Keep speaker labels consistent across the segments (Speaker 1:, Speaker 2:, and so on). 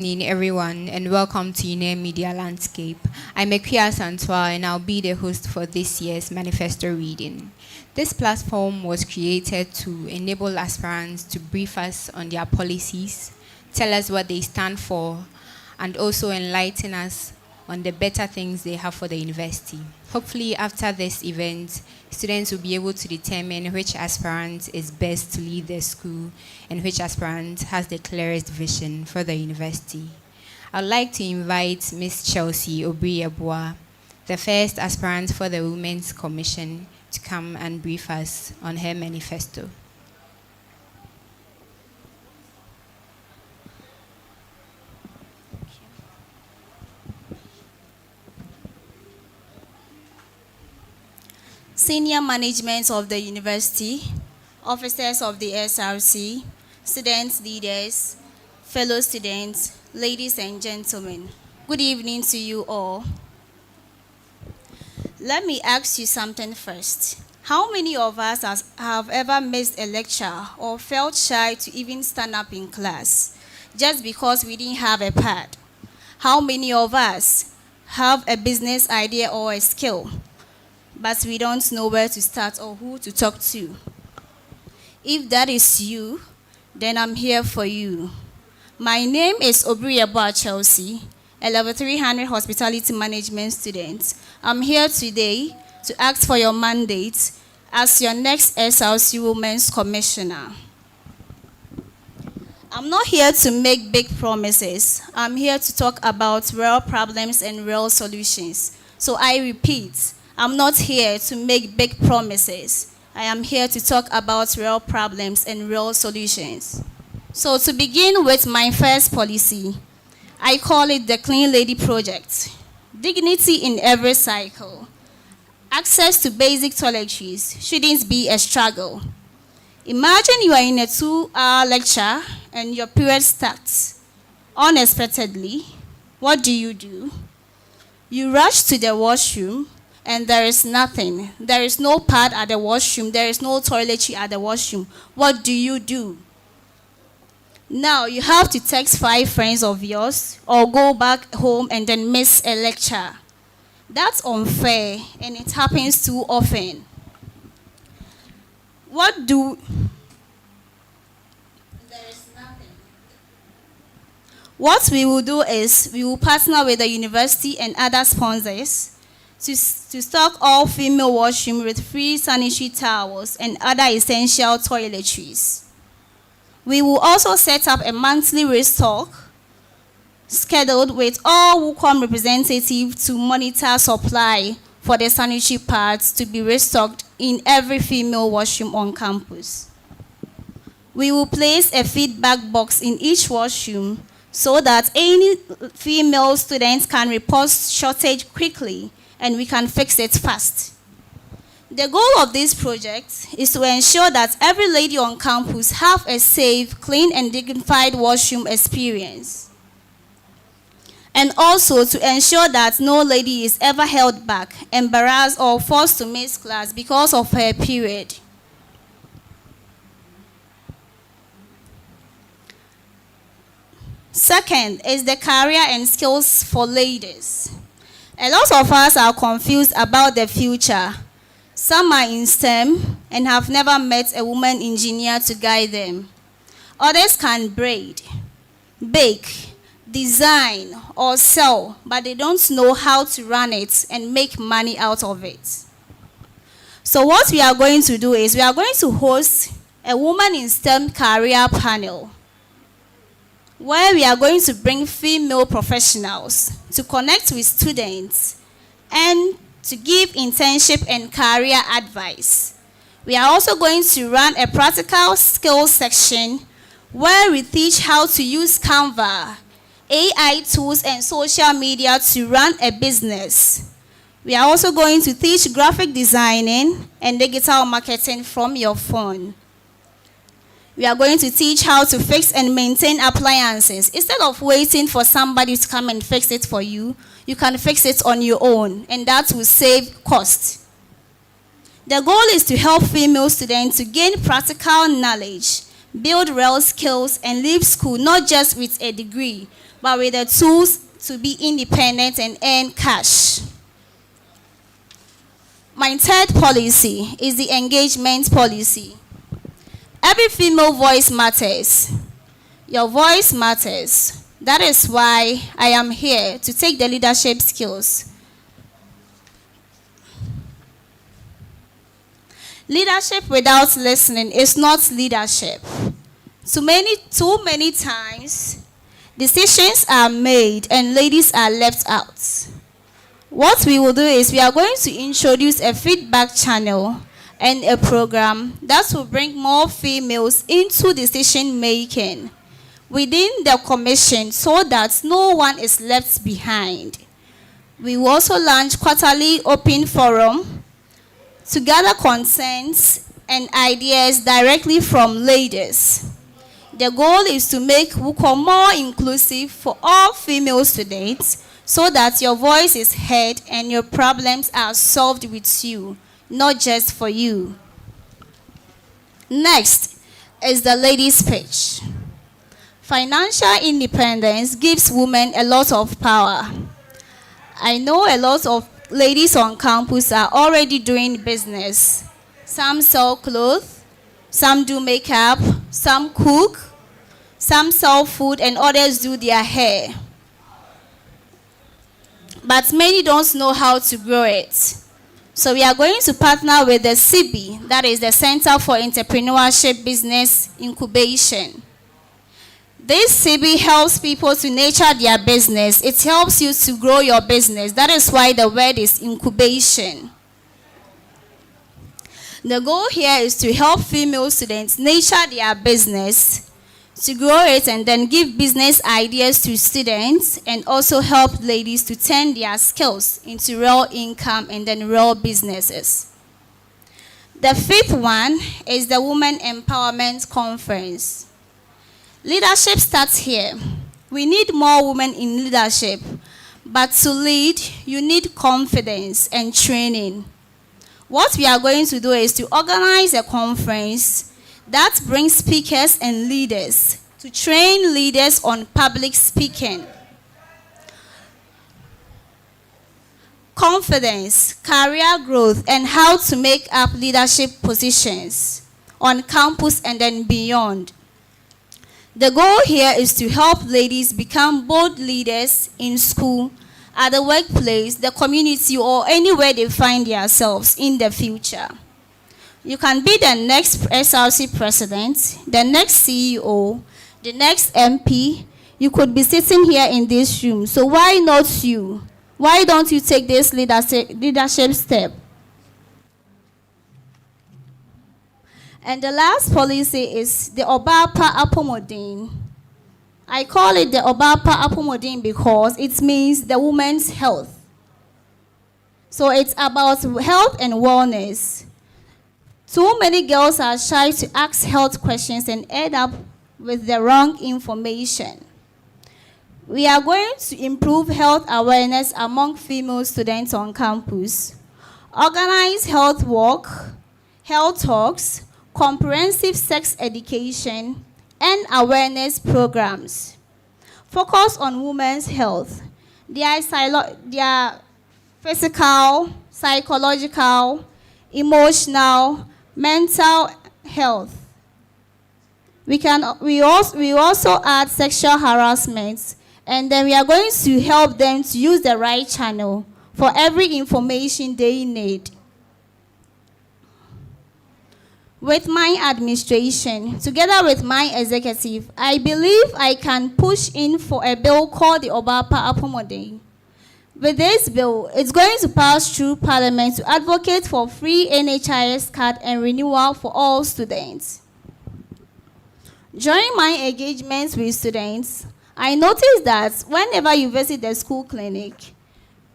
Speaker 1: Good evening, everyone, and welcome to Uenr Media Landscape. I'm Ekia Santua, and I'll be the host for this year's Manifesto Reading. This platform was created to enable aspirants to brief us on their policies, tell us what they stand for, and also enlighten us on the better things they have for the university. Hopefully, after this event, students will be able to determine which aspirant is best to lead their school and which aspirant has the clearest vision for the university. I'd like to invite Ms. Chelsea Obriyabua, the first aspirant for the Women's Commission, to come and brief us on her manifesto.
Speaker 2: Senior management of the university, officers of the SRC, student leaders, fellow students, ladies and gentlemen, good evening to you all. Let me ask you something first. How many of us have ever missed a lecture or felt shy to even stand up in class just because we didn't have a pad? How many of us have a business idea or a skill, but we don't know where to start or who to talk to? If that is you, then I'm here for you. My name is Obriyabua Chelsea, a level 300 hospitality management student. I'm here today to ask for your mandate as your next SRC Women's Commissioner. I'm not here to make big promises. I'm here to talk about real problems and real solutions. So I repeat, I'm not here to make big promises. I am here to talk about real problems and real solutions. So to begin with my first policy, I call it the Clean Lady Project. Dignity in every cycle. Access to basic toiletries shouldn't be a struggle. Imagine you are in a 2-hour lecture and your period starts unexpectedly. What do? You rush to the washroom, and there is nothing. There is no pad at the washroom. There is no toiletry at the washroom. What do? Now you have to text 5 friends of yours or go back home and then miss a lecture. That's unfair, and it happens too often. There is nothing. What we will do is we will partner with the university and other sponsors to stock all female washroom with free sanitary towels and other essential toiletries. We will also set up a monthly restock scheduled with all WUCOM representatives to monitor supply for the sanitary pads to be restocked in every female washroom on campus. We will place a feedback box in each washroom so that any female students can report shortage quickly and we can fix it fast. The goal of this project is to ensure that every lady on campus have a safe, clean, and dignified washroom experience. And also to ensure that no lady is ever held back, embarrassed, or forced to miss class because of her period. Second is the career and skills for ladies. A lot of us are confused about the future. Some are in STEM and have never met a woman engineer to guide them. Others can braid, bake, design, or sell, but they don't know how to run it and make money out of it. So what we are going to do is we are going to host a woman in STEM career panel, where we are going to bring female professionals to connect with students and to give internship and career advice. We are also going to run a practical skills section where we teach how to use Canva, AI tools, and social media to run a business. We are also going to teach graphic designing and digital marketing from your phone. We are going to teach how to fix and maintain appliances. Instead of waiting for somebody to come and fix it for you, you can fix it on your own, and that will save cost. The goal is to help female students to gain practical knowledge, build real skills, and leave school not just with a degree, but with the tools to be independent and earn cash. My third policy is the engagement policy. Every female voice matters. Your voice matters. That is why I am here to take the leadership skills. Leadership without listening is not leadership. Too many times, decisions are made and ladies are left out. What we will do is we are going to introduce a feedback channel and a program that will bring more females into decision making within the commission so that no one is left behind. We will also launch quarterly open forum to gather concerns and ideas directly from ladies. The goal is to make WUCO more inclusive for all female students so that your voice is heard and your problems are solved with you, not just for you. Next is the ladies' pitch. Financial independence gives women a lot of power. I know a lot of ladies on campus are already doing business. Some sell clothes, some do makeup, some cook, some sell food, and others do their hair. But many don't know how to grow it. So we are going to partner with the CB, that is the Center for Entrepreneurship Business Incubation. This CB helps people to nurture their business. It helps you to grow your business. That is why the word is incubation. The goal here is to help female students nurture their business, to grow it and then give business ideas to students, and also help ladies to turn their skills into real income and then real businesses. The fifth one is the Women Empowerment Conference. Leadership starts here. We need more women in leadership, but to lead, you need confidence and training. What we are going to do is to organize a conference that brings speakers and leaders to train leaders on public speaking. Confidence, career growth, and how to make up leadership positions on campus and then beyond. The goal here is to help ladies become bold leaders in school, at the workplace, the community, or anywhere they find themselves in the future. You can be the next SRC president, the next CEO, the next MP. You could be sitting here in this room. So why not you? Why don't you take this leadership step? And the last policy is the Obapa Apomodin. I call it the Obapa Apomodin because it means the woman's health. So it's about health and wellness. Too many girls are shy to ask health questions and end up with the wrong information. We are going to improve health awareness among female students on campus, organize health walk, health talks, comprehensive sex education, and awareness programs. Focus on women's health, their physical, psychological, emotional, mental health. We also add sexual harassment, and then we are going to help them to use the right channel for every information they need. With my administration, together with my executive, I believe I can push in for a bill called the Obapa Apomodin. With this bill, it's going to pass through Parliament to advocate for free NHIS card and renewal for all students. During my engagements with students, I noticed that whenever you visit the school clinic,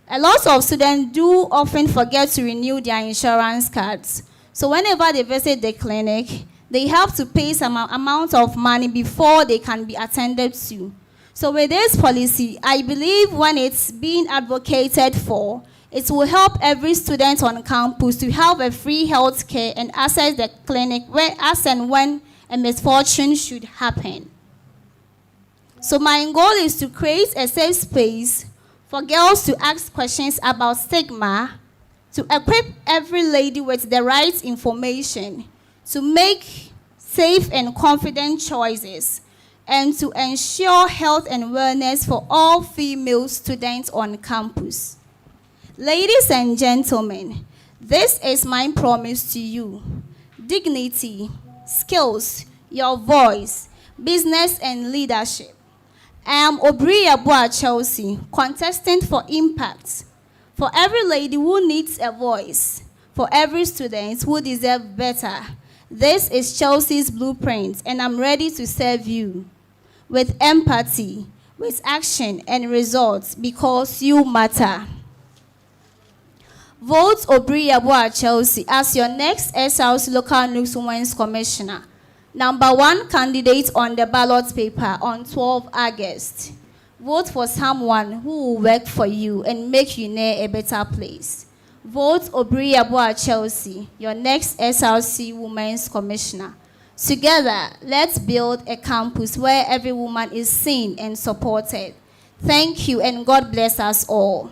Speaker 2: a lot of students do often forget to renew their insurance cards. So whenever they visit the clinic, they have to pay some amount of money before they can be attended to. So with this policy, I believe when it's being advocated for, it will help every student on campus to have a free health care and access the clinic as and when a misfortune should happen. So my goal is to create a safe space for girls to ask questions about stigma, to equip every lady with the right information, to make safe and confident choices, and to ensure health and wellness for all female students on campus. Ladies and gentlemen, this is my promise to you. Dignity, skills, your voice, business and leadership. I am Obriabua Chelsea, contestant for impact. For every lady who needs a voice, for every student who deserves better, this is Chelsea's blueprint, and I'm ready to serve you with empathy, with action and results, because you matter. Vote Obriabua Chelsea as your next SRC local LNUGS Women's Commissioner. #1 candidate on the ballot paper on 12 August. Vote for someone who will work for you and make Uenr a better place. Vote Obriabua Chelsea, your next SRC Women's Commissioner. Together, let's build a campus where every woman is seen and supported. Thank you, and God bless us all.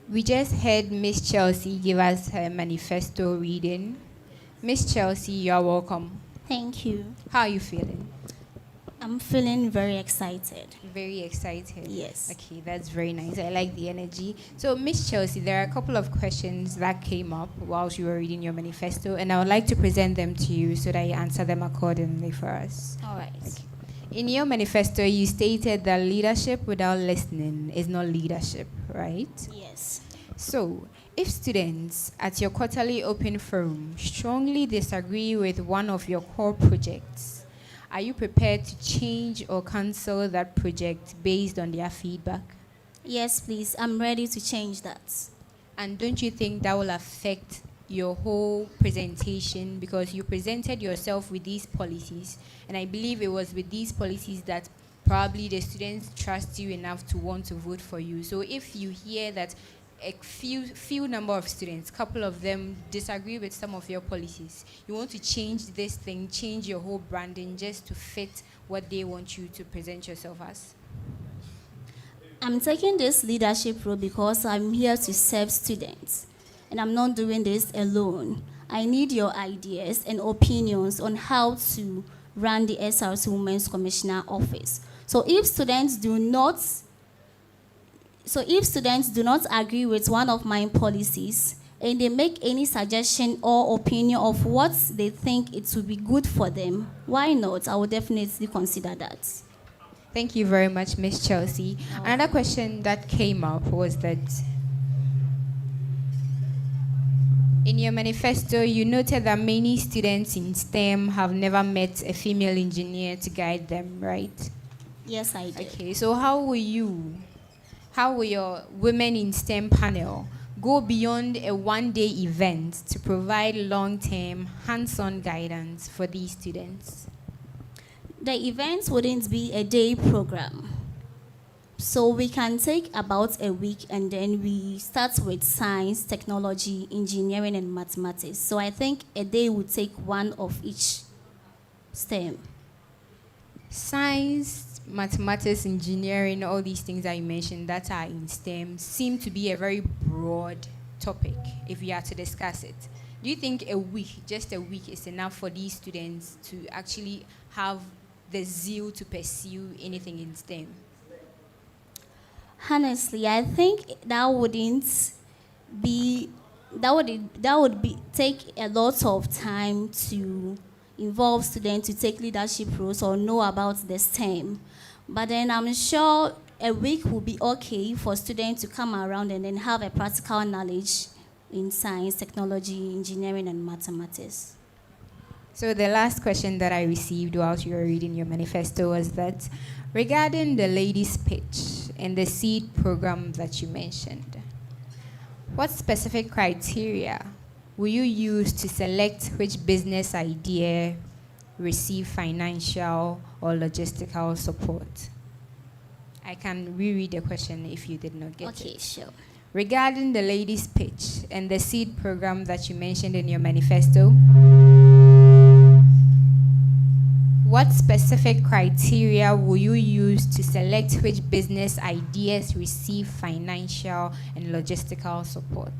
Speaker 1: We just heard Miss Chelsea give us her manifesto reading. Miss Chelsea, you are welcome.
Speaker 2: Thank you.
Speaker 1: How are you feeling?
Speaker 2: I'm feeling very excited.
Speaker 1: Very excited.
Speaker 2: Yes.
Speaker 1: Okay, that's very nice. I like the energy. So, Miss Chelsea, there are a couple of questions that came up while you were reading your manifesto, and I would like to present them to you so that you answer them accordingly for us.
Speaker 2: All right.
Speaker 1: Okay. In your manifesto, you stated that leadership without listening is not leadership, right?
Speaker 2: Yes.
Speaker 1: So, if students at your quarterly open forum strongly disagree with one of your core projects, are you prepared to change or cancel that project based on their feedback?
Speaker 2: Yes, please. I'm ready to change that.
Speaker 1: And don't you think that will affect your whole presentation, because you presented yourself with these policies, and I believe it was with these policies that probably the students trust you enough to want to vote for you. So if you hear that a few number of students, couple of them disagree with some of your policies, you want to change this thing, change your whole branding just to fit what they want you to present yourself as?
Speaker 2: I'm taking this leadership role because I'm here to serve students, and I'm not doing this alone. I need your ideas and opinions on how to run the SRC Women's Commissioner office. So if students do not agree with one of my policies and they make any suggestion or opinion of what they think it would be good for them, why not? I will definitely consider that.
Speaker 1: Thank you very much, Miss Chelsea. Another question that came up was that in your manifesto, you noted that many students in STEM have never met a female engineer to guide them, right?
Speaker 2: Yes, I did.
Speaker 1: Okay, so how will your Women in STEM panel go beyond a one-day event to provide long-term, hands-on guidance for these students?
Speaker 2: The event wouldn't be a day program. So we can take about a week, and then we start with science, technology, engineering, and mathematics. So I think a day would take one of each STEM.
Speaker 1: Science, mathematics, engineering, all these things that you mentioned that are in STEM seem to be a very broad topic if we are to discuss it. Do you think a week, just a week, is enough for these students to actually have the zeal to pursue anything in STEM?
Speaker 2: Honestly, I think that wouldn't be that would take a lot of time to involve students to take leadership roles or know about the STEM. But then I'm sure a week will be okay for students to come around and then have a practical knowledge in science, technology, engineering, and mathematics.
Speaker 1: So the last question that I received whilst you were reading your manifesto was that regarding the ladies' pitch and the seed program that you mentioned, what specific criteria will you use to select which business idea receive financial or logistical support? I can reread the question if you did not get it.
Speaker 2: Okay, sure.
Speaker 1: Regarding the ladies' pitch and the seed program that you mentioned in your manifesto, what specific criteria will you use to select which business ideas receive financial and logistical support?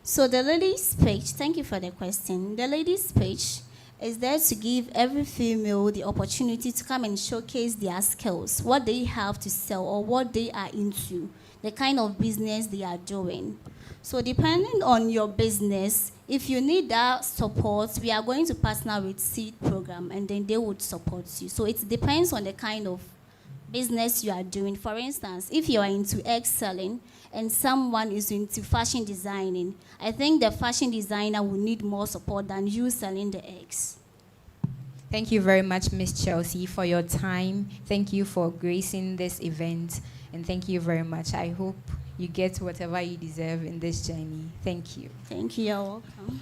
Speaker 2: So the ladies' page, thank you for the question. The ladies' page is there to give every female the opportunity to come and showcase their skills, what they have to sell or what they are into, the kind of business they are doing. So depending on your business, if you need that support, we are going to partner with Seed Program and then they would support you. So it depends on the kind of business you are doing. For instance, if you are into egg selling and someone is into fashion designing, I think the fashion designer will need more support than you selling the eggs.
Speaker 1: Thank you very much, Ms. Chelsea, for your time. Thank you for gracing this event, and thank you very much. I hope you get whatever you deserve in this journey. Thank you.
Speaker 2: Thank you. You're welcome.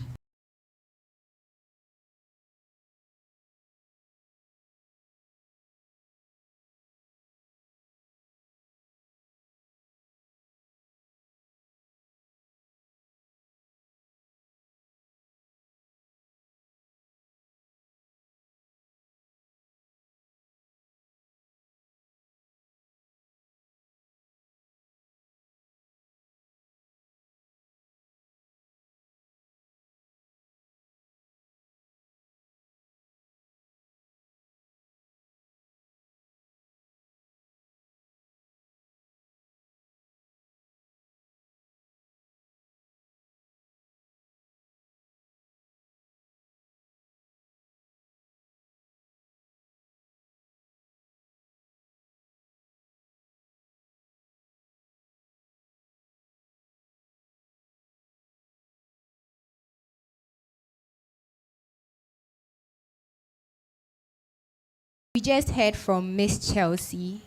Speaker 1: We just heard from Miss Chelsea.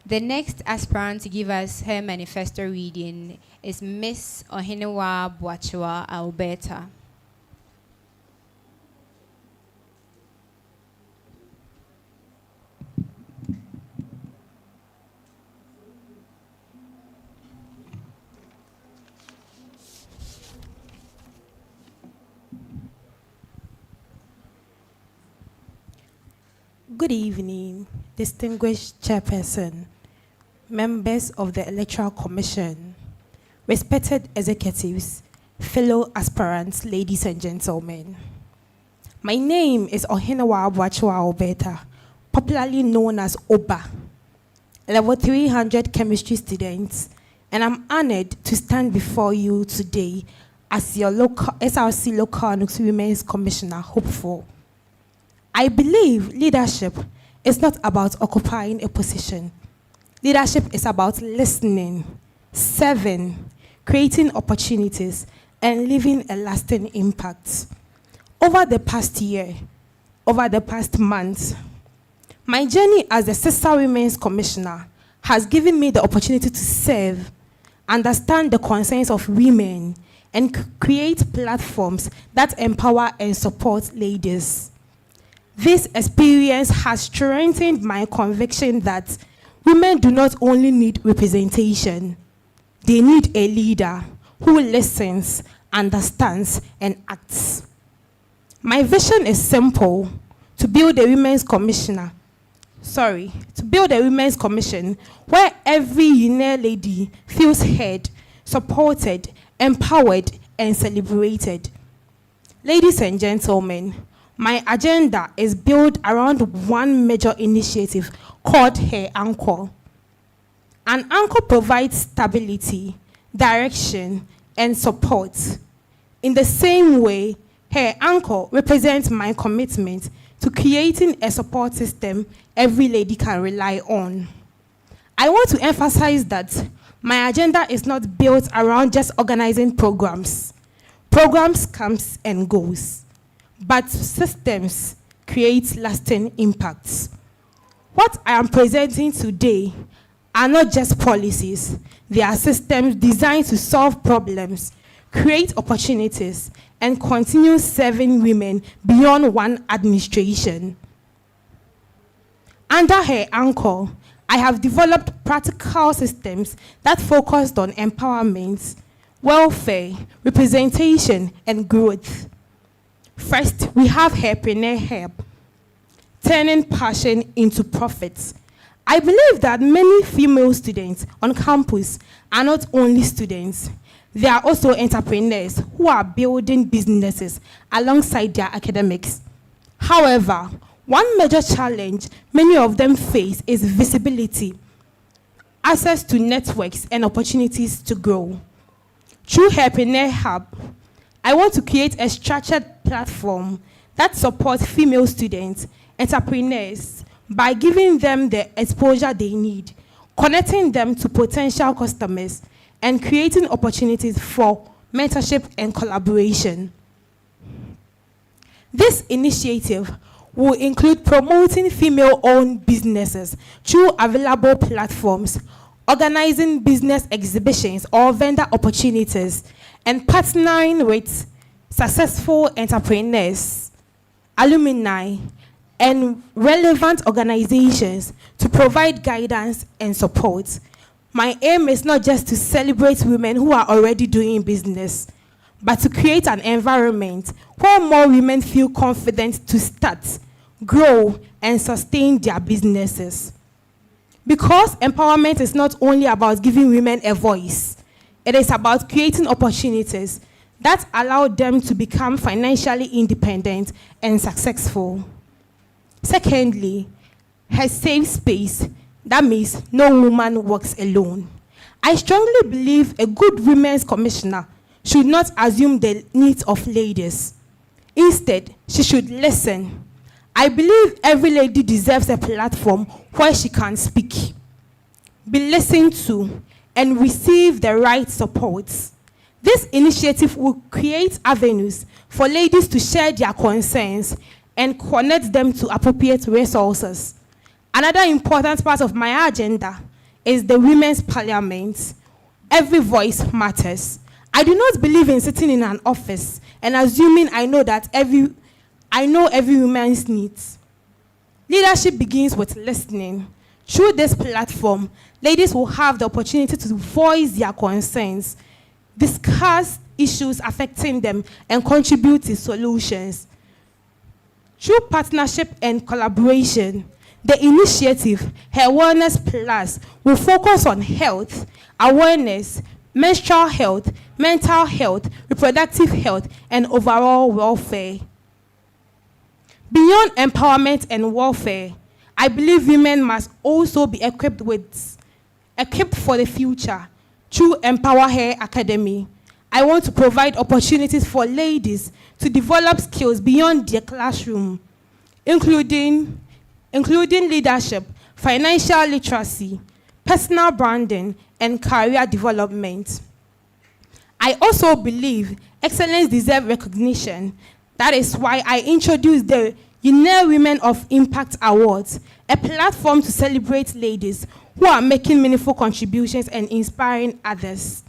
Speaker 1: The next aspirant to give us her manifesto reading is Miss Ohenewa Boachua Alberta.
Speaker 3: Good evening, distinguished chairperson, members of the Electoral Commission, respected executives, fellow aspirants, ladies and gentlemen. My name is Ohenewa Boachua Alberta, popularly known as Oba, level 300 chemistry student, and I'm honored to stand before you today as your local SRC Local LNUGS Women's Commissioner hopeful. I believe leadership is not about occupying a position. Leadership is about listening, serving, creating opportunities, and leaving a lasting impact. Over the past year, over the past month, my journey as the Sister Women's Commissioner has given me the opportunity to serve, understand the concerns of women, and create platforms that empower and support ladies. This experience has strengthened my conviction that women do not only need representation, they need a leader who listens, understands, and acts. My vision is simple: to build a women's commission where every Uenr lady feels heard, supported, empowered, and celebrated. Ladies and gentlemen, my agenda is built around one major initiative called Her Anchor. An anchor provides stability, direction, and support. In the same way, Her Anchor represents my commitment to creating a support system every lady can rely on. I want to emphasize that my agenda is not built around just organizing programs. Programs comes and goes, but systems create lasting impacts. What I am presenting today are not just policies. They are systems designed to solve problems, create opportunities, and continue serving women beyond one administration. Under Her Anchor, I have developed practical systems that focused on empowerment, welfare, representation, and growth. First, we have Herpreneur Hub, turning passion into profits. I believe that many female students on campus are not only students, they are also entrepreneurs who are building businesses alongside their academics. However, one major challenge many of them face is visibility, access to networks, and opportunities to grow. Through Herpreneur Hub, I want to create a structured platform that supports female students, entrepreneurs, by giving them the exposure they need, connecting them to potential customers, and creating opportunities for mentorship and collaboration. This initiative will include promoting female-owned businesses through available platforms, organizing business exhibitions or vendor opportunities, and partnering with successful entrepreneurs, alumni, and relevant organizations to provide guidance and support. My aim is not just to celebrate women who are already doing business, but to create an environment where more women feel confident to start, grow, and sustain their businesses. Because empowerment is not only about giving women a voice, it is about creating opportunities that allow them to become financially independent and successful. Secondly, her safe space. That means no woman works alone. I strongly believe a good women's commissioner should not assume the needs of ladies. Instead, she should listen. I believe every lady deserves a platform where she can speak, be listened to, and receive the right support. This initiative will create avenues for ladies to share their concerns and connect them to appropriate resources. Another important part of my agenda is the Women's Parliament. Every voice matters. I do not believe in sitting in an office and assuming I know every woman's needs. Leadership begins with listening. Through this platform, ladies will have the opportunity to voice their concerns, discuss issues affecting them, and contribute to solutions. Through partnership and collaboration, the initiative, Her Wellness Plus, will focus on health, awareness, menstrual health, mental health, reproductive health, and overall welfare. Beyond empowerment and welfare, I believe women must also be equipped for the future. Through Empower Her Academy, I want to provide opportunities for ladies to develop skills beyond their classroom, including leadership, financial literacy, personal branding, and career development. I also believe excellence deserves recognition. That is why I introduced the Uenr Women of Impact Awards, a platform to celebrate ladies who are making meaningful contributions and inspiring others.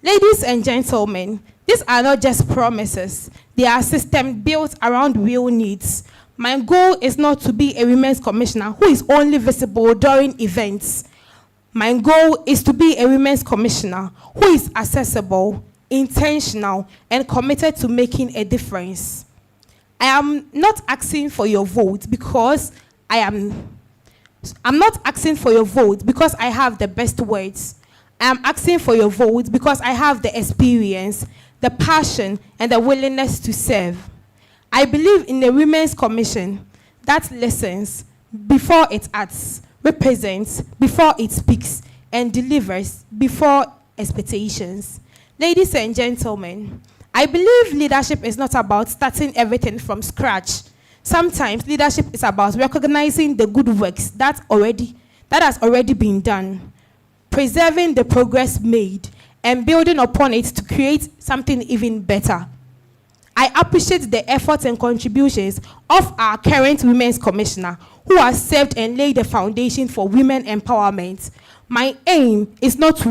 Speaker 3: Ladies and gentlemen, these are not just promises. They are systems built around real needs. My goal is not to be a women's commissioner who is only visible during events. My goal is to be a women's commissioner who is accessible, intentional, and committed to making a difference. I am not asking for your vote because I'm not asking for your vote because I have the best words. I am asking for your vote because I have the experience, the passion, and the willingness to serve. I believe in a women's commission that listens before it acts, represents before it speaks, and delivers before expectations. Ladies and gentlemen, I believe leadership is not about starting everything from scratch. Sometimes leadership is about recognizing the good works that has already been done, preserving the progress made, and building upon it to create something even better. I appreciate the efforts and contributions of our current Women's Commissioner, who has served and laid the foundation for women empowerment. My aim is not to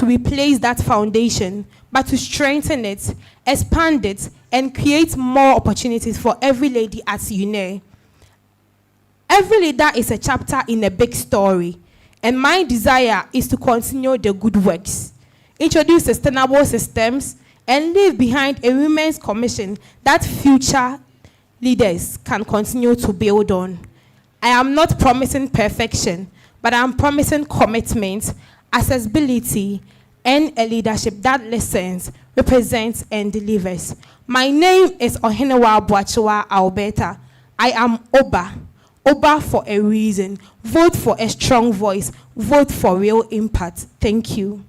Speaker 3: replace that foundation, but to strengthen it, expand it, and create more opportunities for every lady at Uenr. Every leader is a chapter in a big story, and my desire is to continue the good works, introduce sustainable systems, and leave behind a women's commission that future leaders can continue to build on. I am not promising perfection, but I am promising commitment, accessibility, and a leadership that listens, represents, and delivers. My name is Ohenewa Boachiwa Alberta. I am Oba. Oba for a reason. Vote for a strong voice. Vote for real impact. Thank you.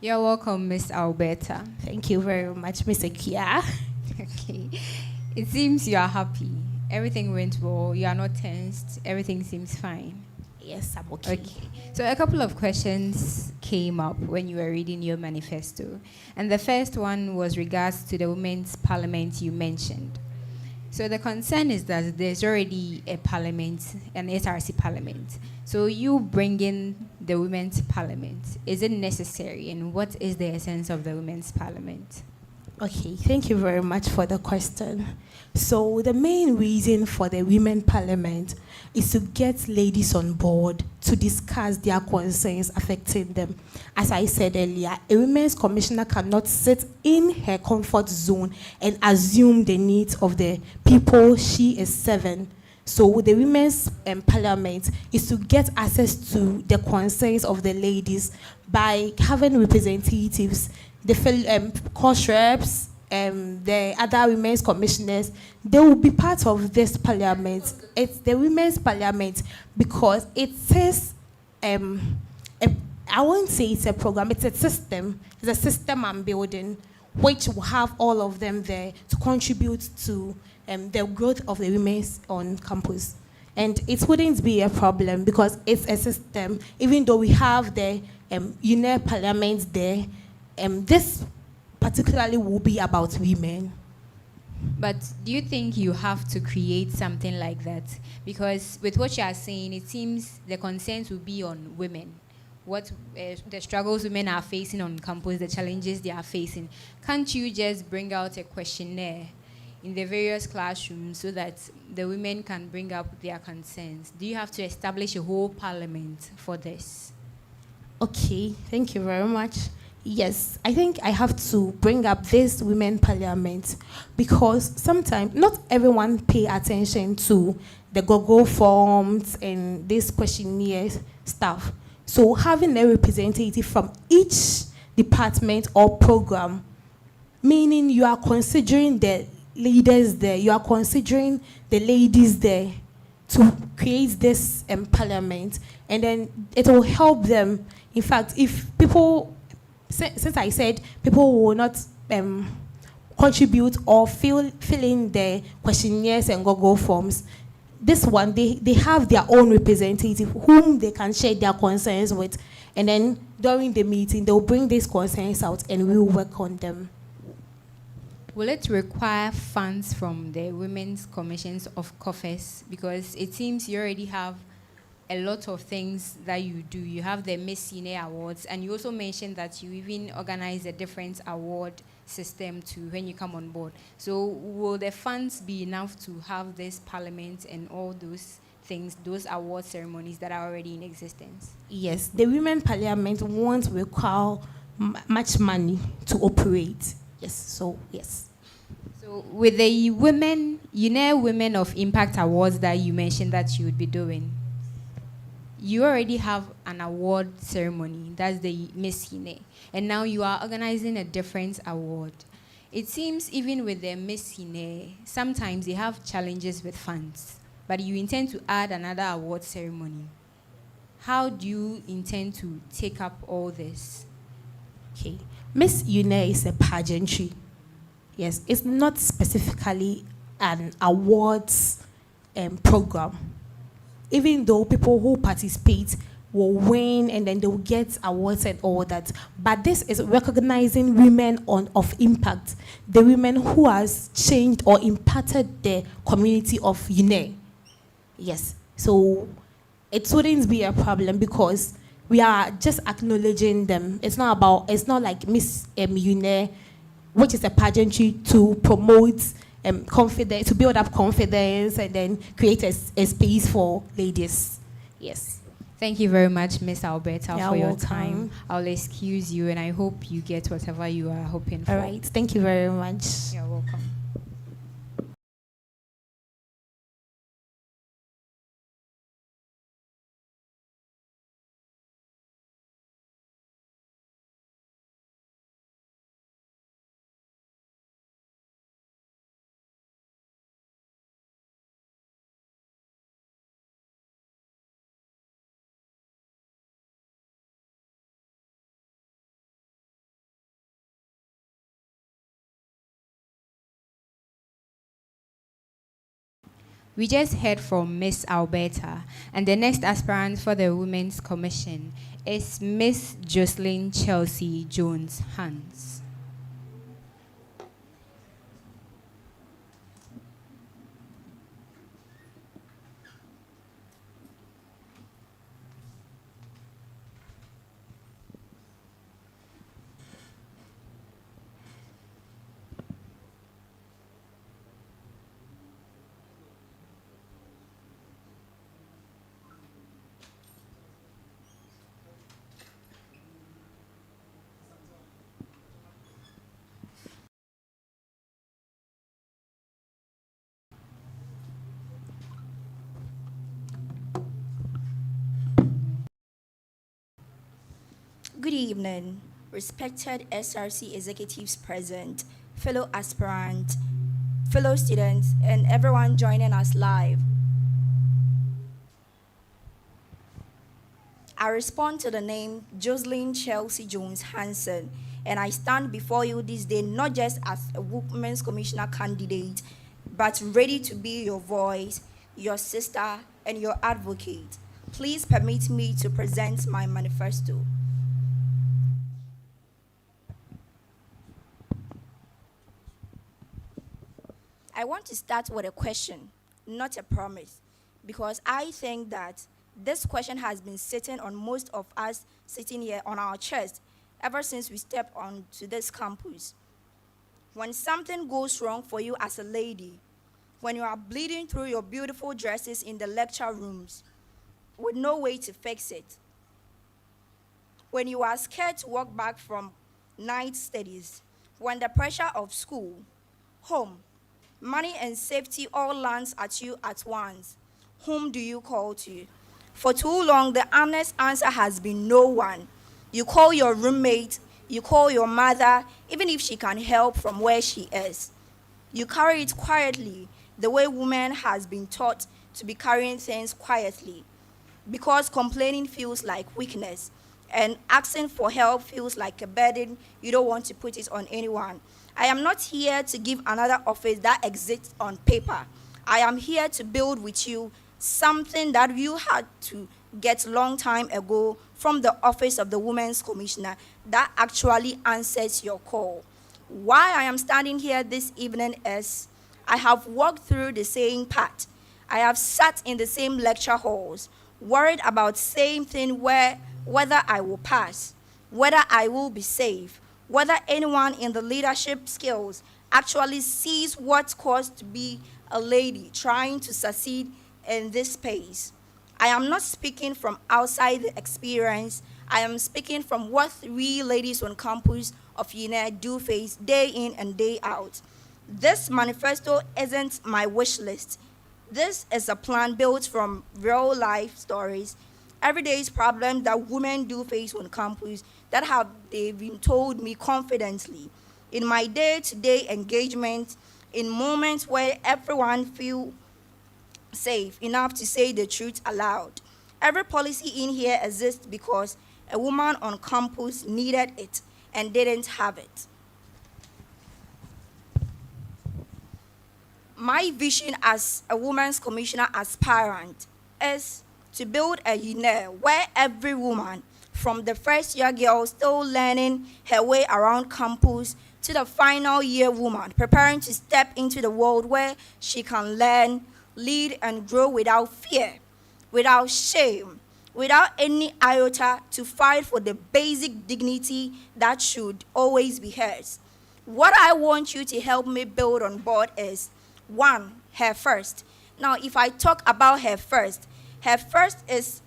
Speaker 1: You're welcome, Miss Alberta.
Speaker 3: Thank you very much, Ms. Akia.
Speaker 1: Okay. It seems you are happy. Everything went well. You are not tensed. Everything seems fine.
Speaker 3: Yes, I'm okay.
Speaker 1: Okay. So a couple of questions came up when you were reading your manifesto. And the first one was regards to the Women's Parliament you mentioned. So the concern is that there's already a parliament, an SRC parliament. So you bring in the Women's Parliament. Is it necessary? And what is the essence of the Women's Parliament?
Speaker 3: Okay, thank you very much for the question. So the main reason for the Women Parliament is to get ladies on board to discuss their concerns affecting them. As I said earlier, a women's commissioner cannot sit in her comfort zone and assume the needs of the people she is serving. So the Women's Parliament is to get access to the concerns of the ladies by having representatives, the course reps, the other women's commissioners. They will be part of this parliament. It's the Women's Parliament because it is, I won't say it's a program, it's a system. It's a system I'm building, which will have all of them there to contribute to the growth of the women's on campus. And it wouldn't be a problem because it's a system. Even though we have the Uenr Parliament there, this particularly will be about women.
Speaker 1: But do you think you have to create something like that? Because with what you are saying, it seems the concerns will be on women. What the struggles women are facing on campus, the challenges they are facing. Can't you just bring out a questionnaire in the various classrooms so that the women can bring up their concerns? Do you have to establish a whole parliament for this?
Speaker 3: Okay, thank you very much. Yes, I think I have to bring up this women parliament because sometimes not everyone pay attention to the Google forms and this questionnaire stuff. So having a representative from each department or program, meaning you are considering the leaders there, you are considering the ladies there to create this parliament, and then it will help them. In fact, if people, since I said people will not contribute or fill in the questionnaires and Google forms, this one, they have their own representative whom they can share their concerns with. And then during the meeting, they'll bring these concerns out and we'll work on them.
Speaker 1: Will it require funds from the women's commissions of coffers? Because it seems you already have a lot of things that you do. You have the Miss Senior Awards, and you also mentioned that you even organize a different award system to when you come on board. So will the funds be enough to have this parliament and all those things, those award ceremonies that are already in existence?
Speaker 3: Yes, the Women Parliament won't require much money to operate. Yes, so yes.
Speaker 1: So with the women, Women of Impact Awards that you mentioned that you would be doing, you already have an award ceremony, that's the Miss Hine, and now you are organizing a different award. It seems even with the Miss Hine, sometimes they have challenges with funds, but you intend to add another award ceremony. How do you intend to take up all this?
Speaker 3: Okay. Miss Uenr is a pageantry. Yes, it's not specifically an awards program. Even though people who participate will win and then they will get awards and all that. But this is recognizing women of impact, the women who has changed or impacted the community of Uenr. Yes, so it wouldn't be a problem because we are just acknowledging them. It's not like Miss Uenr, which is a pageantry to promote confidence, to build up confidence and then create a space for ladies. Yes.
Speaker 1: Thank you very much, Miss Alberta,
Speaker 3: You're
Speaker 1: for your
Speaker 3: welcome.
Speaker 1: time. I'll excuse you, and I hope you get whatever you are hoping for.
Speaker 3: All right. Thank you very much.
Speaker 1: You're welcome. We just heard from Miss Alberta, and the next aspirant for the Women's Commission is Miss Jocelyn Chelsea Jones Hans.
Speaker 4: Good evening, respected SRC executives present, fellow aspirants, fellow students, and everyone joining us live. I respond to the name Jocelyn Chelsea Jones Hansen, and I stand before you this day not just as a Women's Commissioner candidate, but ready to be your voice, your sister, and your advocate. Please permit me to present my manifesto. I want to start with a question, not a promise, because I think that this question has been sitting on most of us sitting here on our chest ever since we stepped onto this campus. When something goes wrong for you as a lady, when you are bleeding through your beautiful dresses in the lecture rooms with no way to fix it, when you are scared to walk back from night studies, when the pressure of school, home, money and safety all lands at you at once, whom do you call to? For too long, the honest answer has been no one. You call your roommate, you call your mother, even if she can help from where she is. You carry it quietly, the way women has been taught to be carrying things quietly, because complaining feels like weakness, and asking for help feels like a burden you don't want to put it on anyone. I am not here to give another office that exists on paper. I am here to build with you something that you had to get long time ago from the office of the Women's Commissioner that actually answers your call. Why I am standing here this evening is I have walked through the same path. I have sat in the same lecture halls, worried about same thing whether I will pass, whether I will be safe, whether anyone in the leadership skills actually sees what costs to be a lady trying to succeed in this space. I am not speaking from outside the experience. I am speaking from what we ladies on campus of Uenr do face day in and day out. This manifesto isn't my wish list. This is a plan built from real life stories, everyday's problems that women do face on campus that they've been told me confidently. In my day-to-day engagement, in moments where everyone feels safe enough to say the truth aloud. Every policy in here exists because a woman on campus needed it and didn't have it. My vision as a women's commissioner aspirant is to build a Uenr where every woman, from the first year girl still learning her way around campus to the final year woman preparing to step into the world where she can learn, lead, and grow without fear, without shame, without any iota to fight for the basic dignity that should always be hers. What I want you to help me build on board is, one, her first. Now, if I talk about her first is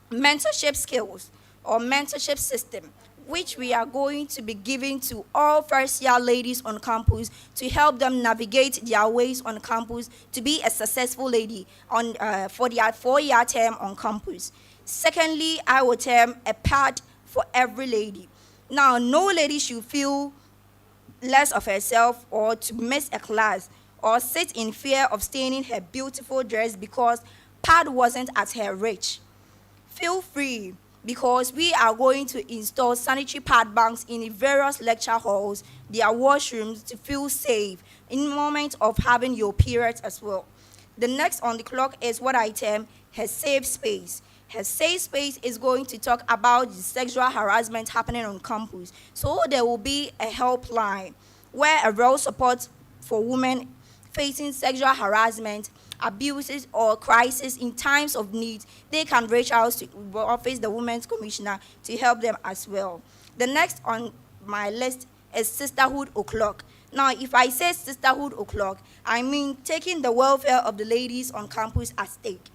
Speaker 4: mentorship skills or mentorship system, which we are going to be giving to all first-year ladies on campus to help them navigate their ways on campus to be a successful lady for their 4-year term on campus. Secondly, I will term a pad for every lady. Now, no lady should feel less of herself or to miss a class or sit in fear of staining her beautiful dress because pad wasn't at her reach. Feel free, because we are going to install sanitary pad banks in various lecture halls, their washrooms, to feel safe in moments of having your periods as well. The next on the clock is what I term her safe space. Her safe space is going to talk about the sexual harassment happening on campus. So there will be a helpline where a real support for women facing sexual harassment, abuses, or crisis in times of need, they can reach out to the office, the Women's Commissioner, to help them as well. The next on my list is Sisterhood O'Clock. Now, if I say Sisterhood O'Clock, I mean taking the welfare of the ladies on campus at stake.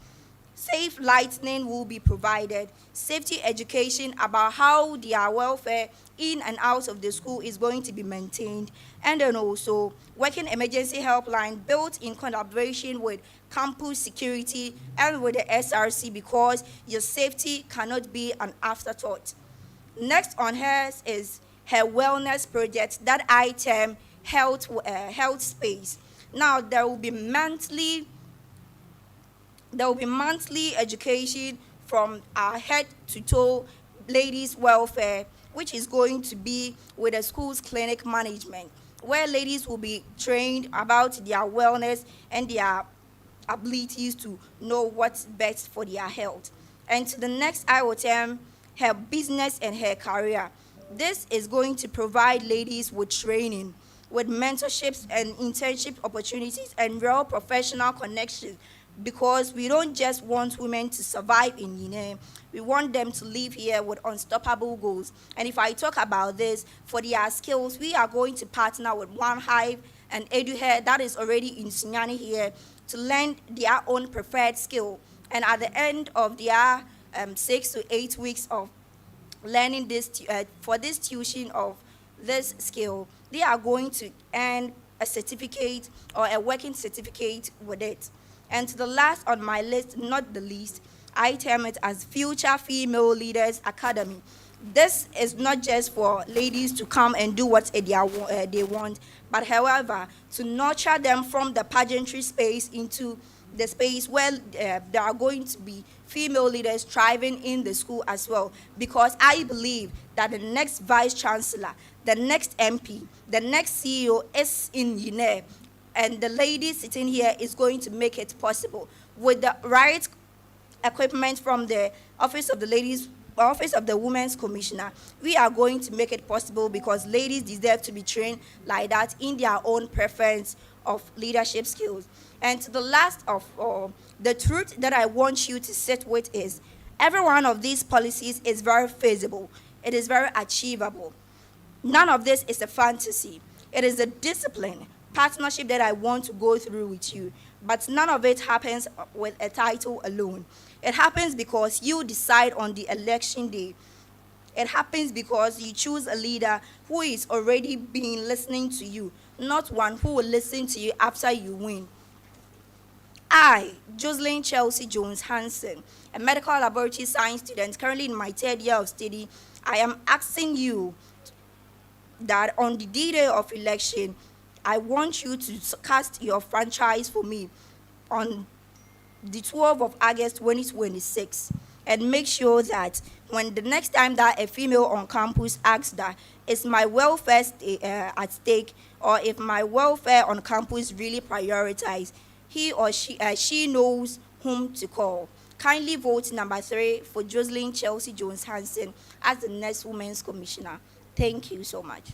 Speaker 4: Safe lighting will be provided, safety education about how their welfare in and out of the school is going to be maintained, and then also working emergency helpline built in collaboration with campus security and with the SRC, because your safety cannot be an afterthought. Next on hers is her wellness project that I term health space. Now, there will be monthly education from our head to toe ladies' welfare, which is going to be with the school's clinic management, where ladies will be trained about their wellness and their abilities to know what's best for their health. And to the next, I will term her business and her career. This is going to provide ladies with training, with mentorships and internship opportunities and real professional connections, because we don't just want women to survive in Uenr, we want them to live here with unstoppable goals. And if I talk about this, for their skills, we are going to partner with One Hive and EduHair that is already in Sunyani here to learn their own preferred skill. And at the end of their 6 to 8 weeks of learning this, for this tuition of this skill, they are going to earn a certificate or a working certificate with it. And to the last on my list, not the least, I term it as Future Female Leaders Academy. This is not just for ladies to come and do what they want, but however, to nurture them from the pageantry space into the space where there are going to be female leaders thriving in the school as well. Because I believe that the next Vice Chancellor, the next MP, the next CEO is in Uenr. And the lady sitting here is going to make it possible with the right equipment from the Office of the Women's Commissioner. We are going to make it possible because ladies deserve to be trained like that in their own preference of leadership skills. And to the last of all, the truth that I want you to sit with is every one of these policies is very feasible. It is very achievable. None of this is a fantasy. It is a discipline, partnership that I want to go through with you. But none of it happens with a title alone. It happens because you decide on the election day. It happens because you choose a leader who is already been listening to you, not one who will listen to you after you win. I, Jocelyn Chelsea Jones Hansen, a medical laboratory science student currently in my 3rd year of study, I am asking you that on the day of election, I want you to cast your franchise for me on the 12th of August 2026, and make sure that when the next time that a female on campus asks that, is my welfare at stake, or if my welfare on campus really prioritized, he or she knows whom to call. Kindly vote number 3 for Jocelyn Chelsea Jones Hansen as the next Women's Commissioner. Thank you so much.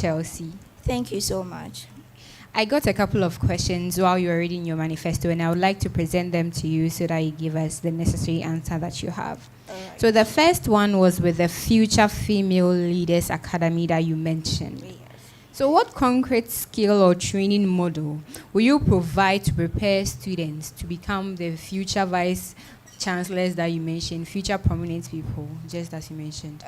Speaker 1: Chelsea.
Speaker 4: Thank you so much.
Speaker 1: I got a couple of questions while you were reading your manifesto, and I would like to present them to you so that you give us the necessary answer that you have.
Speaker 4: Right.
Speaker 1: So the first one was with the Future Female Leaders Academy that you mentioned.
Speaker 4: Yes.
Speaker 1: So what concrete skill or training model will you provide to prepare students to become the future vice chancellors that you mentioned, future prominent people, just as you mentioned?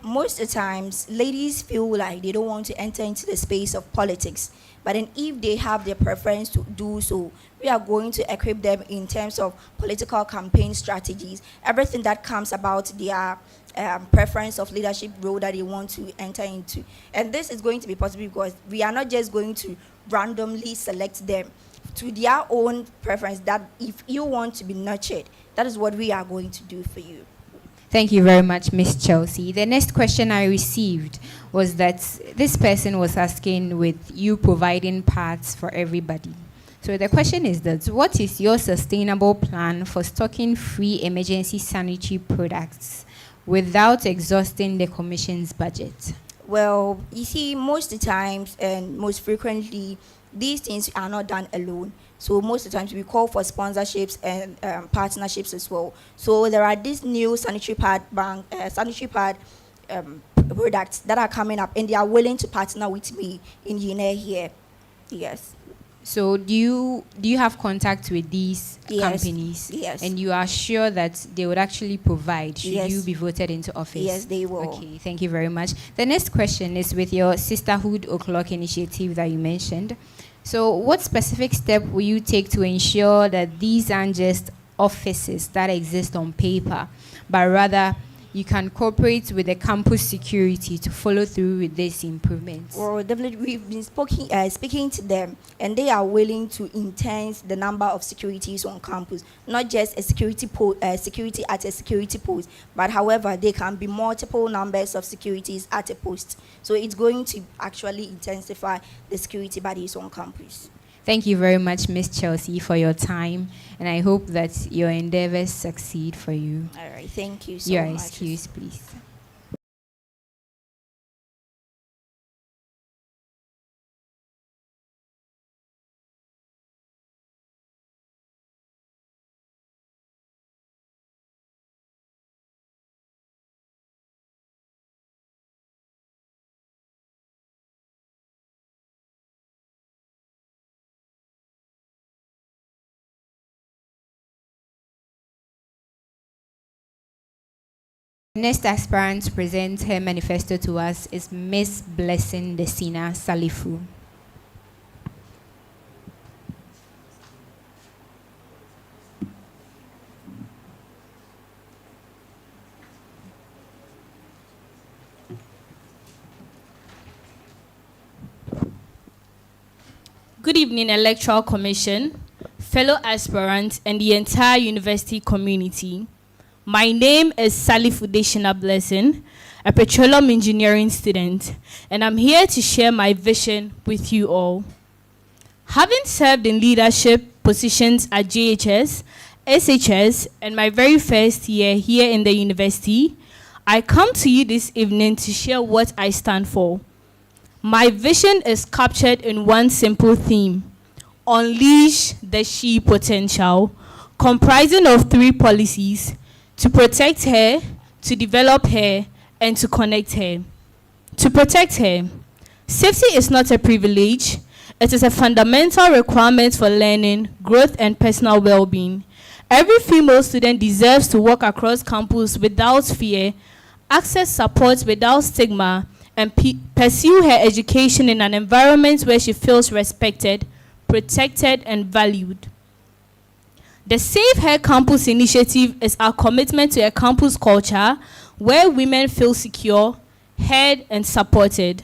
Speaker 4: Most of the times, ladies feel like they don't want to enter into the space of politics. But then if they have their preference to do so, we are going to equip them in terms of political campaign strategies, everything that comes about their preference of leadership role that they want to enter into. And this is going to be possible because we are not just going to randomly select them to their own preference, that if you want to be nurtured, that is what we are going to do for you.
Speaker 1: Thank you very much, Miss Chelsea. The next question I received was that this person was asking with you providing parts for everybody. So the question is that, what is your sustainable plan for stocking free emergency sanitary products without exhausting the Commission's budget?
Speaker 4: Well, you see, most of the times and most frequently, these things are not done alone. So most of the times we call for sponsorships and partnerships as well. So there are these new sanitary pad products that are coming up, and they are willing to partner with me in Uenr here. Yes.
Speaker 1: So do you have contact with these companies?
Speaker 4: Yes.
Speaker 1: And you are sure that they would actually provide should
Speaker 4: Yes.
Speaker 1: you be voted into office?
Speaker 4: Yes, they will.
Speaker 1: Okay, thank you very much. The next question is with your Sisterhood O'Clock initiative that you mentioned. So what specific step will you take to ensure that these aren't just offices that exist on paper, but rather you can cooperate with the campus security to follow through with these improvements?
Speaker 4: Well, definitely, we've been speaking to them, and they are willing to intense the number of securities on campus, not just a security at a security post, but however, there can be multiple numbers of securities at a post. So it's going to actually intensify the security bodies on campus.
Speaker 1: Thank you very much, Miss Chelsea, for your time, and I hope that your endeavors succeed for you.
Speaker 4: All right, thank you so
Speaker 1: You are
Speaker 4: much.
Speaker 1: excused, please. Next aspirant to present her manifesto to us is Miss Blessing Desina Salifu.
Speaker 5: Good evening, Electoral Commission, fellow aspirants, and the entire university community. My name is Salifu Desina Blessing, a petroleum engineering student, and I'm here to share my vision with you all. Having served in leadership positions at JHS SHS and my very first year here in the university, I come to you this evening to share what I stand for. My vision is captured in one simple theme: unleash the she potential, comprising of 3 policies: to protect her, to develop her, and to connect her. To protect her, safety is not a privilege. It is a fundamental requirement for learning, growth, and personal well-being. Every female student deserves to walk across campus without fear, access support without stigma, and pursue her education in an environment where she feels respected, protected, and valued. The Save Her Campus initiative is our commitment to a campus culture where women feel secure, heard, and supported,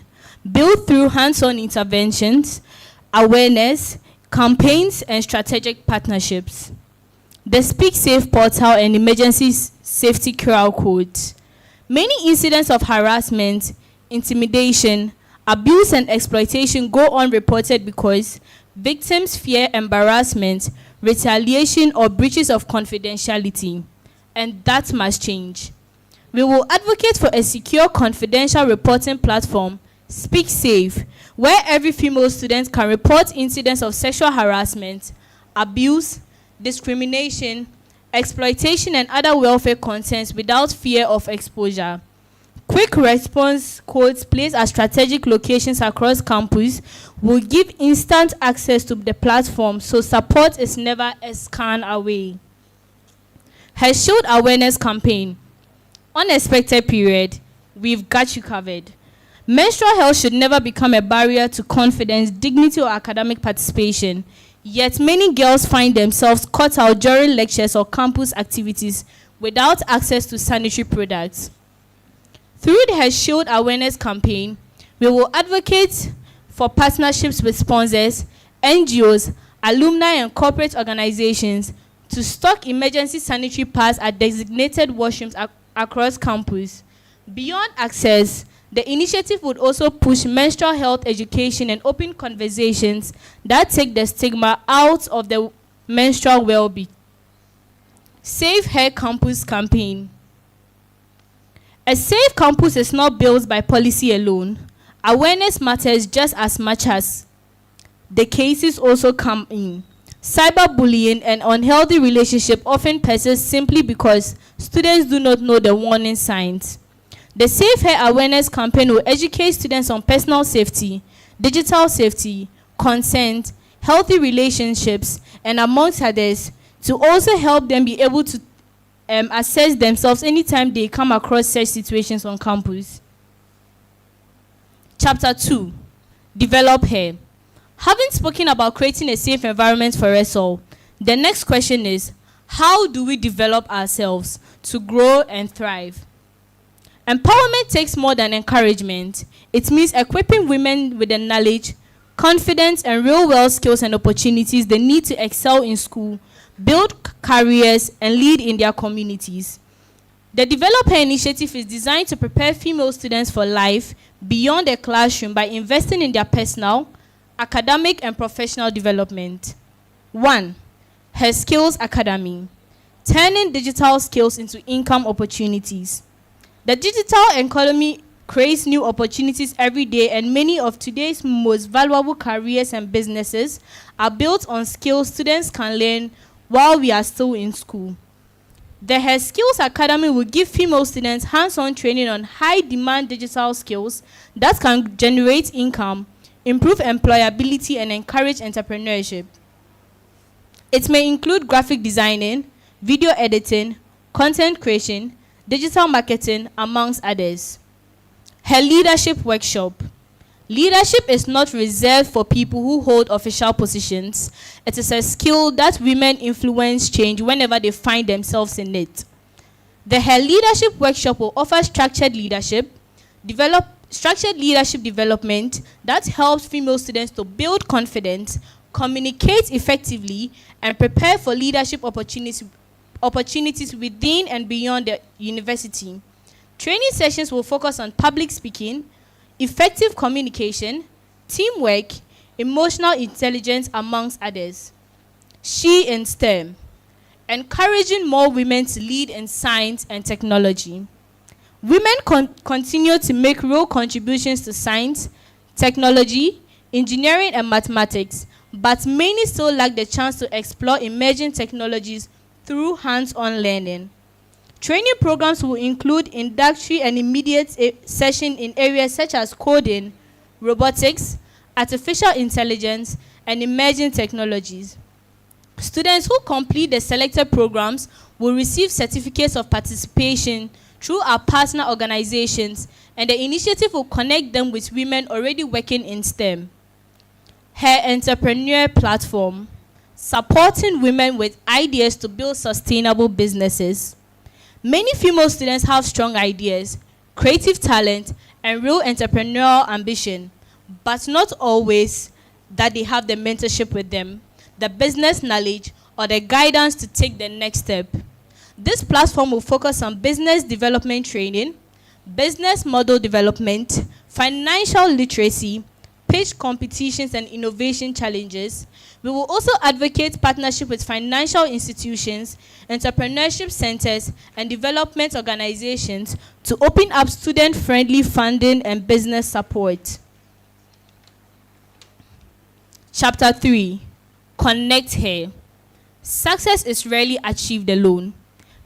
Speaker 5: built through hands-on interventions, awareness, campaigns, and strategic partnerships. The Speak Safe portal and emergency safety QR codes. Many incidents of harassment, intimidation, abuse, and exploitation go unreported because victims fear embarrassment, retaliation, or breaches of confidentiality, and that must change. We will advocate for a secure, confidential reporting platform, Speak Safe, where every female student can report incidents of sexual harassment, abuse, discrimination, exploitation, and other welfare concerns without fear of exposure. Quick response codes placed at strategic locations across campus will give instant access to the platform, so support is never a scan away. Her Shield Awareness Campaign. Unexpected period. We've got you covered. Menstrual health should never become a barrier to confidence, dignity, or academic participation. Yet many girls find themselves caught out during lectures or campus activities without access to sanitary products. Through the Shield Awareness Campaign, we will advocate for partnerships with sponsors, NGOs, alumni, and corporate organizations to stock emergency sanitary pads at designated washrooms across campus. Beyond access, the initiative would also push menstrual health education and open conversations that take the stigma out of the menstrual well-being. Save Her Campus campaign. A safe campus is not built by policy alone. Awareness matters just as much as the cases also come in. Cyberbullying and unhealthy relationship often persist simply because students do not know the warning signs. The Safe Her Awareness campaign will educate students on personal safety, digital safety, consent, healthy relationships, and amongst others, to also help them be able to assess themselves anytime they come across such situations on campus. Chapter 2, Develop Her. Having spoken about creating a safe environment for us all, the next question is, how do we develop ourselves to grow and thrive? Empowerment takes more than encouragement. It means equipping women with the knowledge, confidence, and real-world skills and opportunities they need to excel in school, build careers, and lead in their communities. The Develop Her initiative is designed to prepare female students for life beyond the classroom by investing in their personal, academic, and professional development. 1. Her Skills Academy, turning digital skills into income opportunities. The digital economy creates new opportunities every day, and many of today's most valuable careers and businesses are built on skills students can learn while we are still in school. The Her Skills Academy will give female students hands-on training on high-demand digital skills that can generate income, improve employability, and encourage entrepreneurship. It may include graphic designing, video editing, content creation, digital marketing, amongst others. Her Leadership Workshop. Leadership is not reserved for people who hold official positions. It is a skill that women influence change whenever they find themselves in it. The Her Leadership Workshop will offer structured leadership development that helps female students to build confidence, communicate effectively, and prepare for leadership opportunities within and beyond the university. Training sessions will focus on public speaking, effective communication, teamwork, emotional intelligence, amongst others. She in STEM, encouraging more women to lead in science and technology. Women continue to make real contributions to science, technology, engineering, and mathematics, but many still lack the chance to explore emerging technologies through hands-on learning. Training programs will include introductory and immediate sessions in areas such as coding, robotics, artificial intelligence, and emerging technologies. Students who complete the selected programs will receive certificates of participation through our partner organizations, and the initiative will connect them with women already working in STEM. Her entrepreneur platform, supporting women with ideas to build sustainable businesses. Many female students have strong ideas, creative talent, and real entrepreneurial ambition, but not always that they have the mentorship with them, the business knowledge, or the guidance to take the next step. This platform will focus on business development training, business model development, financial literacy, pitch competitions, and innovation challenges. We will also advocate partnership with financial institutions, entrepreneurship centers, and development organizations to open up student-friendly funding and business support. Chapter 3, Connect Her. Success is rarely achieved alone.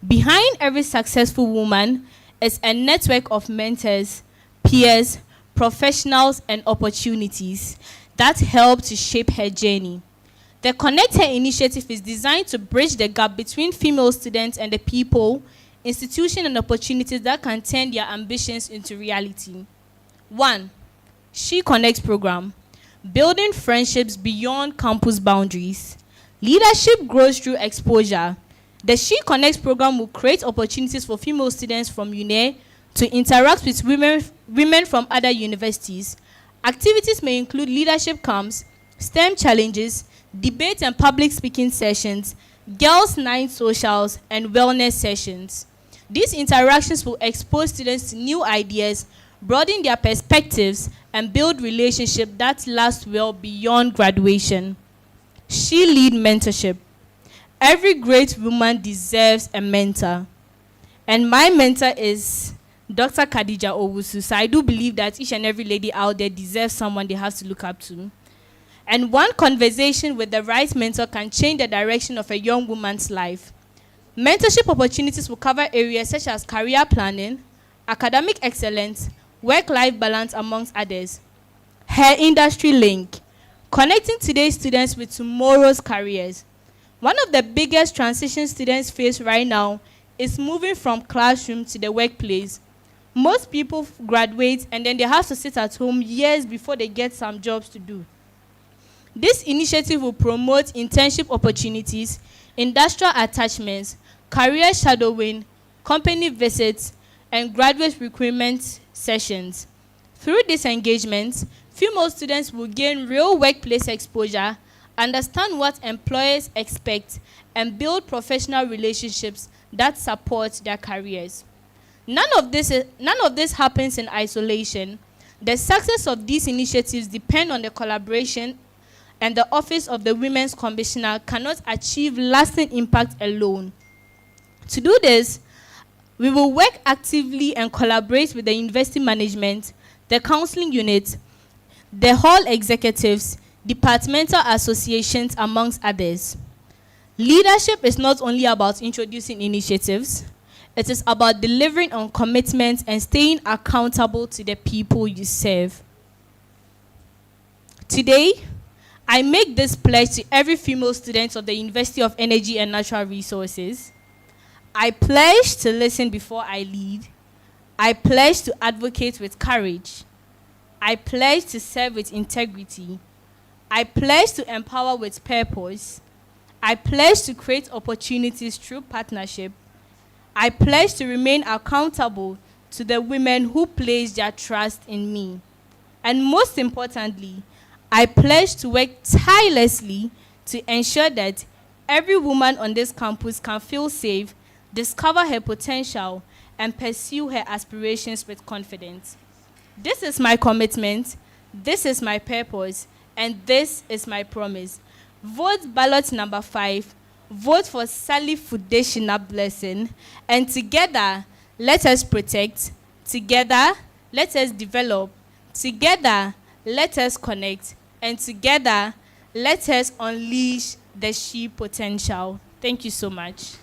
Speaker 5: Behind every successful woman is a network of mentors, peers, professionals, and opportunities that help to shape her journey. The Connect Her initiative is designed to bridge the gap between female students and the people, institutions, and opportunities that can turn their ambitions into reality. 1. She Connects program, building friendships beyond campus boundaries. Leadership grows through exposure. The She Connects program will create opportunities for female students from Uenr to interact with women from other universities. Activities may include leadership camps, STEM challenges, debate and public speaking sessions, girls' night socials, and wellness sessions. These interactions will expose students to new ideas, broaden their perspectives, and build relationships that last well beyond graduation. She Lead Mentorship. Every great woman deserves a mentor. And my mentor is Dr. Khadija Owusu. So I do believe that each and every lady out there deserves someone they have to look up to. And one conversation with the right mentor can change the direction of a young woman's life. Mentorship opportunities will cover areas such as career planning, academic excellence, work-life balance, amongst others. Her industry link, connecting today's students with tomorrow's careers. One of the biggest transitions students face right now is moving from classroom to the workplace. Most people graduate and then they have to sit at home years before they get some jobs to do. This initiative will promote internship opportunities, industrial attachments, career shadowing, company visits, and graduate recruitment sessions. Through these engagements, female students will gain real workplace exposure, understand what employers expect, and build professional relationships that support their careers. None of this happens in isolation. The success of these initiatives depend on the collaboration, and the Office of the Women's Commissioner cannot achieve lasting impact alone. To do this, we will work actively and collaborate with the university management, the counseling unit, the hall executives, departmental associations, amongst others. Leadership is not only about introducing initiatives, it is about delivering on commitments and staying accountable to the people you serve. Today, I make this pledge to every female student of the University of Energy and Natural Resources. I pledge to listen before I lead. I pledge to advocate with courage. I pledge to serve with integrity. I pledge to empower with purpose. I pledge to create opportunities through partnership. I pledge to remain accountable to the women who place their trust in me. And most importantly, I pledge to work tirelessly to ensure that every woman on this campus can feel safe, discover her potential, and pursue her aspirations with confidence. This is my commitment, this is my purpose, and this is my promise. Vote ballot number 5 vote for Sally Foundational Blessing, and together, let us protect, together, let us develop, together, let us connect, and together, let us unleash the she potential. Thank you so much.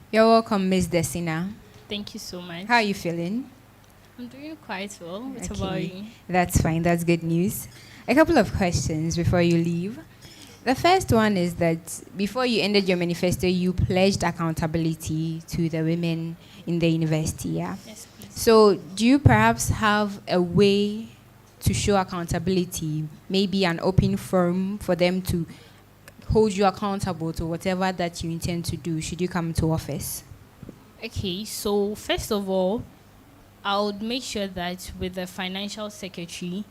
Speaker 1: You're welcome, Miss Desina.
Speaker 5: Thank you so much.
Speaker 1: How are you feeling?
Speaker 5: I'm doing quite well. What about you?
Speaker 1: That's fine. That's good news. A couple of questions before you leave. The first one is that before you ended your manifesto, you pledged accountability to the women in the university, yeah?
Speaker 5: Yes, please.
Speaker 1: So do you perhaps have a way to show accountability, maybe an open forum for them to hold you accountable to whatever that you intend to do should you come to office?
Speaker 5: Okay, so first of all, I would make sure that with the financial secretary,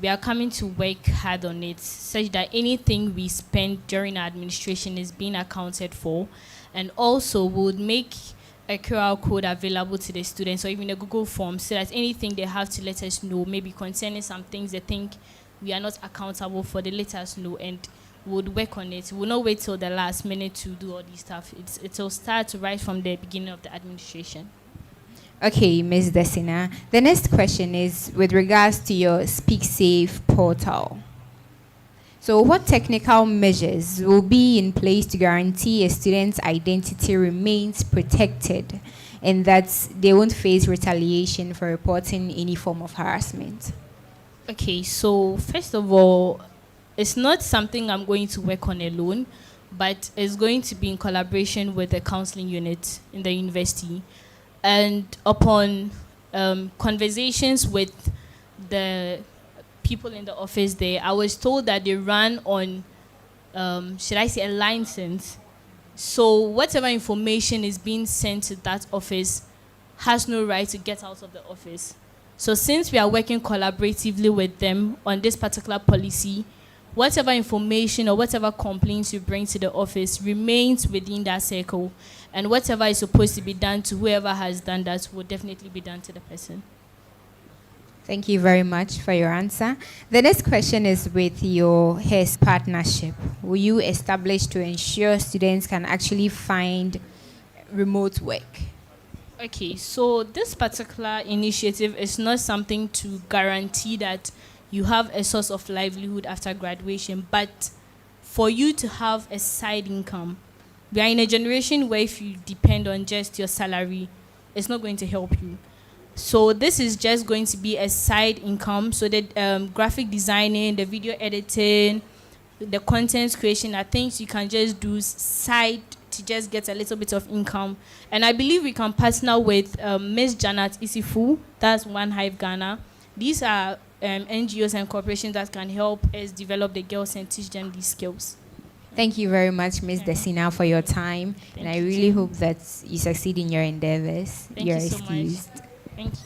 Speaker 5: we are coming to work hard on it such that anything we spend during our administration is being accounted for. And also we would make a QR code available to the students or even a Google form so that anything they have to let us know, maybe concerning some things they think we are not accountable for, they let us know and we would work on it. We will not wait till the last minute to do all this stuff. It'll start right from the beginning of the administration.
Speaker 1: Okay, Ms. Desina. The next question is with regards to your Speak Safe portal. So what technical measures will be in place to guarantee a student's identity remains protected and that they won't face retaliation for reporting any form of harassment?
Speaker 5: Okay, so first of all, it's not something I'm going to work on alone, but it's going to be in collaboration with the counseling unit in the university. And upon conversations with the people in the office there, I was told that they run on, should I say, a license. So whatever information is being sent to that office has no right to get out of the office. So since we are working collaboratively with them on this particular policy, whatever information or whatever complaints you bring to the office remains within that circle. And whatever is supposed to be done to whoever has done that will definitely be done to the person.
Speaker 1: Thank you very much for your answer. The next question is with your HES partnership. Will you establish to ensure students can actually find remote work?
Speaker 5: Okay, so this particular initiative is not something to guarantee that you have a source of livelihood after graduation, but for you to have a side income. We are in a generation where if you depend on just your salary, it's not going to help you. So this is just going to be a side income. So the graphic designing, the video editing, the content creation are things you can just do side to just get a little bit of income. And I believe we can partner with Ms. Janet Isifu, that's One Hive Ghana. These are NGOs and corporations that can help us develop the girls and teach them these skills.
Speaker 1: Thank you very much, Ms. Desina, for your time.
Speaker 5: Thank
Speaker 1: and I
Speaker 5: you,
Speaker 1: really
Speaker 5: Jane.
Speaker 1: hope that you succeed in your endeavors.
Speaker 5: Thank
Speaker 1: You're
Speaker 5: you so much.
Speaker 1: excused.
Speaker 5: Thank you.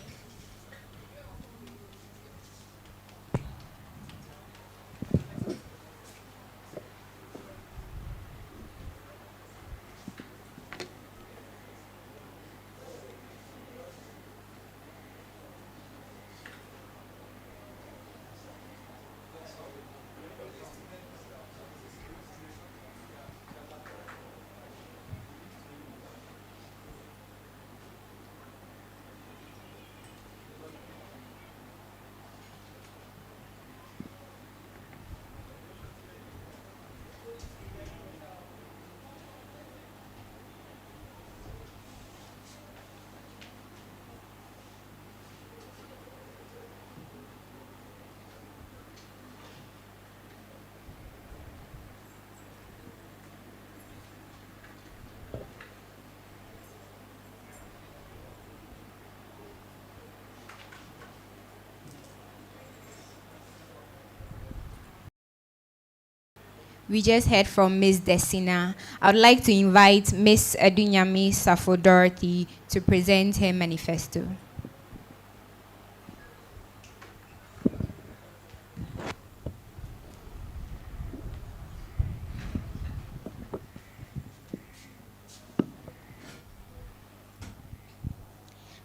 Speaker 1: We just heard from Ms. Desina. I would like to invite Ms. Edunyami Safo Dorothy to present her manifesto.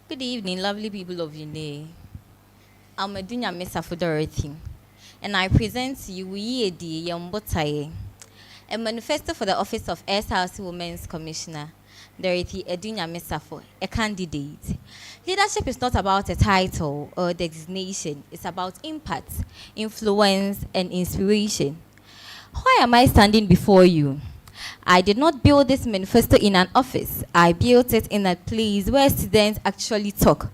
Speaker 6: Good evening, lovely people of Uenr. I'm Edunyami Safo Dorothy, and I present to you Uyedi Yombotaye, a manifesto for the office of SRC Women's Commissioner, Dorothy Edunyami Safo, a candidate. Leadership is not about a title or designation, it's about impact, influence, and inspiration. Why am I standing before you? I did not build this manifesto in an office. I built it in a place where students actually talk.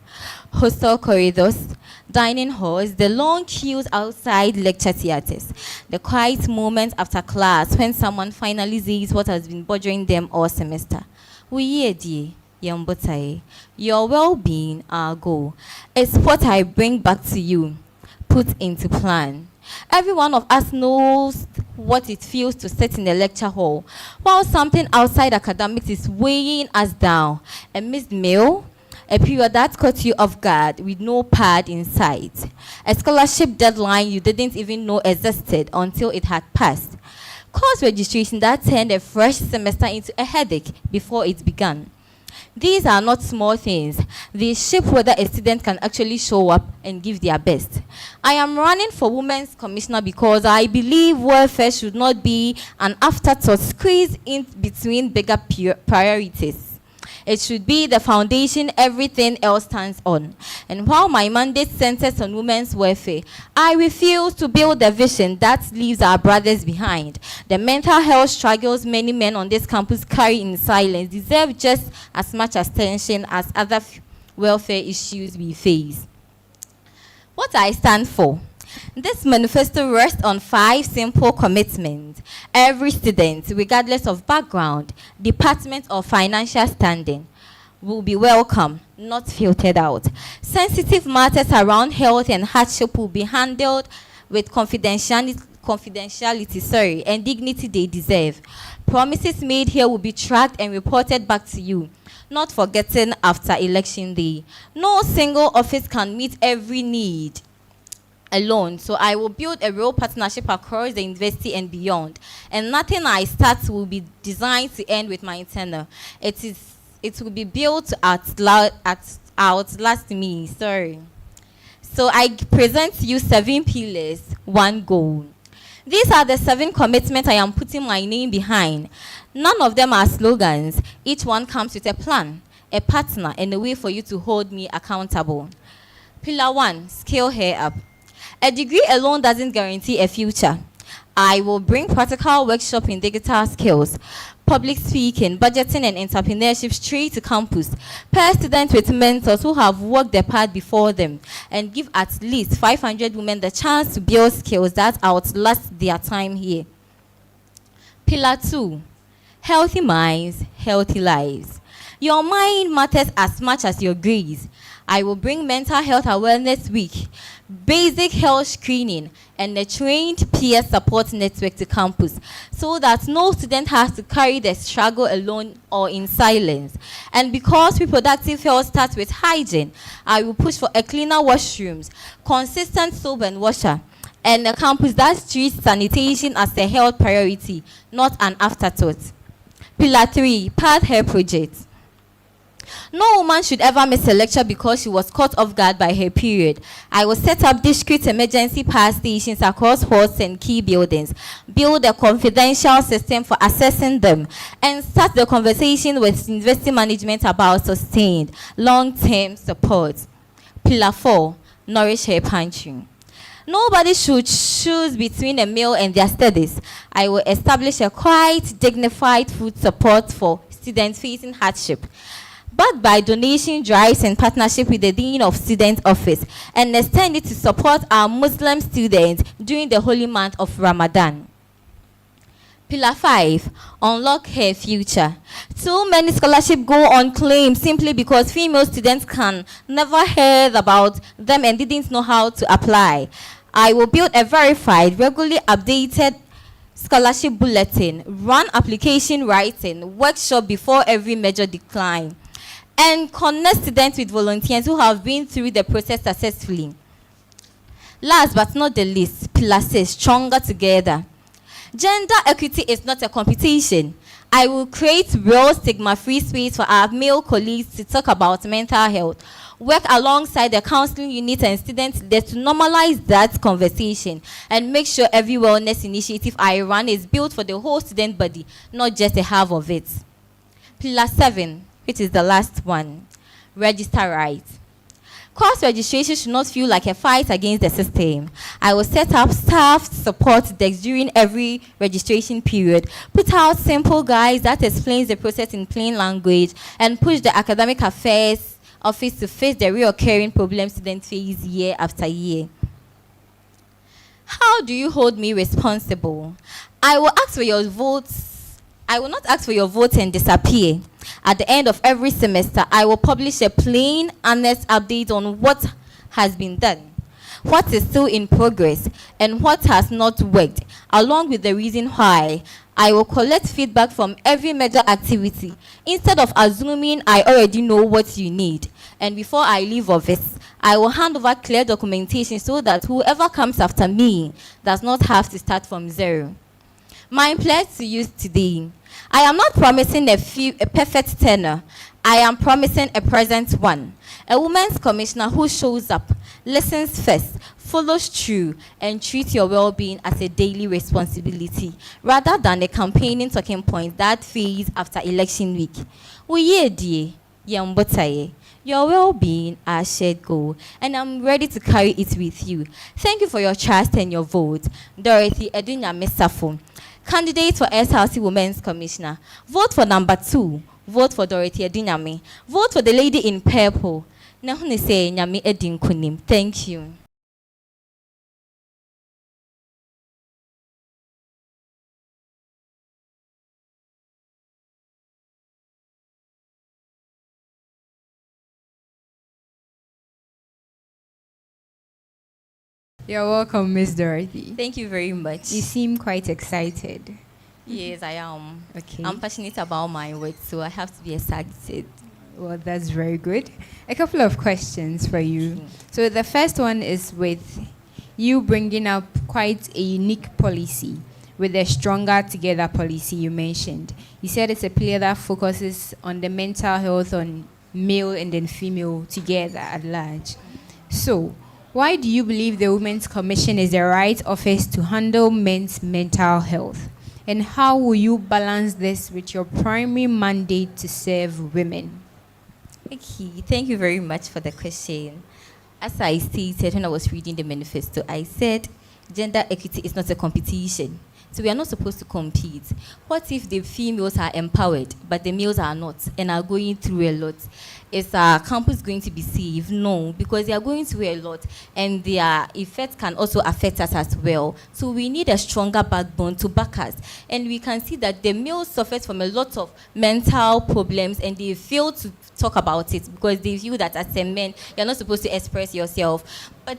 Speaker 6: Hostel corridors, dining halls, the long queues outside lecture theaters, the quiet moments after class when someone finally says what has been bothering them all semester. Your well-being, our goal, is what I bring back to you, put into plan. Every one of us knows what it feels to sit in a lecture hall while something outside academics is weighing us down. A missed meal, a period that caught you off guard with no pad in sight, a scholarship deadline you didn't even know existed until it had passed, course registration that turned a fresh semester into a headache before it began. These are not small things. They shape whether a student can actually show up and give their best. I am running for Women's Commissioner because I believe welfare should not be an afterthought squeezed in between bigger priorities. It should be the foundation everything else stands on. And while my mandate centers on women's welfare, I refuse to build a vision that leaves our brothers behind. The mental health struggles many men on this campus carry in silence deserve just as much attention as other welfare issues we face. What I stand for. This manifesto rests on 5 simple commitments. Every student, regardless of background, department, or financial standing, will be welcome, not filtered out. Sensitive matters around health and hardship will be handled with confidentiality, and dignity they deserve. Promises made here will be tracked and reported back to you, not forgotten after election day. No single office can meet every need alone, so I will build a real partnership across the university and beyond. And nothing I start will be designed to end with my tenure. It will be built to outlast me. So I present to you 7 pillars, 1 goal. These are the 7 commitments I am putting my name behind. None of them are slogans. Each one comes with a plan, a partner, and a way for you to hold me accountable. Pillar 1, scale her up. A degree alone doesn't guarantee a future. I will bring practical workshop in digital skills, public speaking, budgeting, and entrepreneurship straight to campus. Pair students with mentors who have worked their path before them, and give at least 500 women the chance to build skills that outlast their time here. Pillar 2, healthy minds, healthy lives. Your mind matters as much as your grades. I will bring Mental Health Awareness Week, basic health screening, and a trained peer support network to campus so that no student has to carry the struggle alone or in silence. And because reproductive health starts with hygiene, I will push for a cleaner washrooms, consistent soap and washer, and a campus that treats sanitation as a health priority, not an afterthought. Pillar 3, Path Hair Project. No woman should ever miss a lecture because she was caught off guard by her period. I will set up discrete emergency pass stations across halls and key buildings, build a confidential system for assessing them, and start the conversation with university management about sustained long-term support. Pillar 4, nourish her pantry. Nobody should choose between a meal and their studies. I will establish a quite dignified food support for students facing hardship, backed by donation drives and partnership with the Dean of Student Office, and extend it to support our Muslim students during the holy month of Ramadan. Pillar 5, unlock her future. Too many scholarships go unclaimed simply because female students can never heard about them and didn't know how to apply. I will build a verified, regularly updated scholarship bulletin, run application writing, workshop before every major decline, and connect students with volunteers who have been through the process successfully. Last but not the least, pillar 6, stronger together. Gender equity is not a competition. I will create real stigma-free space for our male colleagues to talk about mental health, work alongside the counseling unit and students there to normalize that conversation and make sure every wellness initiative I run is built for the whole student body, not just a half of it. Pillar 7, which is the last one, register right. Course registration should not feel like a fight against the system. I will set up staff support desks during every registration period, put out simple guides that explains the process in plain language, and push the academic affairs office to face the reoccurring problems students face year after year. How do you hold me responsible? I will ask for your votes. I will not ask for your vote and disappear. At the end of every semester, I will publish a plain, honest update on what has been done, what is still in progress, and what has not worked, along with the reason why. I will collect feedback from every major activity, instead of assuming I already know what you need. And before I leave office, I will hand over clear documentation so that whoever comes after me does not have to start from zero. My pledge to you today: I am not promising a perfect tenure. I am promising a present one. A women's commissioner who shows up, listens first, follows through, and treats your well-being as a daily responsibility, rather than a campaigning talking point that fades after election week. Your well-being, our shared goal, and I'm ready to carry it with you. Thank you for your trust and your vote. Dorothy Edunyame Safo, candidate for SRC Women's Commissioner. Vote for number 2. Vote for Dorothy Edunyame. Vote for the lady in purple. Thank you.
Speaker 1: You're welcome, Miss Dorothy.
Speaker 6: Thank you very much.
Speaker 1: You seem quite excited.
Speaker 6: Yes, I am.
Speaker 1: Okay.
Speaker 6: I'm passionate about my work, so I have to be excited.
Speaker 1: Well, that's very good. A couple of questions for you. So the first one is with you bringing up quite a unique policy with the Stronger Together policy you mentioned. You said it's a pillar that focuses on the mental health on male and then female together at large. So why do you believe the Women's Commission is the right office to handle men's mental health? And how will you balance this with your primary mandate to serve women?
Speaker 6: Okay, thank you very much for the question. As I stated when I was reading the manifesto, I said gender equity is not a competition. So we are not supposed to compete. What if the females are empowered, but the males are not, and are going through a lot? Is our campus going to be safe? No, because they are going through a lot, and their effects can also affect us as well. So we need a stronger backbone to back us. And we can see that the males suffer from a lot of mental problems, and they fail to talk about it because they feel that as a man, you're not supposed to express yourself. But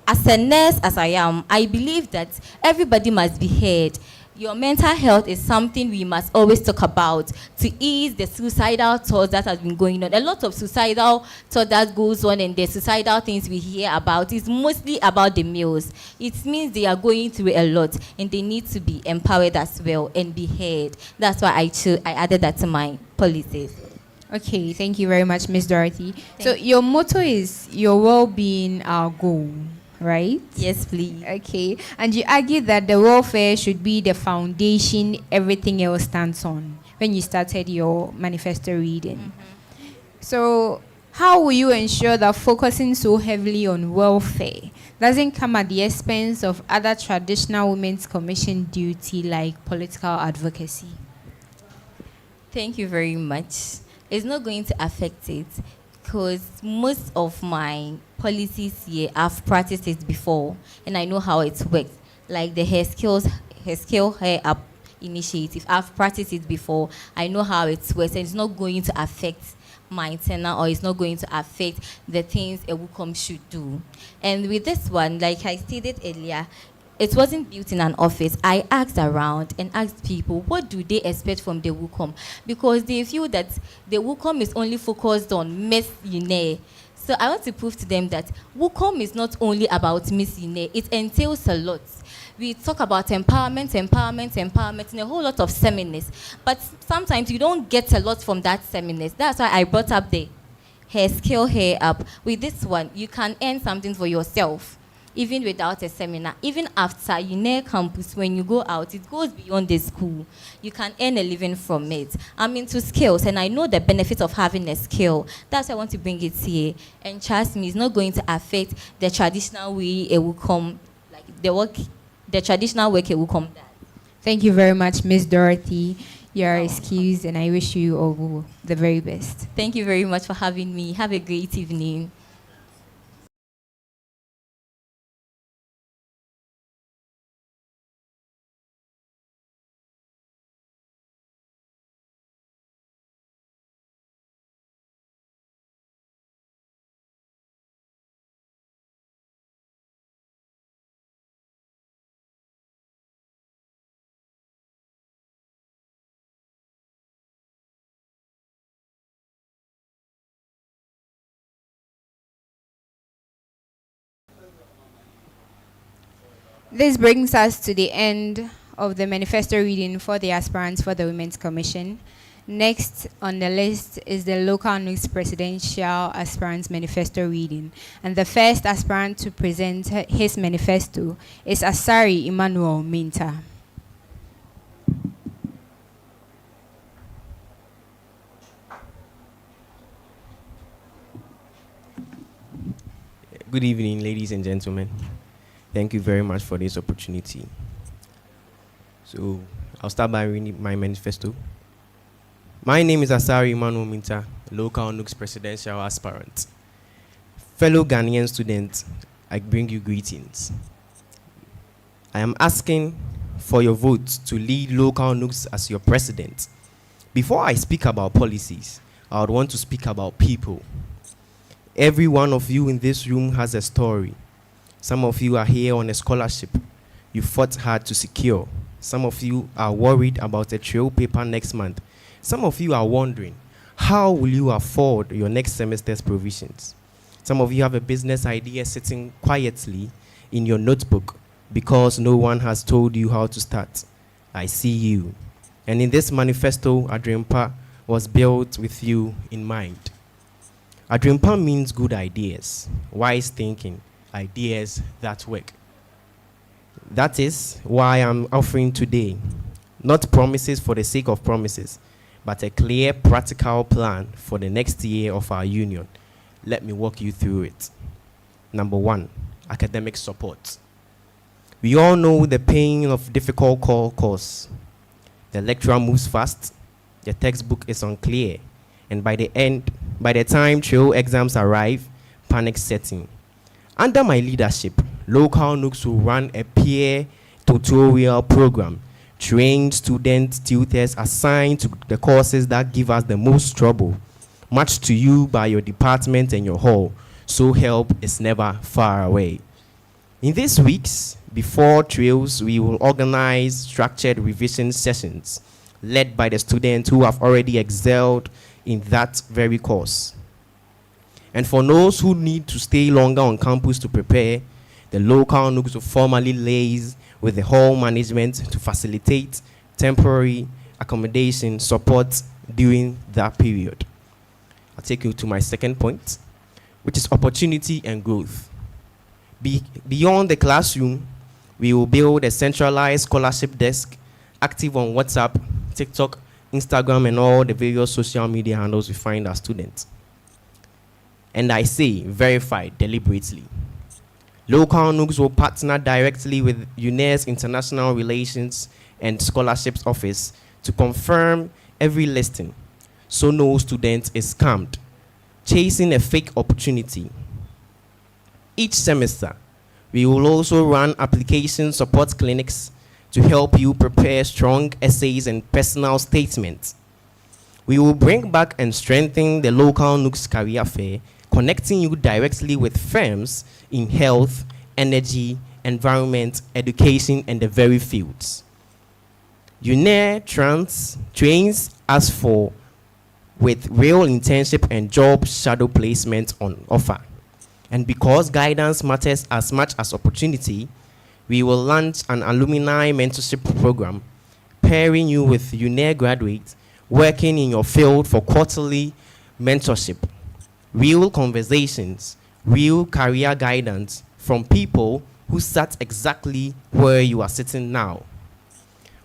Speaker 6: as a nurse, as I am, I believe that everybody must be heard. Your mental health is something we must always talk about to ease the suicidal thoughts that has been going on. A lot of suicidal thought that goes on, and the suicidal things we hear about is mostly about the males. It means they are going through a lot, and they need to be empowered as well and be heard. That's why I added that to my policies.
Speaker 1: Okay, thank you very much, Miss Dorothy. So your motto is your well-being, our goal, right?
Speaker 6: Yes, please.
Speaker 1: Okay, and you argue that the welfare should be the foundation everything else stands on when you started your manifesto reading. Mm-hmm. So how will you ensure that focusing so heavily on welfare doesn't come at the expense of other traditional women's commission duty like political advocacy?
Speaker 6: Thank you very much. It's not going to affect it because most of my policies here, I've practiced it before and I know how it works. Like the hair up initiative, I've practiced it before. I know how it works, and it's not going to affect my tenure, or it's not going to affect the things a WUCOM should do. And with this one, like I stated earlier, It wasn't built in an office. I asked around and asked people, what do they expect from the WUCOM? Because they feel that the WUCOM is only focused on Miss Uenr. So I want to prove to them that WUCOM is not only about Miss Uenr, it entails a lot. We talk about empowerment in a whole lot of seminars. But sometimes you don't get a lot from that seminars. That's why I brought up the hair skill hair up. With this one, you can earn something for yourself, even without a seminar. Even after Uenr campus, when you go out, it goes beyond the school. You can earn a living from it. I'm into skills, and I know the benefits of having a skill. That's why I want to bring it here. And trust me, it's not going to affect the traditional way it will come, like the traditional work it will come down.
Speaker 1: Thank you very much, Miss Dorothy. You are excused, and I wish you all the very best.
Speaker 6: Thank you very much for having me. Have a great evening.
Speaker 1: This brings us to the end of the manifesto reading for the aspirants for the Women's Commission. Next on the list is the local LNUGS presidential aspirants manifesto reading. And the first aspirant to present his manifesto is Asari Emmanuel Minta.
Speaker 7: Good evening, ladies and gentlemen. Thank you very much for this opportunity. So, I'll start by reading my manifesto. My name is Asari Emmanuel Minta, local LNUGS presidential aspirant. Fellow Ghanaian students, I bring you greetings. I am asking for your vote to lead local LNUGS as your president. Before I speak about policies, I would want to speak about people. Every one of you in this room has a story. Some of you are here on a scholarship you fought hard to secure. Some of you are worried about a trail paper next month. Some of you are wondering, how will you afford your next semester's provisions? Some of you have a business idea sitting quietly in your notebook because no one has told you how to start. I see you. And in this manifesto, Adrimpa was built with you in mind. Adrimpa means good ideas, wise thinking, ideas that work. That is why I'm offering today, not promises for the sake of promises, but a clear, practical plan for the next year of our union. Let me walk you through it. Number one, academic support. We all know the pain of difficult core course. The lecturer moves fast, the textbook is unclear, and by the time trail exams arrive, panic setting. Under my leadership, local LNUGS will run a peer tutorial program, train student tutors assigned to the courses that give us the most trouble, matched to you by your department and your hall, so help is never far away. In these weeks, before trails, we will organize structured revision sessions led by the students who have already excelled in that very course. And for those who need to stay longer on campus to prepare, the local LNUGS will formally liaise with the hall management to facilitate temporary accommodation support during that period. I'll take you to my second point, which is opportunity and growth. Beyond the classroom, we will build a centralized scholarship desk active on WhatsApp, TikTok, Instagram, and all the various social media handles we find our students. And I say verified deliberately. Local LNUGS will partner directly with Uenr's International Relations and Scholarships Office to confirm every listing, so no student is scammed, chasing a fake opportunity. Each semester, we will also run application support clinics to help you prepare strong essays and personal statements. We will bring back and strengthen the local LNUGS career fair, connecting you directly with firms in health, energy, environment, education, and the very fields. Uenr trains us for with real internship and job shadow placement on offer. And because guidance matters as much as opportunity, we will launch an alumni mentorship program pairing you with Uenr graduates working in your field for quarterly mentorship, real conversations, real career guidance from people who sat exactly where you are sitting now.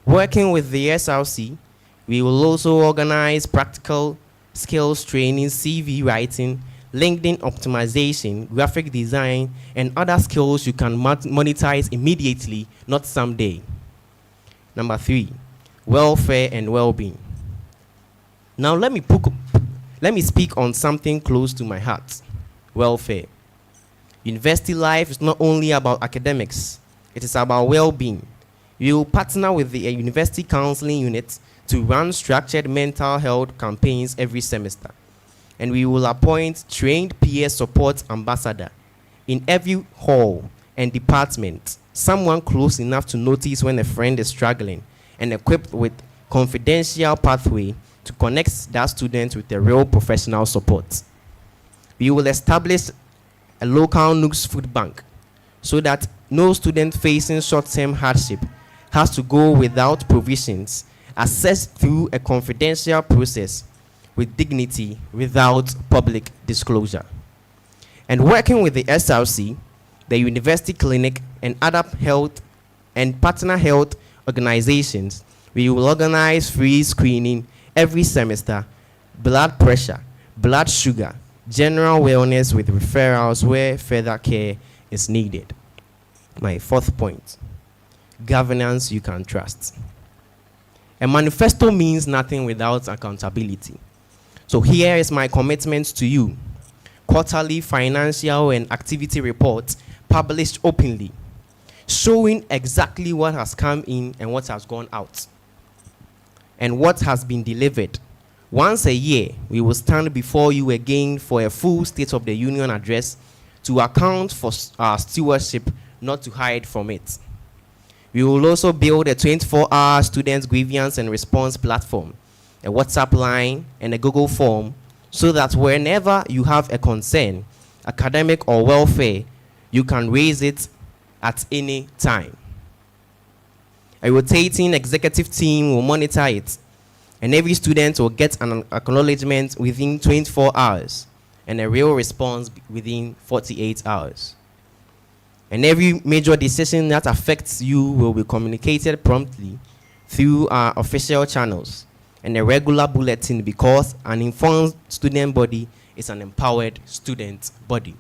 Speaker 7: Working with the SRC, we will also organize practical skills training, CV writing, LinkedIn optimization, graphic design, and other skills you can monetize immediately, not someday. Number 3, welfare and well-being. Now let me speak on something close to my heart, welfare. University life is not only about academics, it is about well-being. We will partner with the university counseling unit to run structured mental health campaigns every semester. And we will appoint trained peer support ambassador in every hall and department, someone close enough to notice when a friend is struggling and equipped with confidential pathway to connect that student with the real professional support. We will establish a local LNUGS food bank so that no student facing short-term hardship has to go without provisions, assessed through a confidential process with dignity without public disclosure. And working with the SRC, the university clinic, and other health and partner health organizations, we will organize free screening every semester, blood pressure, blood sugar, general wellness with referrals where further care is needed. My 4th point, governance you can trust. A manifesto means nothing without accountability. So here is my commitment to you. Quarterly financial and activity reports published openly, showing exactly what has come in and what has gone out, and what has been delivered. Once a year, we will stand before you again for a full State of the Union address to account for our stewardship, not to hide from it. We will also build a 24-hour student grievance and response platform, a WhatsApp line, and a Google form, so that whenever you have a concern, academic or welfare, you can raise it at any time. A rotating executive team will monitor it, and every student will get an acknowledgement within 24 hours and a real response within 48 hours. And every major decision that affects you will be communicated promptly through our official channels and a regular bulletin, because an informed student body is an empowered student body.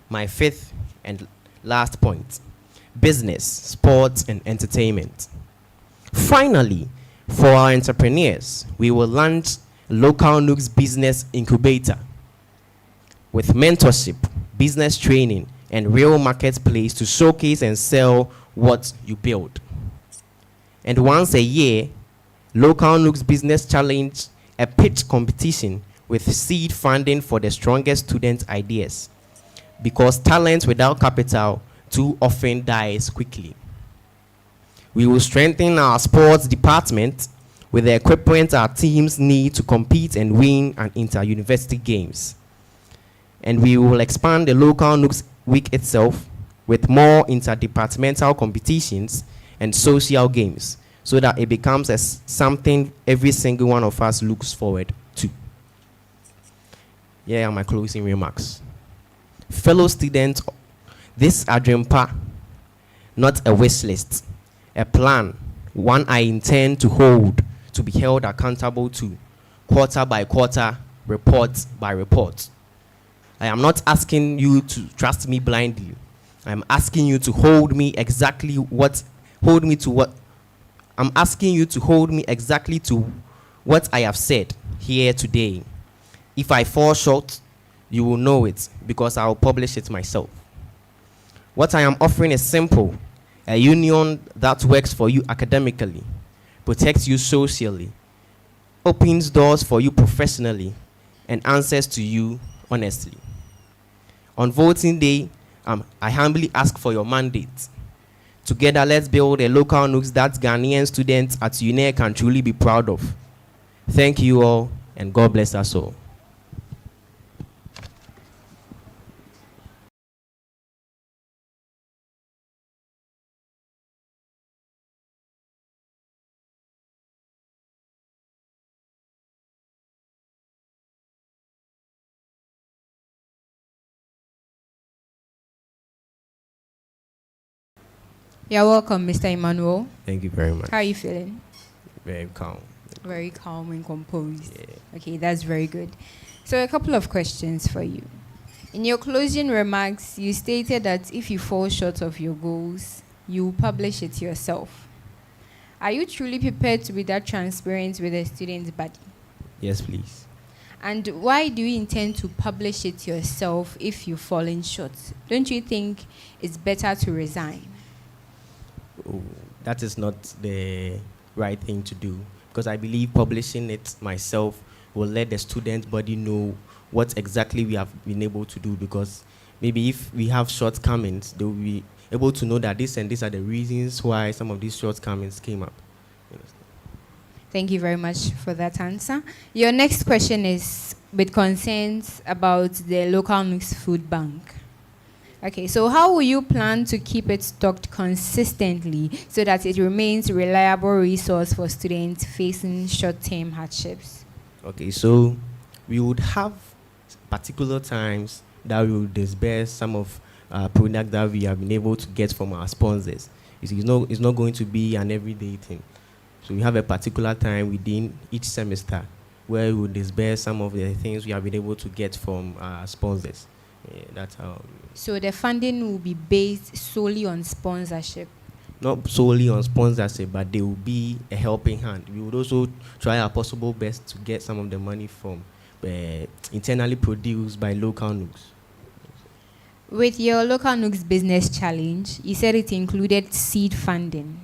Speaker 7: My 5th and last point, business, sports, and entertainment. Finally, for our entrepreneurs, we will launch local LNUGS business incubator with mentorship, business training, and real marketplace to showcase and sell what you build. And once a year, local LNUGS business challenge, a pitch competition with seed funding for the strongest student ideas, because talent without capital too often dies quickly. We will strengthen our sports department with the equipment our teams need to compete and win an inter-university games. And we will expand the local LNUGS week itself with more interdepartmental competitions and social games, so that it becomes something every single one of us looks forward to. Here are my closing remarks. Fellow students, this Adrimpa, not a wish list, a plan, one I intend to hold, to be held accountable to, quarter by quarter, report by report. I am not asking you to trust me blindly. I am asking you to hold me exactly I'm asking you to hold me exactly to what I have said here today. If I fall short, you will know it, because I will publish it myself. What I am offering is simple: a union that works for you academically, protects you socially, opens doors for you professionally, and answers to you honestly. On voting day, I humbly ask for your mandate. Together, let's build a local LNUGS that Ghanaian students at Uenr can truly be proud of. Thank you all, and God bless us all.
Speaker 1: You're welcome, Mr. Emmanuel.
Speaker 7: Thank you very much.
Speaker 1: How are you feeling?
Speaker 7: Very calm.
Speaker 1: Very calm and composed.
Speaker 7: Yeah.
Speaker 1: Okay, that's very good. So a couple of questions for you. In your closing remarks, you stated that if you fall short of your goals, you will publish it yourself. Are you truly prepared to be that transparent with the student's body?
Speaker 7: Yes, please.
Speaker 1: And why do you intend to publish it yourself if you've fallen short? Don't you think it's better to resign?
Speaker 7: Oh, that is not the right thing to do, because I believe publishing it myself will let the student body know what exactly we have been able to do, because maybe if we have shortcomings, they will be able to know that this and these are the reasons why some of these shortcomings came up.
Speaker 1: Thank you very much for that answer. Your next question is with concerns about the local LNUGS food bank. Okay, so how will you plan to keep it stocked consistently so that it remains a reliable resource for students facing short-term hardships?
Speaker 7: Okay, so we would have particular times that we will disperse some of products that we have been able to get from our sponsors. You see, it's not going to be an everyday thing. So we have a particular time within each semester where we will disperse some of the things we have been able to get from our sponsors. Yeah, that's how.
Speaker 1: So the funding will be based solely on sponsorship?
Speaker 7: Not solely on sponsorship, but there will be a helping hand. We would also try our possible best to get some of the money from internally produced by local LNUGS.
Speaker 1: With your local LNUGS business challenge, you said it included seed funding.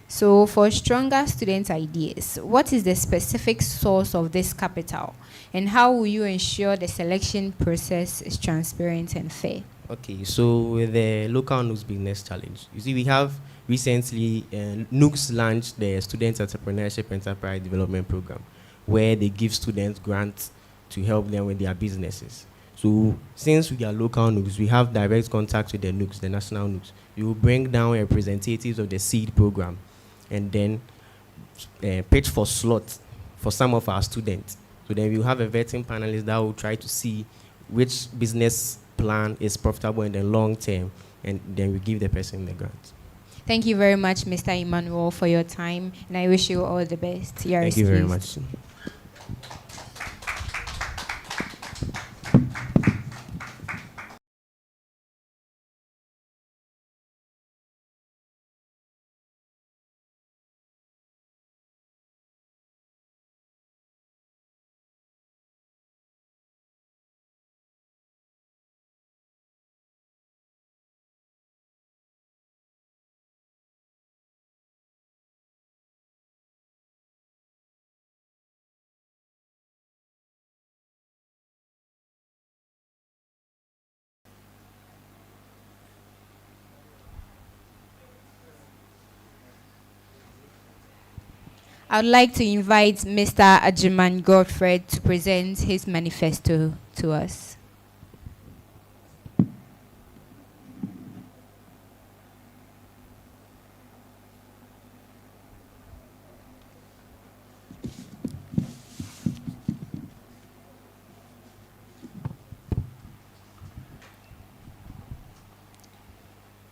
Speaker 1: So for stronger student ideas, what is the specific source of this capital? And how will you ensure the selection process is transparent and fair?
Speaker 7: Okay, so with the local LNUGS business challenge, you see we have recently LNUGS launched the Student Entrepreneurship Enterprise Development Program, where they give students grants to help them with their businesses. So since we are local LNUGS, we have direct contact with the LNUGS, the national LNUGS. We will bring down representatives of the seed program and then pitch for slots for some of our students. So then we'll have a vetting panelist that will try to see which business plan is profitable in the long term, and then we give the person the grant.
Speaker 1: Thank you very much, Mr. Emmanuel, for your time, and I wish you all the best.
Speaker 7: Thank you very much.
Speaker 1: I would like to invite Mr. Ajiman Godfred to present his manifesto to us.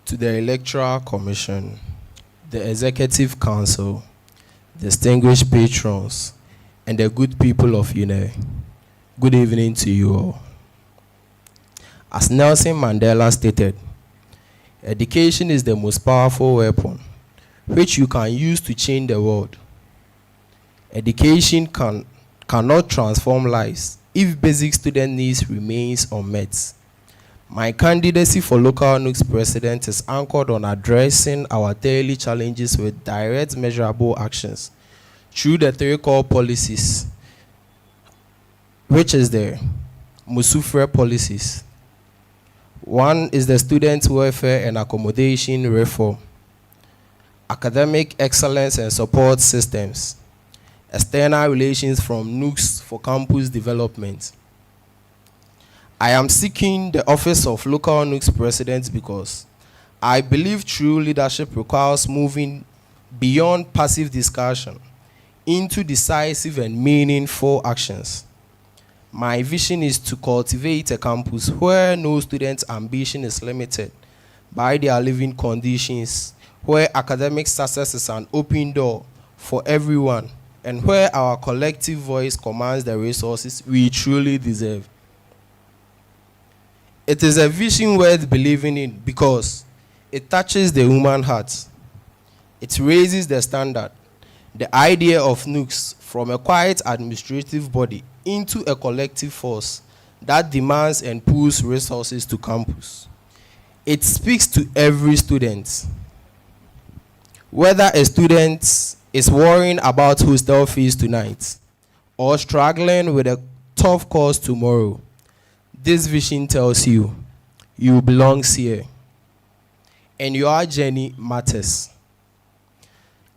Speaker 8: To the Electoral Commission, the Executive Council, distinguished patrons, and the good people of Uenr, good evening to you all. As Nelson Mandela stated, education is the most powerful weapon which you can use to change the world. Education cannot transform lives if basic student needs remains unmet. My candidacy for local LNUGS president is anchored on addressing our daily challenges with direct measurable actions through the three core policies, which is the Musufre policies. One is the student welfare and accommodation reform, academic excellence and support systems, external relations from LNUGS for campus development. I am seeking the office of local LNUGS president because I believe true leadership requires moving beyond passive discussion into decisive and meaningful actions. My vision is to cultivate a campus where no student's ambition is limited by their living conditions, where academic success is an open door for everyone, and where our collective voice commands the resources we truly deserve. It is a vision worth believing in because it touches the human heart. It raises the standard, the idea of LNUGS from a quiet administrative body into a collective force that demands and pulls resources to campus. It speaks to every student. Whether a student is worrying about hostel fees tonight or struggling with a tough course tomorrow, this vision tells you, you belong here, and your journey matters.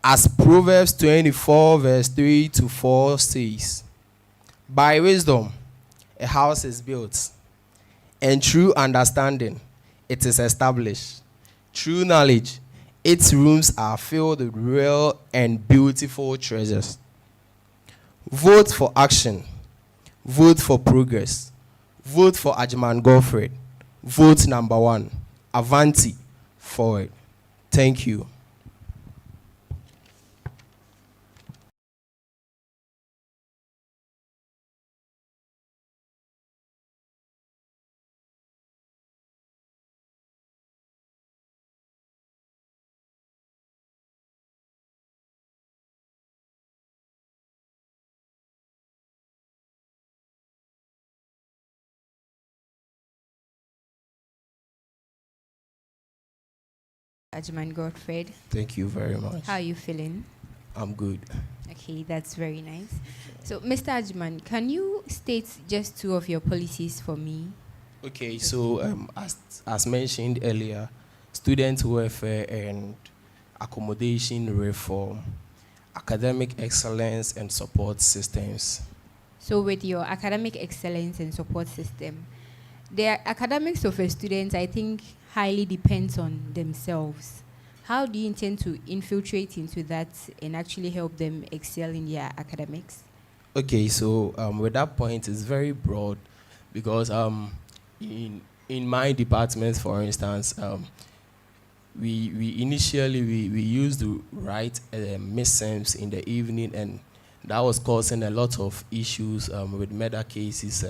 Speaker 8: As Proverbs 24 verse 3 to 4 says, by wisdom a house is built, and through understanding it is established. Through knowledge, its rooms are filled with real and beautiful treasures. Vote for action. Vote for progress. Vote for Ajman Godfred. Vote number 1. Avanti. Forward. Thank you.
Speaker 1: Ajman Godfred,
Speaker 8: Thank you very much.
Speaker 1: how are you feeling?
Speaker 8: I'm good.
Speaker 1: Okay, that's very nice. So, Mr. Ajman, can you state just 2 of your policies for me?
Speaker 8: Okay, so as mentioned earlier, student welfare and accommodation reform, academic excellence and support systems.
Speaker 1: So, with your academic excellence and support system, the academics of a student, I think, highly depends on themselves. How do you intend to infiltrate into that and actually help them excel in their academics?
Speaker 8: Okay, so with that point, it's very broad because in my department, for instance, we initially used to write midterms in the evening, and that was causing a lot of issues with murder cases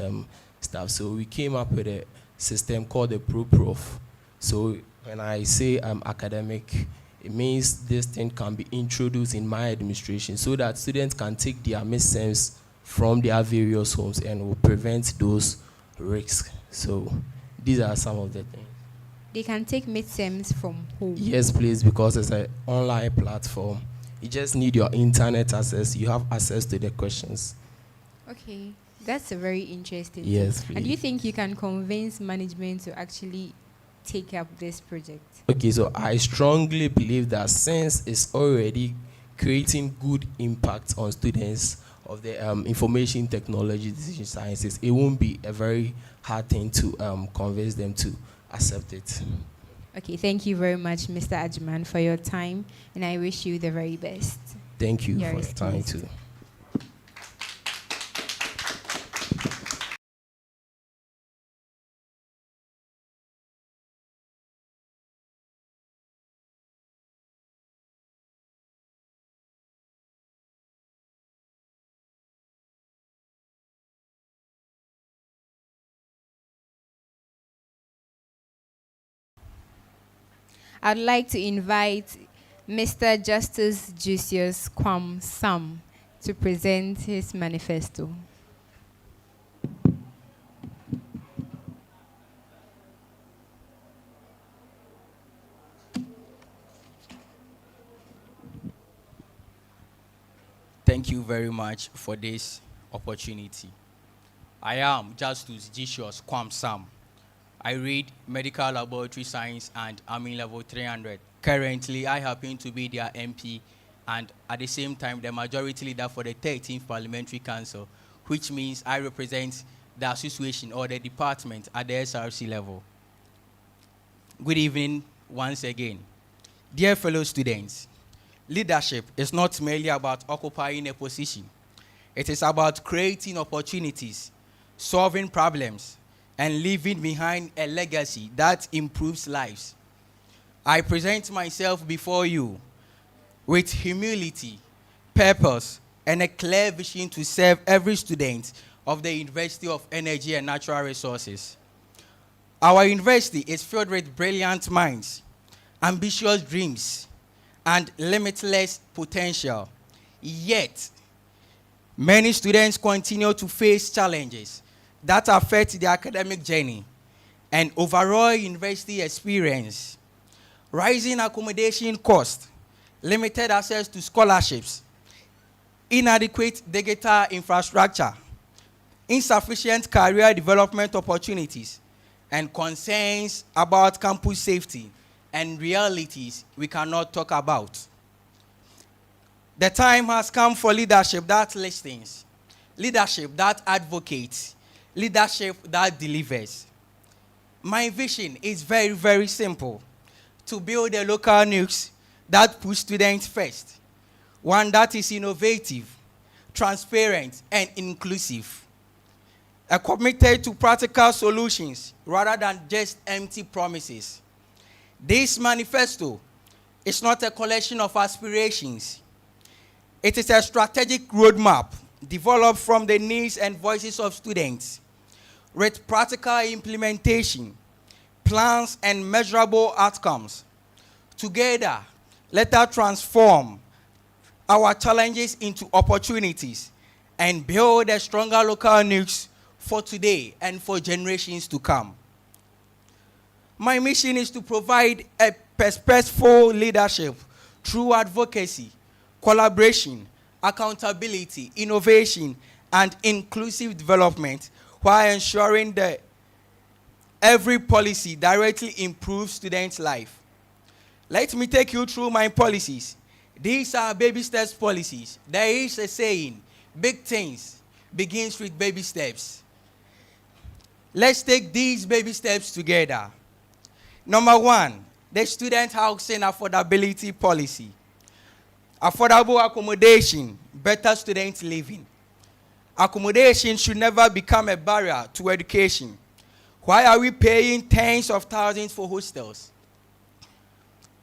Speaker 8: stuff. So we came up with a system called the Pro-Prof. So when I say academic, it means this thing can be introduced in my administration so that students can take their midterms from their various homes and will prevent those risks. So these are some of the things.
Speaker 1: They can take midterms from home.
Speaker 8: Yes, please, because it's an online platform. You just need your internet access. You have access to the questions.
Speaker 1: Okay, that's a very interesting
Speaker 8: Yes,
Speaker 1: thing. And do
Speaker 8: please.
Speaker 1: you think you can convince management to actually take up this project?
Speaker 8: Okay, so I strongly believe that since it's already creating good impact on students of the information technology decision sciences, it won't be a very hard thing to convince them to accept it.
Speaker 1: Okay, thank you very much, Mr. Ajman, for your time, and I wish you the very best.
Speaker 8: Thank you
Speaker 1: You're
Speaker 8: for your time
Speaker 1: excused.
Speaker 8: too.
Speaker 1: I'd like to invite Mr. Justice Jusius Kwam Sam to present his manifesto.
Speaker 9: Thank you very much for this opportunity. I am Justice Jesus Kwam Sam. I read medical laboratory science and I'm in level 300. Currently, I happen to be their MP and at the same time the majority leader for the 13th Parliamentary Council, which means I represent the association or the department at the SRC level. Good evening once again. Dear fellow students, leadership is not merely about occupying a position. It is about creating opportunities, solving problems, and leaving behind a legacy that improves lives. I present myself before you with humility, purpose, and a clear vision to serve every student of the University of Energy and Natural Resources. Our university is filled with brilliant minds, ambitious dreams, and limitless potential. Yet, many students continue to face challenges that affect their academic journey and overall university experience. Rising accommodation costs, limited access to scholarships, inadequate digital infrastructure, insufficient career development opportunities, and concerns about campus safety and realities we cannot talk about. The time has come for leadership that listens, leadership that advocates, leadership that delivers. My vision is very, very simple: to build a local LNUGS that puts students first, one that is innovative, transparent, and inclusive, committed to practical solutions rather than just empty promises. This manifesto is not a collection of aspirations. It is a strategic roadmap developed from the needs and voices of students, with practical implementation, plans, and measurable outcomes. Together, let us transform our challenges into opportunities and build a stronger local LNUGS for today and for generations to come. My mission is to provide a purposeful leadership through advocacy, collaboration, accountability, innovation, and inclusive development, while ensuring that every policy directly improves students' life. Let me take you through my policies. These are baby steps policies. There is a saying, big things begins with baby steps. Let's take these baby steps together. Number one, the student housing affordability policy. Affordable accommodation, better student living. Accommodation should never become a barrier to education. Why are we paying tens of thousands for hostels?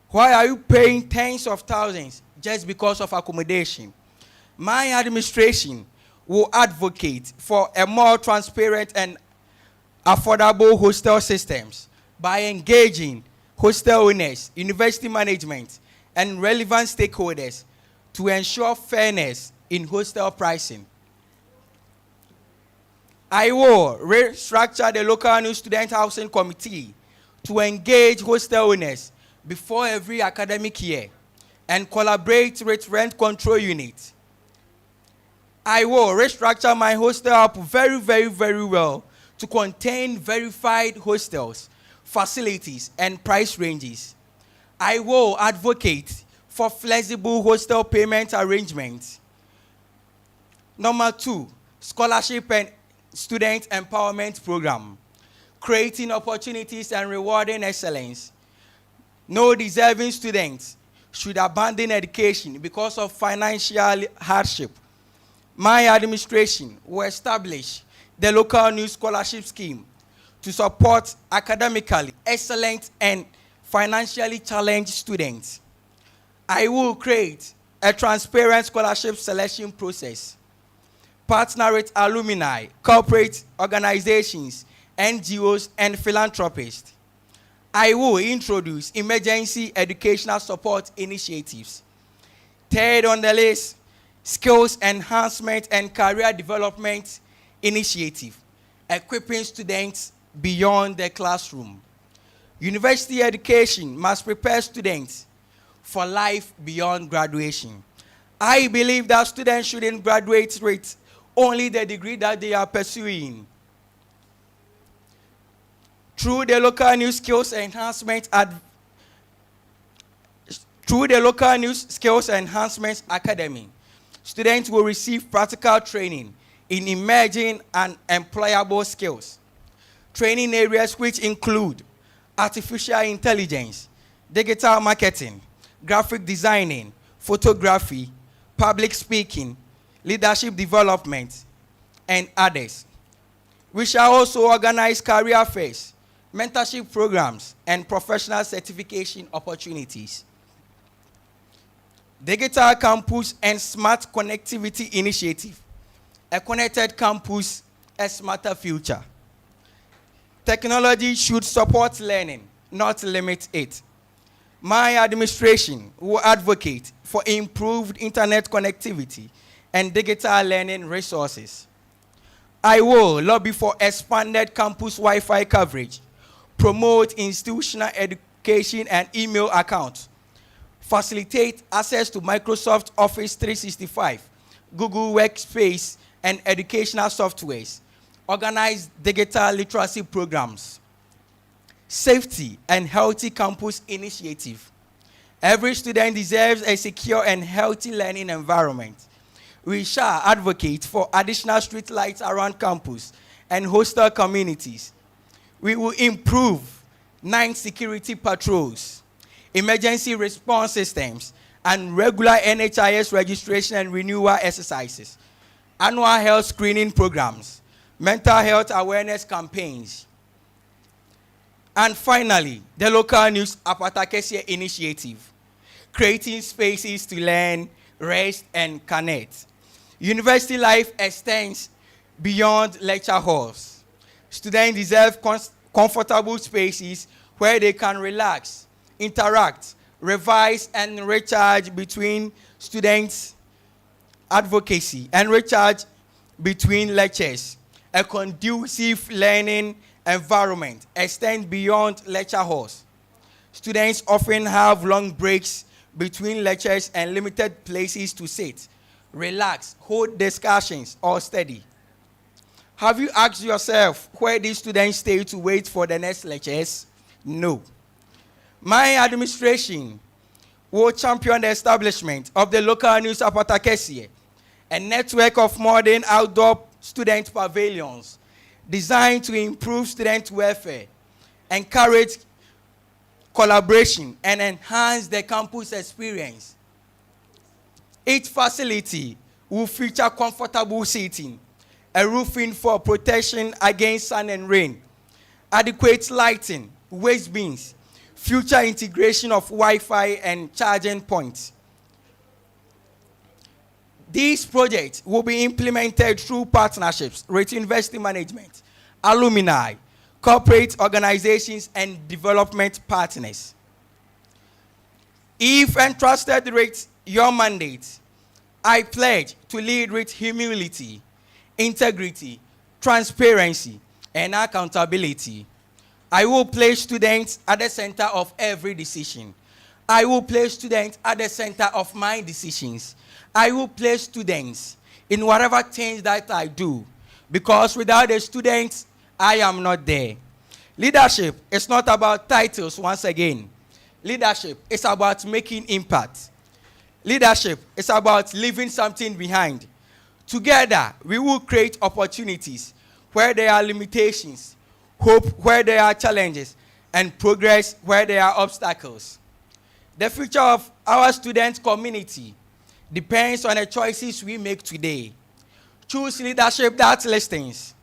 Speaker 9: Why are you paying tens of thousands just because of accommodation? My administration will advocate for a more transparent and affordable hostel systems by engaging hostel owners, university management, and relevant stakeholders to ensure fairness in hostel pricing. I will restructure the local new student housing committee to engage hostel owners before every academic year and collaborate with rent control units. I will restructure my hostel up very, very, very well to contain verified hostels, facilities, and price ranges. I will advocate for flexible hostel payment arrangements. Number two, scholarship and student empowerment program, creating opportunities and rewarding excellence. No deserving students should abandon education because of financial hardship. My administration will establish the local new scholarship scheme to support academically excellent and financially challenged students. I will create a transparent scholarship selection process, partner with alumni, corporate organizations, NGOs, and philanthropists. I will introduce emergency educational support initiatives. Third on the list, skills enhancement and career development initiative, equipping students beyond the classroom. University education must prepare students for life beyond graduation. I believe that students shouldn't graduate with only the degree that they are pursuing. Through the local news skills enhancement through the local news skills enhancement academy, students will receive practical training in emerging and employable skills. Training areas which include artificial intelligence, digital marketing, graphic designing, photography, public speaking, leadership development, and others. We shall also organize career fairs, mentorship programs, and professional certification opportunities. Digital Campus and Smart Connectivity Initiative. A connected campus, a smarter future. Technology should support learning, not limit it. My administration will advocate for improved internet connectivity and digital learning resources. I will lobby for expanded campus Wi-Fi coverage, promote institutional education and email accounts, facilitate access to Microsoft Office 365, Google Workspace, and educational softwares, organize digital literacy programs, safety and healthy campus initiative. Every student deserves a secure and healthy learning environment. We shall advocate for additional street lights around campus and hostel communities. We will improve night security patrols, emergency response systems, and regular NHIS registration and renewal exercises, annual health screening programs, mental health awareness campaigns. And finally, the local news Apatakesia initiative, creating spaces to learn, rest, and connect. University life extends beyond lecture halls. Students deserve comfortable spaces where they can relax, interact, revise, and recharge between students' advocacy and recharge between lectures. A conducive learning environment extends beyond lecture halls. Students often have long breaks between lectures and limited places to sit, relax, hold discussions, or study. Have you asked yourself where these students stay to wait for the next lectures? No. My administration will champion the establishment of the local news Apatakesia, a network of modern outdoor student pavilions designed to improve student welfare, encourage collaboration, and enhance the campus experience. Each facility will feature comfortable seating, a roofing for protection against sun and rain, adequate lighting, waste bins, future integration of Wi-Fi and charging points. These projects will be implemented through partnerships with university management, alumni, corporate organizations, and development partners. If entrusted with your mandate, I pledge to lead with humility, integrity, transparency, and accountability. I will place students at the center of every decision. I will place students at the center of my decisions. I will place students in whatever things that I do, because without the students, I am not there. Leadership is not about titles once again. Leadership is about making impact. Leadership is about leaving something behind. Together, we will create opportunities where there are limitations, hope where there are challenges, and progress where there are obstacles. The future of our student community depends on the choices we make today. Choose leadership that listens.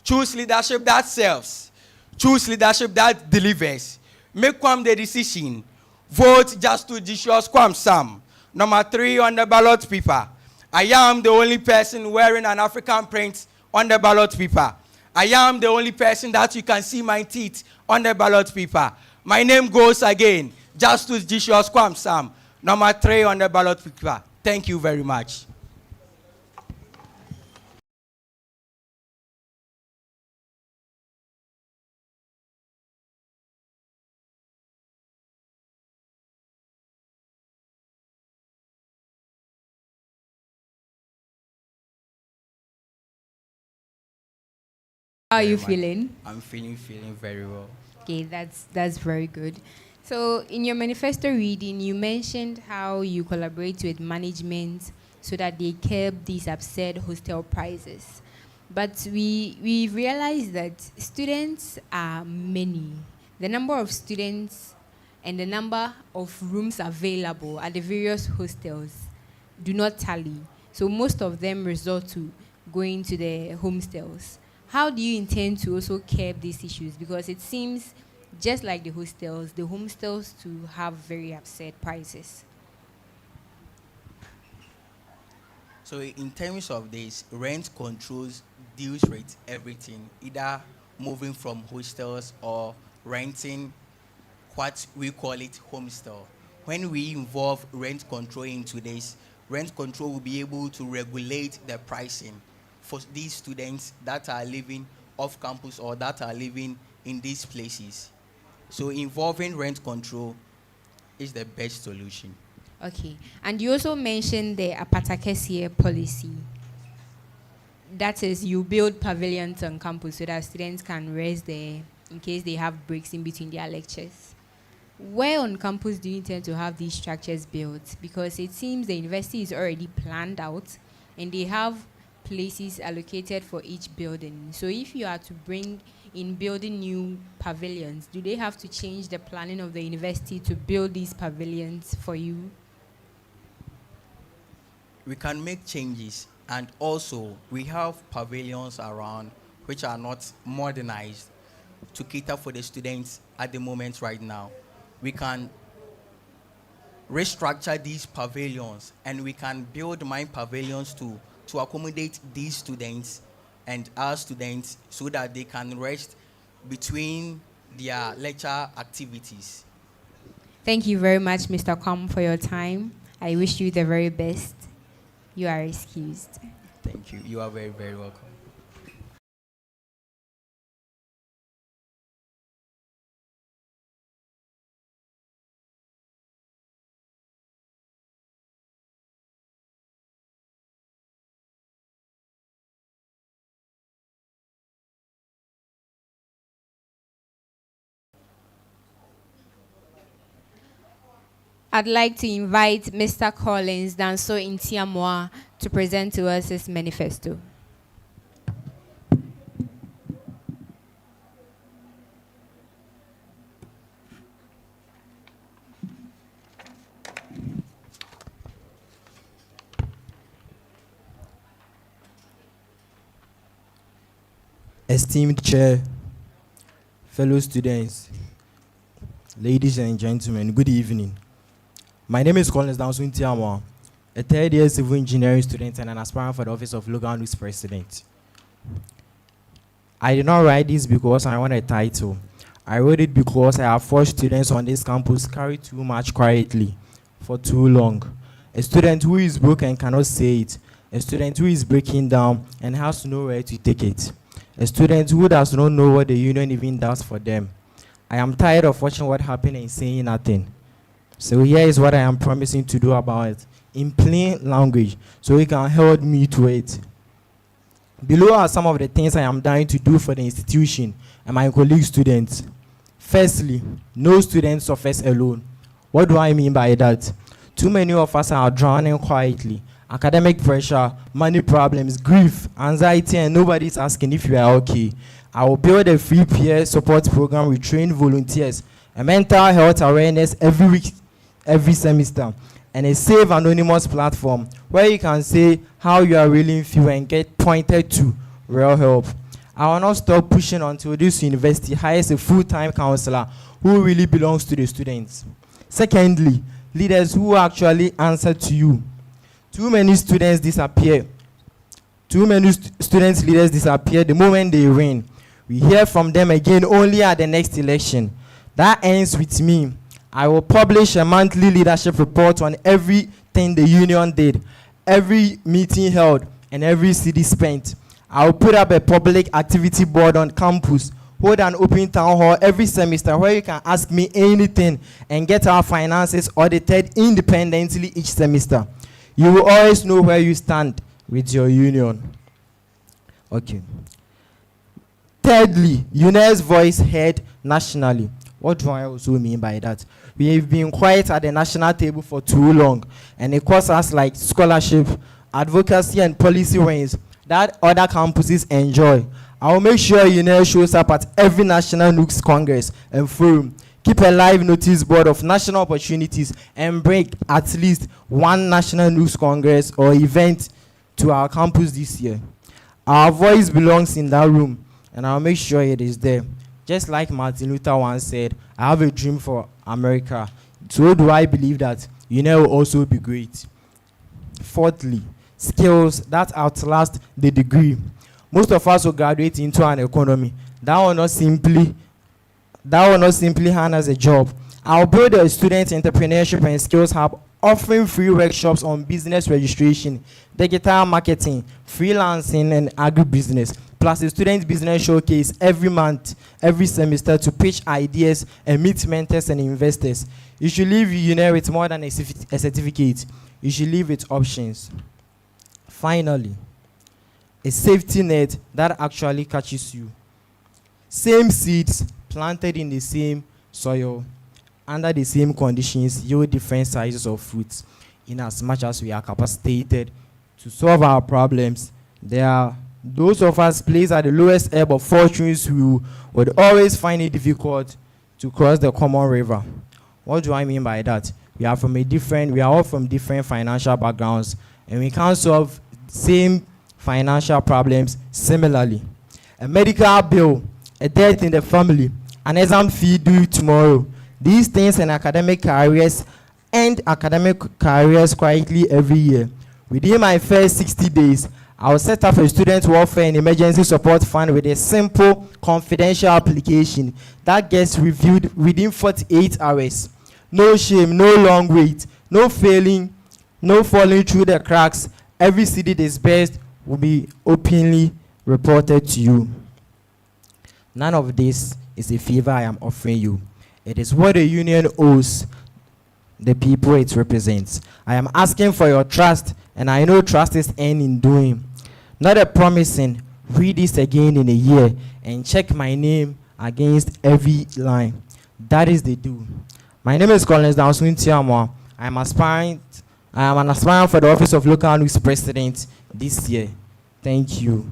Speaker 9: Choose leadership that serves. Choose leadership that delivers. Make the decision. Vote just to Jesus Kwam Sam. Number 3 on the ballot paper. I am the only person wearing an African print on the ballot paper. I am the only person that you can see my teeth on the ballot paper. My name goes again. Justice Jesus Kwam Sam. Number 3 on the ballot paper. Thank you very much.
Speaker 1: How are you
Speaker 9: much.
Speaker 1: feeling?
Speaker 9: I'm feeling very well.
Speaker 1: Okay, that's very good. So in your manifesto reading, you mentioned how you collaborate with management so that they curb these absurd hostel prices. But we realize that students are many. The number of students and the number of rooms available at the various hostels do not tally. So most of them resort to going to the homestels. How do you intend to also curb these issues? Because it seems just like the homestels to have very absurd prices.
Speaker 9: So in terms of this, rent controls deals with everything, either moving from hostels or renting what we call it homestyle. When we involve rent control into this, rent control will be able to regulate the pricing for these students that are living off campus or that are living in these places. So involving rent control is the best solution.
Speaker 1: Okay. And you also mentioned the Apatakesie policy. That is, you build pavilions on campus so that students can rest there in case they have breaks in between their lectures. Where on campus do you intend to have these structures built? Because it seems the university is already planned out and they have places allocated for each building. So if you are to bring in building new pavilions, do they have to change the planning of the university to build these pavilions for you?
Speaker 9: We can make changes, and also we have pavilions around which are not modernized to cater for the students at the moment right now. We can restructure these pavilions and we can build mine pavilions to accommodate these students and our students so that they can rest between their lecture activities.
Speaker 1: Thank you very much, Mr. Kwam, for your time. I wish you the very best. You are excused.
Speaker 9: Thank you. You are very, very welcome.
Speaker 1: I'd like to invite Mr. Collins Danso Intiamwa to present to us his manifesto.
Speaker 10: Esteemed Chair, fellow students, ladies and gentlemen, good evening. My name is Collins Danso Intiamwa, a third-year civil engineering student and an aspirant for the office of LNUGS President. I did not write this because I want a title. I wrote it because I have 4 students on this campus carry too much quietly for too long. A student who is broke and cannot say it. A student who is breaking down and has nowhere to take it. A student who does not know what the union even does for them. I am tired of watching what happened and saying nothing. So here is what I am promising to do about it, in plain language, so you can hold me to it. Below are some of the things I am dying to do for the institution and my colleague students. Firstly, no student suffers alone. What do I mean by that? Too many of us are drowning quietly. Academic pressure, money problems, grief, anxiety, and nobody is asking if you are okay. I will build a free peer support program with trained volunteers, a mental health awareness every week, every semester, and a safe anonymous platform where you can say how you are really feeling and get pointed to real help. I will not stop pushing until this university hires a full-time counselor who really belongs to the students. Secondly, leaders who actually answer to you. Too many students disappear. Too many students leaders disappear the moment they win. We hear from them again only at the next election. That ends with me. I will publish a monthly leadership report on everything the union did, every meeting held, and every city spent. I will put up a public activity board on campus, hold an open town hall every semester where you can ask me anything and get our finances audited independently each semester. You will always know where you stand with your union. Okay. Thirdly, UNER's voice heard nationally. What do I also mean by that? We have been quiet at the national table for too long, and it costs us like scholarship, advocacy, and policy wins that other campuses enjoy. I will make sure UNER shows up at every national NUGS Congress and forum. Keep a live notice board of national opportunities and bring at least one national NUGS Congress or event to our campus this year. Our voice belongs in that room, and I'll make sure it is there. Just like Martin Luther once said, I have a dream for America. So do I believe that UNER will also be great. Fourthly, skills that outlast the degree. Most of us will graduate into an economy. That will not simply hand us a job. I'll build a student entrepreneurship and skills hub offering free workshops on business registration, digital marketing, freelancing, and agribusiness, plus a student business showcase every month, every semester to pitch ideas and meet mentors and investors. You should leave UNER with more than a certificate. You should leave with options. Finally, a safety net that actually catches you. Same seeds planted in the same soil, under the same conditions, yield different sizes of fruits. In as much as we are capacitated to solve our problems, there are those of us placed at the lowest ebb of fortunes who would always find it difficult to cross the common river. What do I mean by that? We are all from different financial backgrounds, and we can't solve same financial problems similarly. A medical bill, a death in the family, an exam fee due tomorrow. These things and academic careers end academic careers quietly every year. Within my first 60 days, I will set up a student welfare and emergency support fund with a simple, confidential application that gets reviewed within 48 hours. No shame, no long wait, no falling through the cracks. Every city disbursed will be openly reported to you. None of this is a favor I am offering you. It is what the union owes the people it represents. I am asking for your trust, and I know trust is earned in doing. Not a promising. Read this again in a year and check my name against every line. That is the do. My name is Collins Downson Tiamwa. I am an aspirant for the office of local NUGS president this year. Thank you.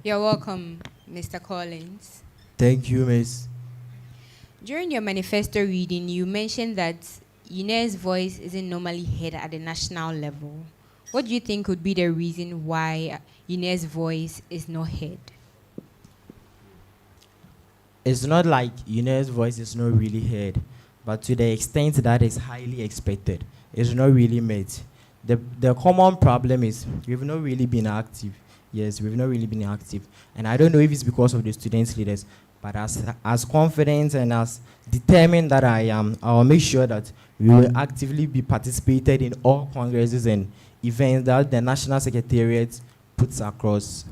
Speaker 1: You're welcome, Mr. Collins.
Speaker 10: Thank you, Miss.
Speaker 1: During your manifesto reading, you mentioned that UNER's voice isn't normally heard at the national level. What do you think would be the reason why UNER's voice is not heard?
Speaker 10: It's not like UNER's voice is not really heard, but to the extent that is highly expected, it's not really met. The common problem is we've not really been active. Yes, we've not really been active. And I don't know if it's because of the students' leaders, but as confident and as determined that I am, I'll make sure that we will actively be participated in all congresses and events that the National Secretariat puts across.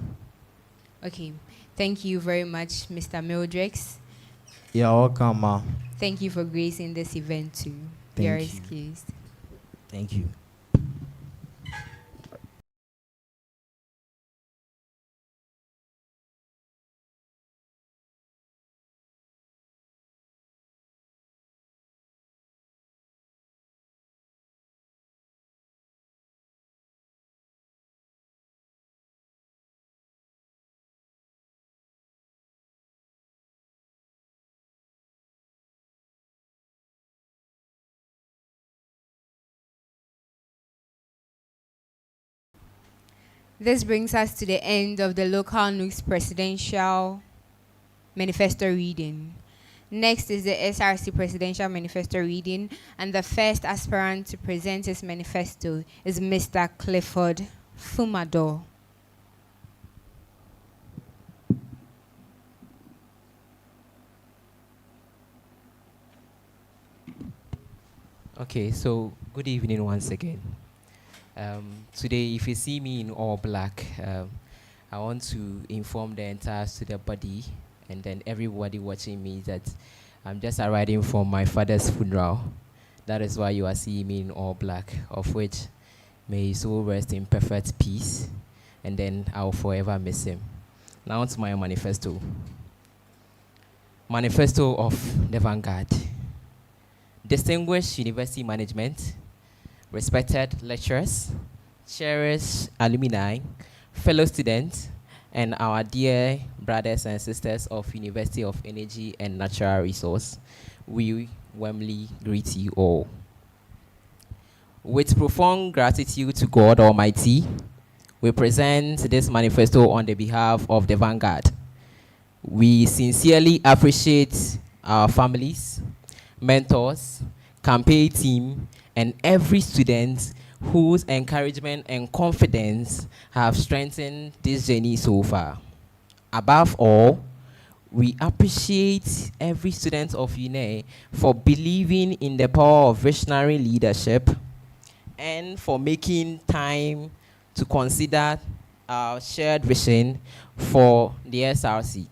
Speaker 1: Okay. Thank you very much, Mr. Mildrex.
Speaker 10: You're welcome, ma.
Speaker 1: Thank you for gracing this event too. You're excused.
Speaker 10: Thank you.
Speaker 1: This brings us to the end of the local NUGS presidential manifesto reading. Next is the SRC presidential manifesto reading, and the first aspirant to present his manifesto is Mr. Clifford Fumador.
Speaker 11: Okay, so good evening once again. Today, if you see me in all black, I want to inform the entire student body and then everybody watching me that I'm just arriving from my father's funeral. That is why you are seeing me in all black, of which may his soul rest in perfect peace, and then I'll forever miss him. Now to my manifesto. Manifesto of the Vanguard. Distinguished university management, respected lecturers, cherished alumni, fellow students, and our dear brothers and sisters of University of Energy and Natural Resource, we warmly greet you all. With profound gratitude to God Almighty, we present this manifesto on the behalf of the Vanguard. We sincerely appreciate our families, mentors, campaign team, and every student whose encouragement and confidence have strengthened this journey so far. Above all, we appreciate every student of UNE for believing in the power of visionary leadership and for making time to consider our shared vision for the SRC.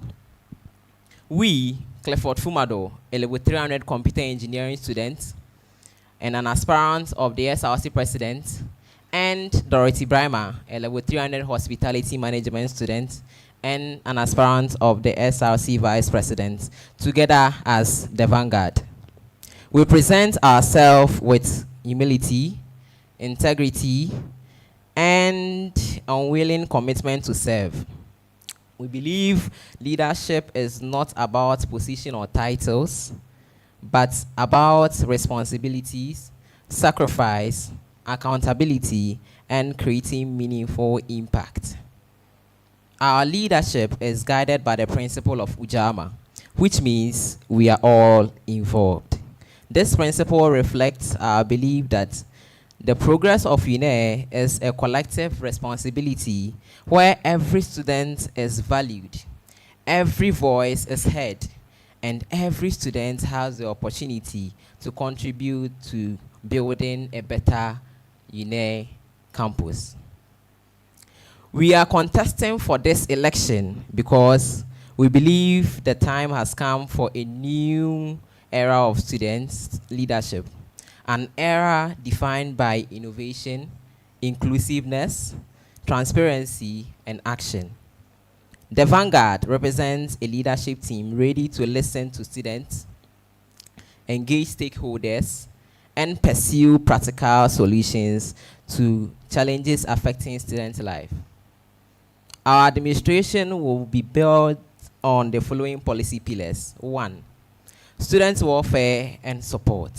Speaker 11: We, Clifford Fumado, a level 300 computer engineering student and an aspirant of the SRC president, and Dorothy Brimer, a level 300 hospitality management student and an aspirant of the SRC vice president, together as the Vanguard. We present ourselves with humility, integrity, and unwilling commitment to serve. We believe leadership is not about position or titles, but about responsibilities, sacrifice, accountability, and creating meaningful impact. Our leadership is guided by the principle of Ujamaa, which means we are all involved. This principle reflects our belief that the progress of UNE is a collective responsibility where every student is valued, every voice is heard, and every student has the opportunity to contribute to building a better UNE campus. We are contesting for this election because we believe the time has come for a new era of students' leadership. An era defined by innovation, inclusiveness, transparency, and action. The Vanguard represents a leadership team ready to listen to students, engage stakeholders, and pursue practical solutions to challenges affecting students' life. Our administration will be built on the following policy pillars. 1, student welfare and support.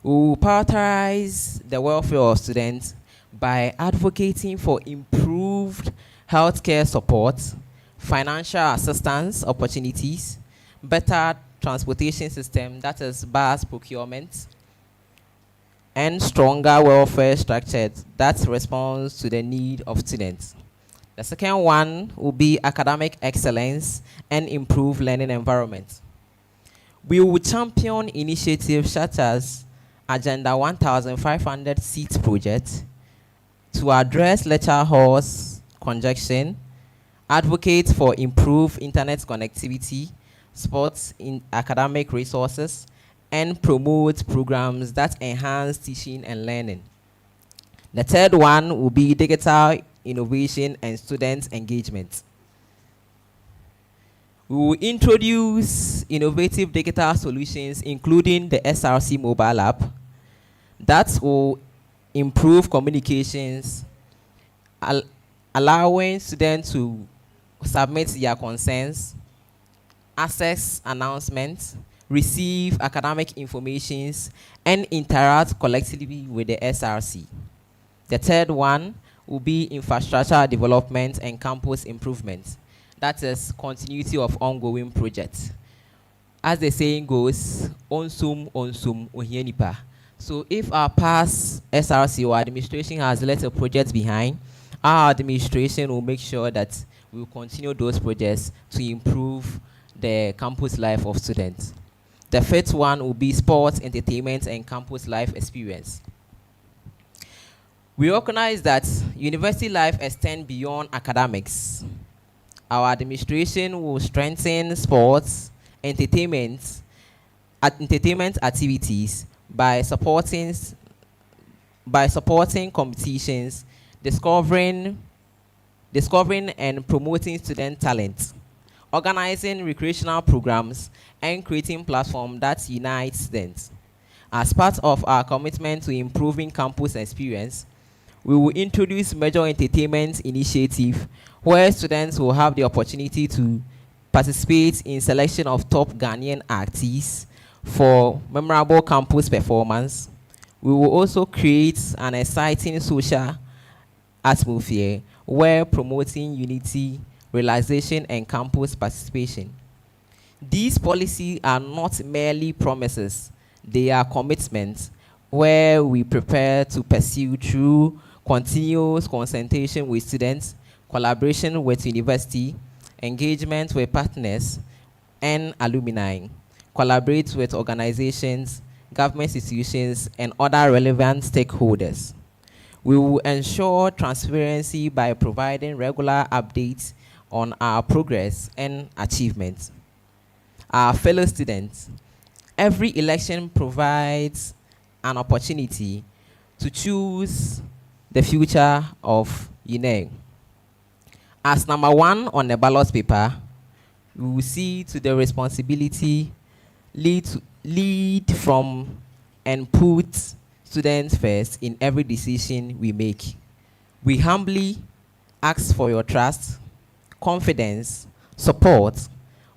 Speaker 11: We will prioritize the welfare of students by advocating for improved healthcare support, financial assistance opportunities, better transportation system, that is bus procurement, and stronger welfare structures that responds to the need of students. The second one will be academic excellence and improved learning environment. We will champion initiatives such as Agenda 1500 seats project to address lecture halls congestion, advocate for improved internet connectivity, support in academic resources, and promote programs that enhance teaching and learning. The third one will be digital innovation and student engagement. We will introduce innovative digital solutions, including the SRC mobile app, that will improve communications, allowing students to submit their concerns, access announcements, receive academic information, and interact collectively with the SRC. The third one will be infrastructure development and campus improvement. That is continuity of ongoing projects. As the saying goes, onsum ohienipa. So if our past SRC or administration has left a project behind, our administration will make sure that we will continue those projects to improve the campus life of students. The fifth one will be sports, entertainment, and campus life experience. We recognize that university life extends beyond academics. Our administration will strengthen sports, entertainment activities by supporting competitions, discovering and promoting student talent, organizing recreational programs, and creating platforms that unite students. As part of our commitment to improving campus experience, we will introduce major entertainment initiative where students will have the opportunity to participate in selection of top Ghanaian artists for memorable campus performance. We will also create an exciting social atmosphere where promoting unity, realization, and campus participation. These policies are not merely promises, they are commitments where we prepare to pursue through continuous consultation with students, collaboration with university, engagement with partners and alumni, collaborate with organizations, government institutions, and other relevant stakeholders. We will ensure transparency by providing regular updates on our progress and achievements. Our fellow students, every election provides an opportunity to choose the future of UNEG. As number one on the ballot paper, we will see to the responsibility lead from and put students first in every decision we make. We humbly ask for your trust, confidence, support.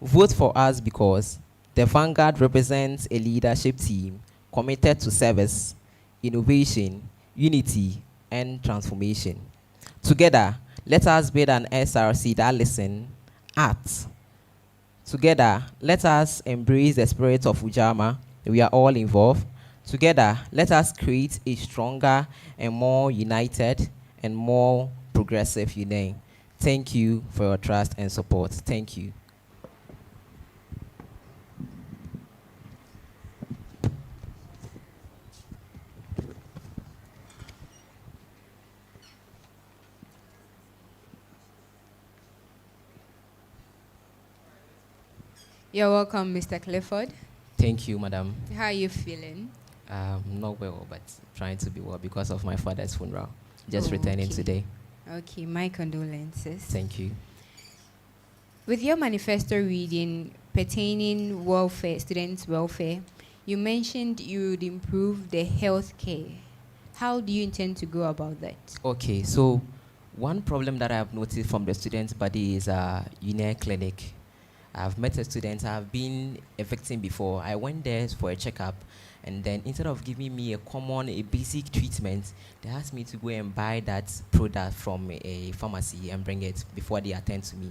Speaker 11: Vote for us because the Vanguard represents a leadership team committed to service, innovation, unity, and transformation. Together, let us build an SRC that listens, acts. Together, let us embrace the spirit of Ujamaa. We are all involved. Together, let us create a stronger and more united and more progressive UNEG. Thank you for your trust and support. Thank you.
Speaker 1: You're welcome, Mr. Clifford.
Speaker 11: Thank you, madam.
Speaker 1: How are you feeling?
Speaker 11: Not well, but trying to be well because of my father's funeral. Just returning today.
Speaker 1: Okay, my condolences.
Speaker 11: Thank you.
Speaker 1: With your manifesto reading pertaining welfare, students' welfare, you mentioned you would improve the health care. How do you intend to go about that?
Speaker 11: Okay, so one problem that I have noticed from the students' body is UNER clinic. I've met a student, I've been a victim before. I went there for a checkup, and then instead of giving me a basic treatment, they asked me to go and buy that product from a pharmacy and bring it before they attend to me.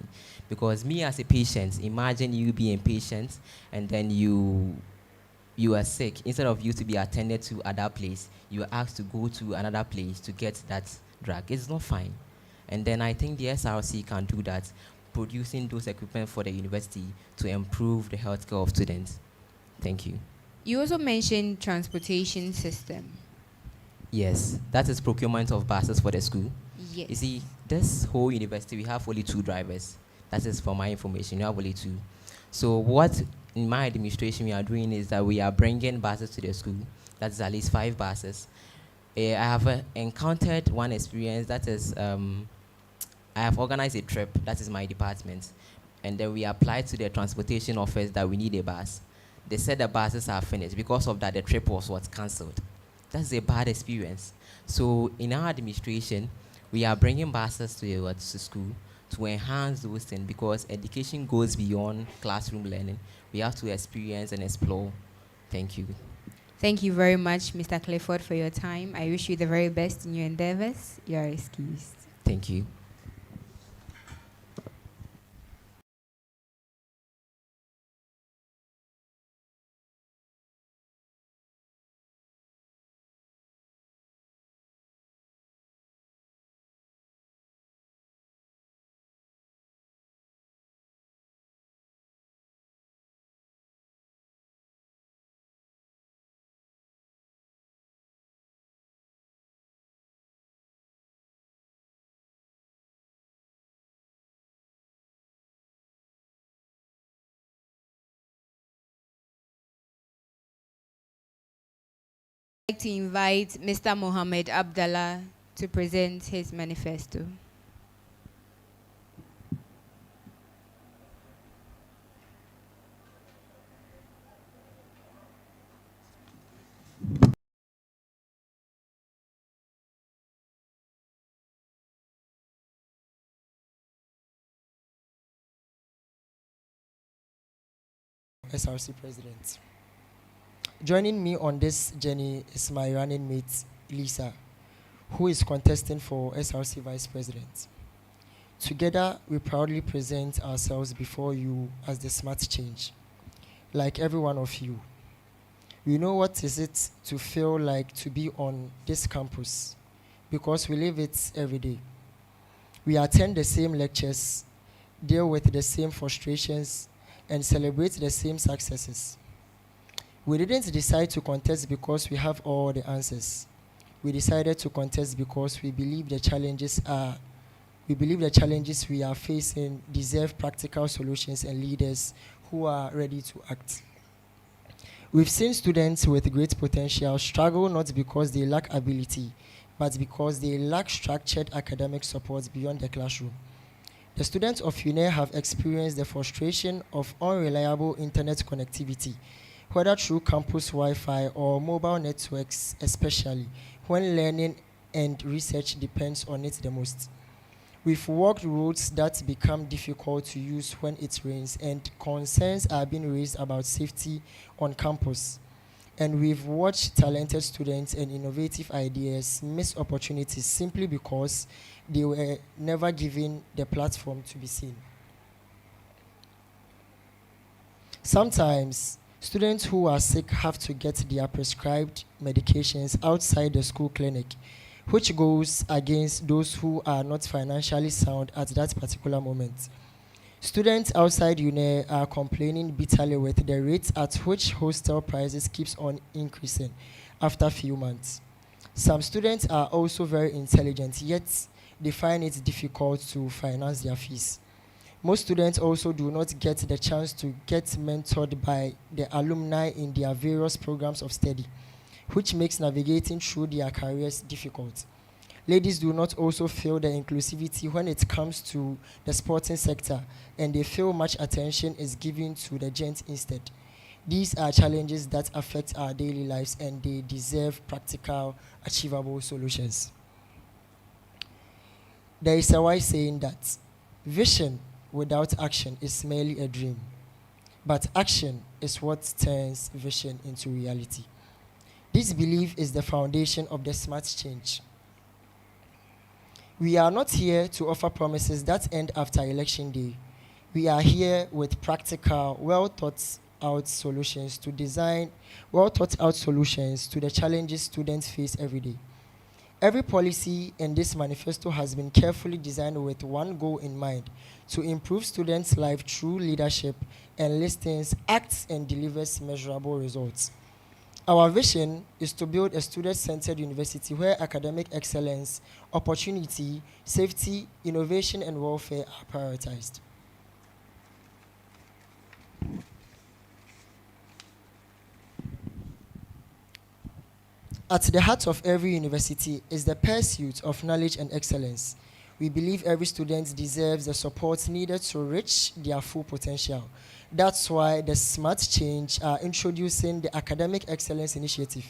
Speaker 11: Because me as a patient, imagine you being a patient and then you are sick. Instead of you to be attended to at that place, you are asked to go to another place to get that drug. It's not fine. And then I think the SRC can do that, producing those equipment for the university to improve the healthcare of students. Thank you.
Speaker 1: You also mentioned transportation system.
Speaker 11: Yes, that is procurement of buses for the school.
Speaker 1: Yes.
Speaker 11: You see, this whole university, we have only 2 drivers. That is for my information, you have only 2. So what in my administration we are doing is that we are bringing buses to the school. That's at least 5 buses. I have encountered one experience, that is, I have organized a trip, that is my department, and then we applied to the transportation office that we need a bus. They said the buses are finished. Because of that, the trip was cancelled. That's a bad experience. So in our administration, we are bringing buses to school to enhance those things, because education goes beyond classroom learning. We have to experience and explore. Thank you.
Speaker 1: Thank you very much, Mr. Clifford, for your time. I wish you the very best in your endeavors. You are excused.
Speaker 11: Thank you.
Speaker 1: I'd like to invite Mr. Mohammed Abdallah to present his manifesto.
Speaker 12: SRC President. Joining me on this journey is my running mate, Lisa, who is contesting for SRC Vice President. Together, we proudly present ourselves before you as the smart change. Like every one of you, we know what is it to feel like to be on this campus because we live it every day. We attend the same lectures, deal with the same frustrations, and celebrate the same successes. We didn't decide to contest because we have all the answers. We decided to contest because we believe the challenges we are facing deserve practical solutions and leaders who are ready to act. We've seen students with great potential struggle not because they lack ability, but because they lack structured academic support beyond the classroom. The students of Uenr have experienced the frustration of unreliable internet connectivity, whether through campus Wi-Fi or mobile networks, especially when learning and research depends on it the most. We've walked roads that become difficult to use when it rains, and concerns are being raised about safety on campus. And we've watched talented students and innovative ideas miss opportunities simply because they were never given the platform to be seen. Sometimes, students who are sick have to get their prescribed medications outside the school clinic, which goes against those who are not financially sound at that particular moment. Students outside Uenr are complaining bitterly with the rate at which hostel prices keeps on increasing after a few months. Some students are also very intelligent, yet they find it difficult to finance their fees. Most students also do not get the chance to get mentored by the alumni in their various programs of study, which makes navigating through their careers difficult. Ladies do not also feel the inclusivity when it comes to the sporting sector, and they feel much attention is given to the gents instead. These are challenges that affect our daily lives, and they deserve practical, achievable solutions. There is a wise saying that vision without action is merely a dream, but action is what turns vision into reality. This belief is the foundation of the smart change. We are not here to offer promises that end after election day. We are here with practical, well-thought-out solutions to the challenges students face every day. Every policy in this manifesto has been carefully designed with one goal in mind: to improve students' lives through leadership and listens, acts, and delivers measurable results. Our vision is to build a student-centered university where academic excellence, opportunity, safety, innovation, and welfare are prioritized. At the heart of every university is the pursuit of knowledge and excellence. We believe every student deserves the support needed to reach their full potential. That's why the Smart Change are introducing the Academic Excellence Initiative,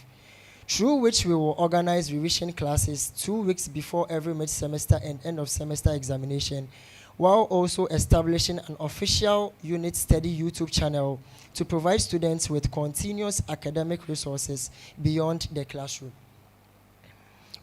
Speaker 12: through which we will organize revision classes 2 weeks before every mid-semester and end-of-semester examination, while also establishing an official unit study YouTube channel to provide students with continuous academic resources beyond the classroom.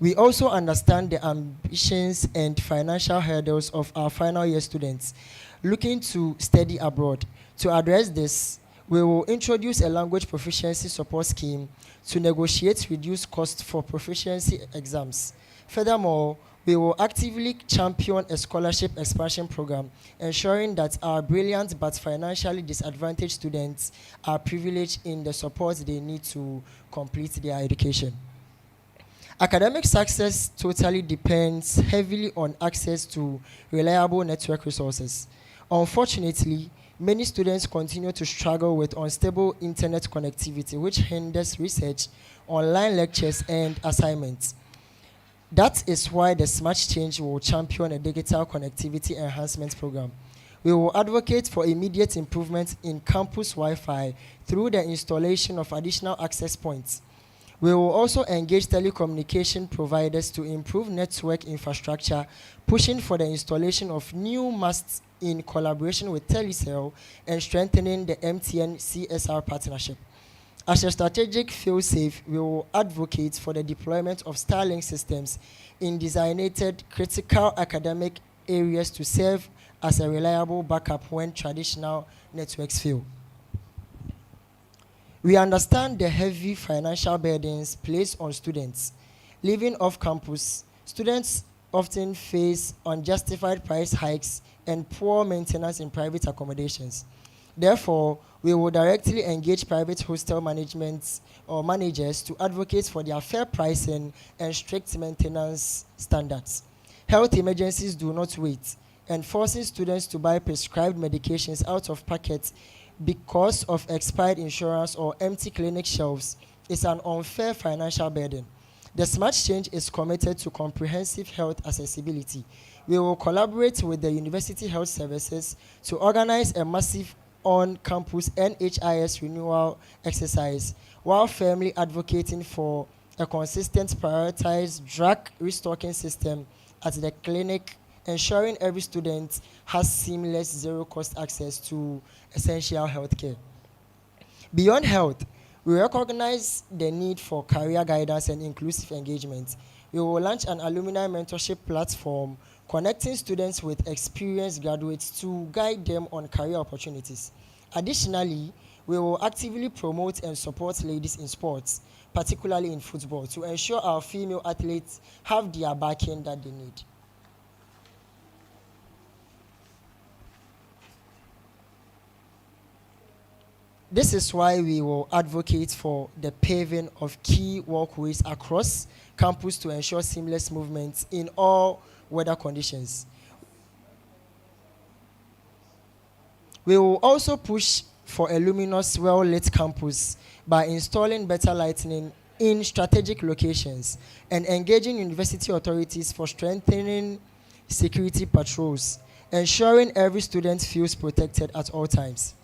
Speaker 12: We also understand the ambitions and financial hurdles of our final year students looking to study abroad. To address this, we will introduce a language proficiency support scheme to negotiate reduced costs for proficiency exams. Furthermore, we will actively champion a scholarship expansion program, ensuring that our brilliant but financially disadvantaged students are privileged in the support they need to complete their education. Academic success totally depends heavily on access to reliable network resources. Unfortunately, many students continue to struggle with unstable internet connectivity, which hinders research, online lectures, and assignments. That is why the Smart Change will champion a digital connectivity enhancement program. We will advocate for immediate improvement in campus Wi-Fi through the installation of additional access points. We will also engage telecommunication providers to improve network infrastructure, pushing for the installation of new masts in collaboration with Telecel and strengthening the MTN CSR partnership. As a strategic fail-safe, we will advocate for the deployment of Starlink systems in designated critical academic areas to serve as a reliable backup when traditional networks fail. We understand the heavy financial burdens placed on students. Living off campus, students often face unjustified price hikes and poor maintenance in private accommodations. Therefore, we will directly engage private hostel management or managers to advocate for their fair pricing and strict maintenance standards. Health emergencies do not wait, and forcing students to buy prescribed medications out of pocket because of expired insurance or empty clinic shelves is an unfair financial burden. The Smart Change is committed to comprehensive health accessibility. We will collaborate with the University Health Services to organize a massive on-campus NHIS renewal exercise while firmly advocating for a consistent prioritized drug restocking system at the clinic, ensuring every student has seamless zero-cost access to essential health care. Beyond health, we recognize the need for career guidance and inclusive engagement. We will launch an alumni mentorship platform connecting students with experienced graduates to guide them on career opportunities. Additionally, we will actively promote and support ladies in sports, particularly in football, to ensure our female athletes have the backing that they need. This is why we will advocate for the paving of key walkways across campus to ensure seamless movement in all weather conditions. We will also push for a luminous, well-lit campus by installing better lighting in strategic locations and engaging university authorities for strengthening security patrols, ensuring every student feels protected at all times.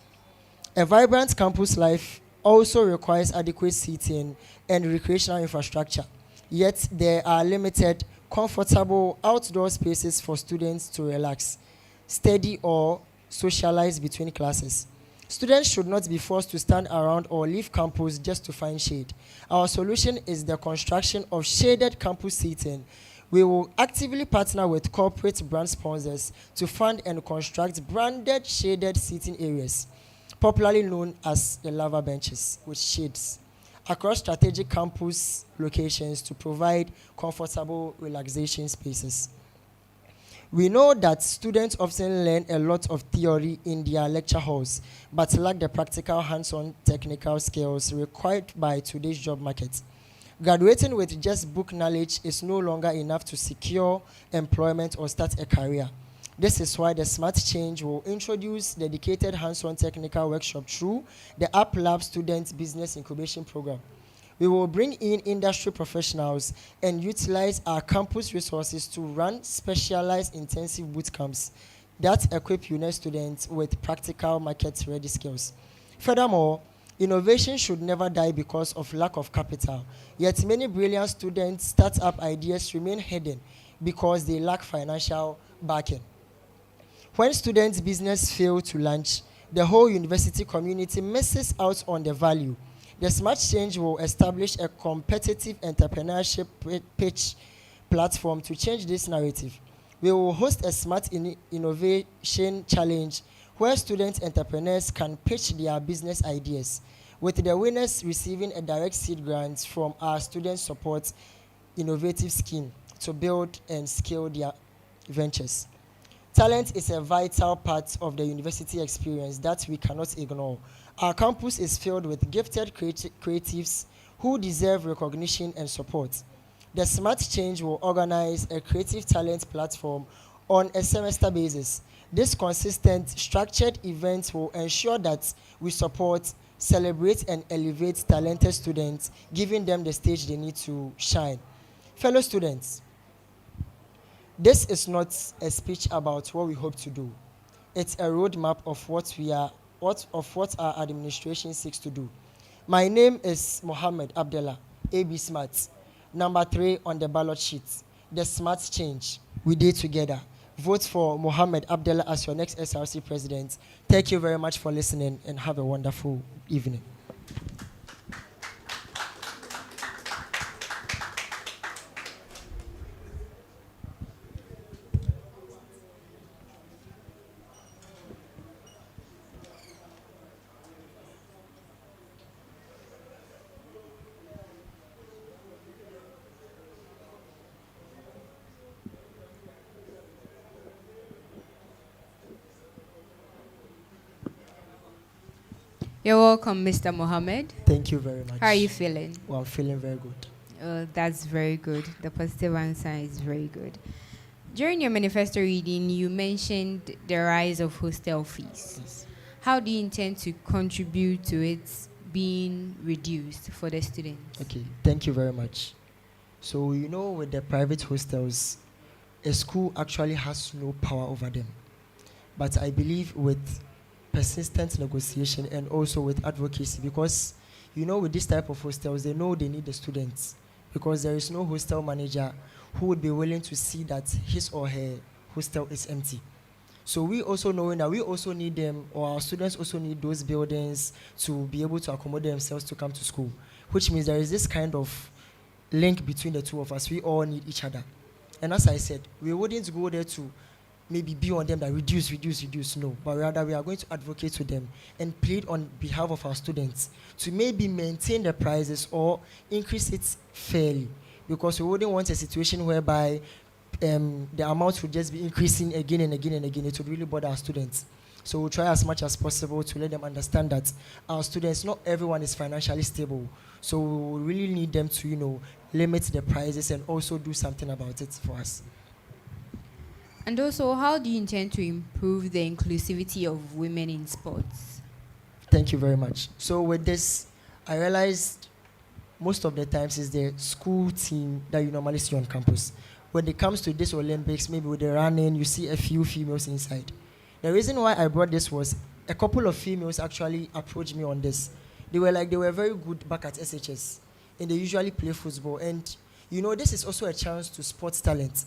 Speaker 12: A vibrant campus life also requires adequate seating and recreational infrastructure, yet there are limited, comfortable outdoor spaces for students to relax, study, or socialize between classes. Students should not be forced to stand around or leave campus just to find shade. Our solution is the construction of shaded campus seating. We will actively partner with corporate brand sponsors to fund and construct branded shaded seating areas, popularly known as the lava benches, with shades, across strategic campus locations to provide comfortable relaxation spaces. We know that students often learn a lot of theory in their lecture halls, but lack the practical hands-on technical skills required by today's job market. Graduating with just book knowledge is no longer enough to secure employment or start a career. This is why the Smart Change will introduce dedicated hands-on technical workshop through the App Lab Student Business Incubation Program. We will bring in industry professionals and utilize our campus resources to run specialized intensive boot camps that equip UNER students with practical market-ready skills. Furthermore, innovation should never die because of lack of capital. Yet many brilliant students' startup ideas remain hidden because they lack financial backing. When students' business fail to launch, the whole university community misses out on the value. The Smart Change will establish a competitive entrepreneurship pitch platform to change this narrative. We will host a Smart Innovation Challenge where student entrepreneurs can pitch their business ideas, with the winners receiving a direct seed grant from our student support innovative scheme to build and scale their ventures. Talent is a vital part of the university experience that we cannot ignore. Our campus is filled with gifted creatives who deserve recognition and support. The Smart Change will organize a creative talent platform on a semester basis. This consistent, structured event will ensure that we support, celebrate, and elevate talented students, giving them the stage they need to shine. Fellow students, this is not a speech about what we hope to do. It's a roadmap of what our administration seeks to do. My name is Mohammed Abdullah, AB Smart, number 3 on the ballot sheet. The Smart Change. We did together. Vote for Mohammed Abdullah as your next SRC president. Thank you very much for listening and have a wonderful evening.
Speaker 1: You're welcome, Mr. Mohammed.
Speaker 12: Thank you very much.
Speaker 1: How are you feeling?
Speaker 12: Well, I'm feeling very good.
Speaker 1: That's very good. The positive answer is very good. During your manifesto reading, you mentioned the rise of hostel fees.
Speaker 12: Yes.
Speaker 1: How do you intend to contribute to its being reduced for the students?
Speaker 12: Okay, thank you very much. So, with the private hostels, a school actually has no power over them. But I believe with persistent negotiation and also with advocacy, because with this type of hostels, they know they need the students, because there is no hostel manager who would be willing to see that his or her hostel is empty. So we also knowing that we also need them, or our students also need those buildings to be able to accommodate themselves to come to school, which means there is this kind of link between the two of us. We all need each other. And as I said, we wouldn't go there to maybe be on them that reduce, no. But rather we are going to advocate to them and plead on behalf of our students to maybe maintain the prices or increase it fairly. Because we wouldn't want a situation whereby the amount would just be increasing again and again and again. It would really bother our students. So we'll try as much as possible to let them understand that our students, not everyone is financially stable. So we really need them to, limit the prices and also do something about it for us.
Speaker 1: And also, how do you intend to improve the inclusivity of women in sports?
Speaker 12: Thank you very much. So with this, I realized most of the times it's the school team that you normally see on campus. When it comes to this Olympics, maybe with the running, you see a few females inside. The reason why I brought this was a couple of females actually approached me on this. They were very good back at SHS, and they usually play football. And this is also a chance to sports talent.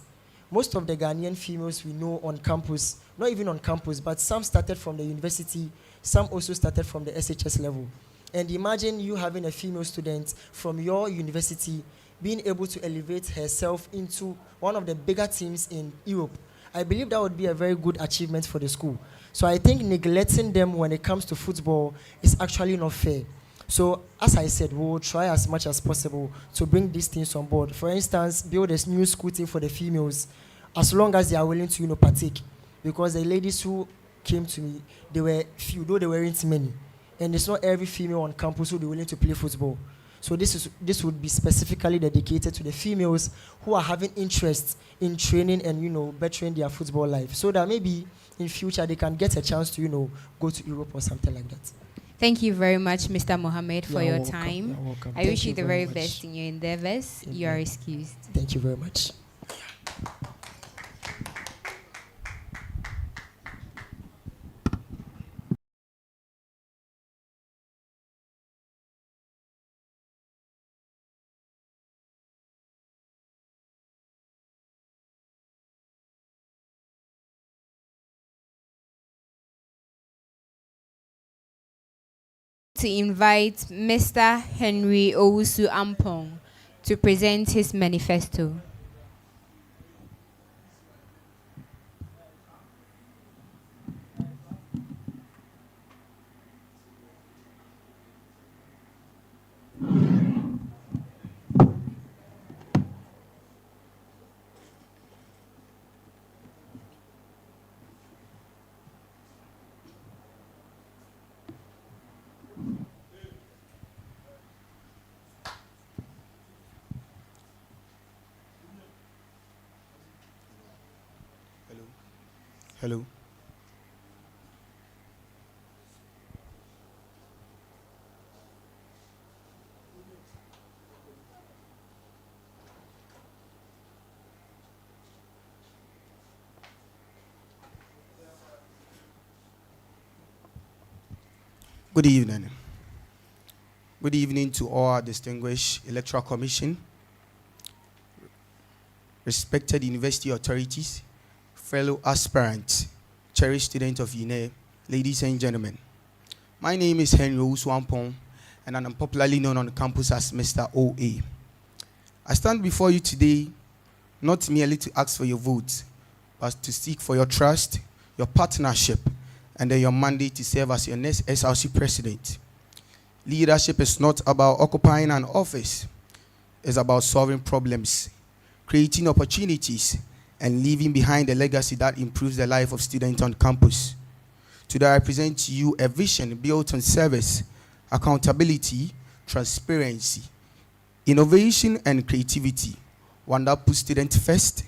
Speaker 12: Most of the Ghanaian females we know on campus, not even on campus, but some started from the university, some also started from the SHS level. And imagine you having a female student from your university being able to elevate herself into one of the bigger teams in Europe. I believe that would be a very good achievement for the school. So I think neglecting them when it comes to football is actually not fair. So as I said, we will try as much as possible to bring these things on board. For instance, build a new school team for the females, as long as they are willing to partake. Because the ladies who came to me, they were few, though they weren't many. And it's not every female on campus who will be willing to play football. So this would be specifically dedicated to the females who are having interest in training and bettering their football life, so that maybe in future they can get a chance to go to Europe or something like that.
Speaker 1: Thank you very much, Mr. Mohammed, for your
Speaker 12: welcome.
Speaker 1: time.
Speaker 12: You're welcome.
Speaker 1: I wish you the very best in your endeavors. You are excused.
Speaker 12: Thank you very much.
Speaker 1: To invite Mr. Henry Owusu Ampong to present his manifesto.
Speaker 13: Hello. Good evening. Good evening to all distinguished Electoral Commission, respected university authorities, fellow aspirants, cherished students of Uenr, ladies and gentlemen. My name is Henry Uswampong, and I'm popularly known on the campus as Mr. OA. I stand before you today not merely to ask for your votes, but to seek for your trust, your partnership, and then your mandate to serve as your next SRC president. Leadership is not about occupying an office. It's about solving problems, creating opportunities, and leaving behind a legacy that improves the life of students on campus. Today I present to you a vision built on service, accountability, transparency, innovation, and creativity, one that puts students first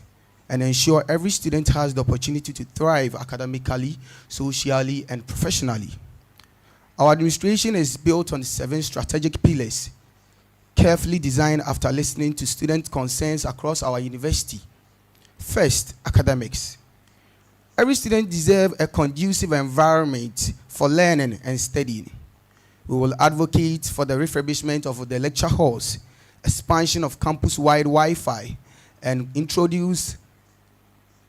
Speaker 13: and ensure every student has the opportunity to thrive academically, socially, and professionally. Our administration is built on 7 strategic pillars, carefully designed after listening to student concerns across our university. First, academics. Every student deserves a conducive environment for learning and studying. We will advocate for the refurbishment of the lecture halls, expansion of campus-wide Wi-Fi, and introduce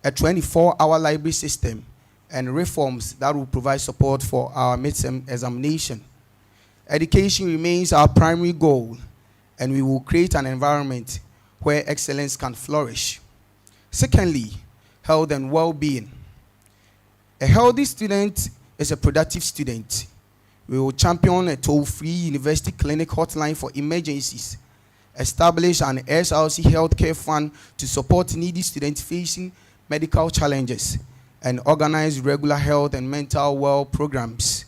Speaker 13: a 24-hour library system and reforms that will provide support for our midterm examination. Education remains our primary goal, and we will create an environment where excellence can flourish. Secondly, health and well-being. A healthy student is a productive student. We will champion a toll-free university clinic hotline for emergencies, establish an SRC healthcare fund to support needy students facing medical challenges, and organize regular health and mental health programs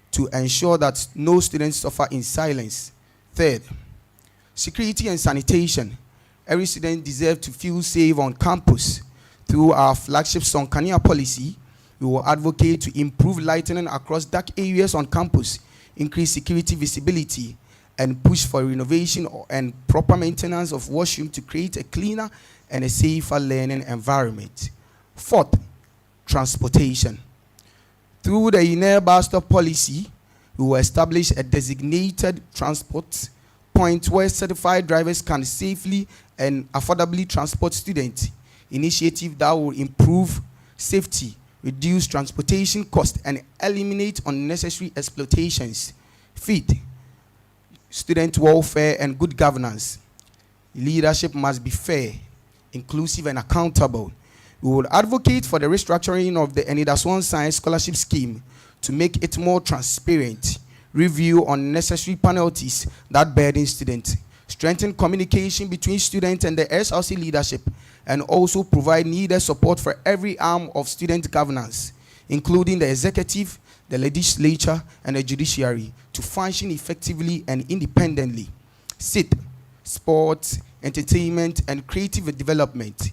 Speaker 13: to ensure that no students suffer in silence. Third, security and sanitation. Every student deserves to feel safe on campus. Through our flagship Sonkania policy, we will advocate to improve lighting across dark areas on campus, increase security visibility, and push for renovation and proper maintenance of washroom to create a cleaner and a safer learning environment. Fourth, transportation. Through the Uenr bus stop policy, we will establish a designated transport point where certified drivers can safely and affordably transport students, initiative that will improve safety, reduce transportation costs, and eliminate unnecessary exploitations. Fifth, student welfare and good governance. Leadership must be fair, inclusive, and accountable. We will advocate for the restructuring of the Enidaswan Science Scholarship Scheme to make it more transparent, review unnecessary penalties that burden students, strengthen communication between students and the SRC leadership, and also provide needed support for every arm of student governance, including the executive, the legislature, and the judiciary, to function effectively and independently. Sixth, sports, entertainment, and creative development.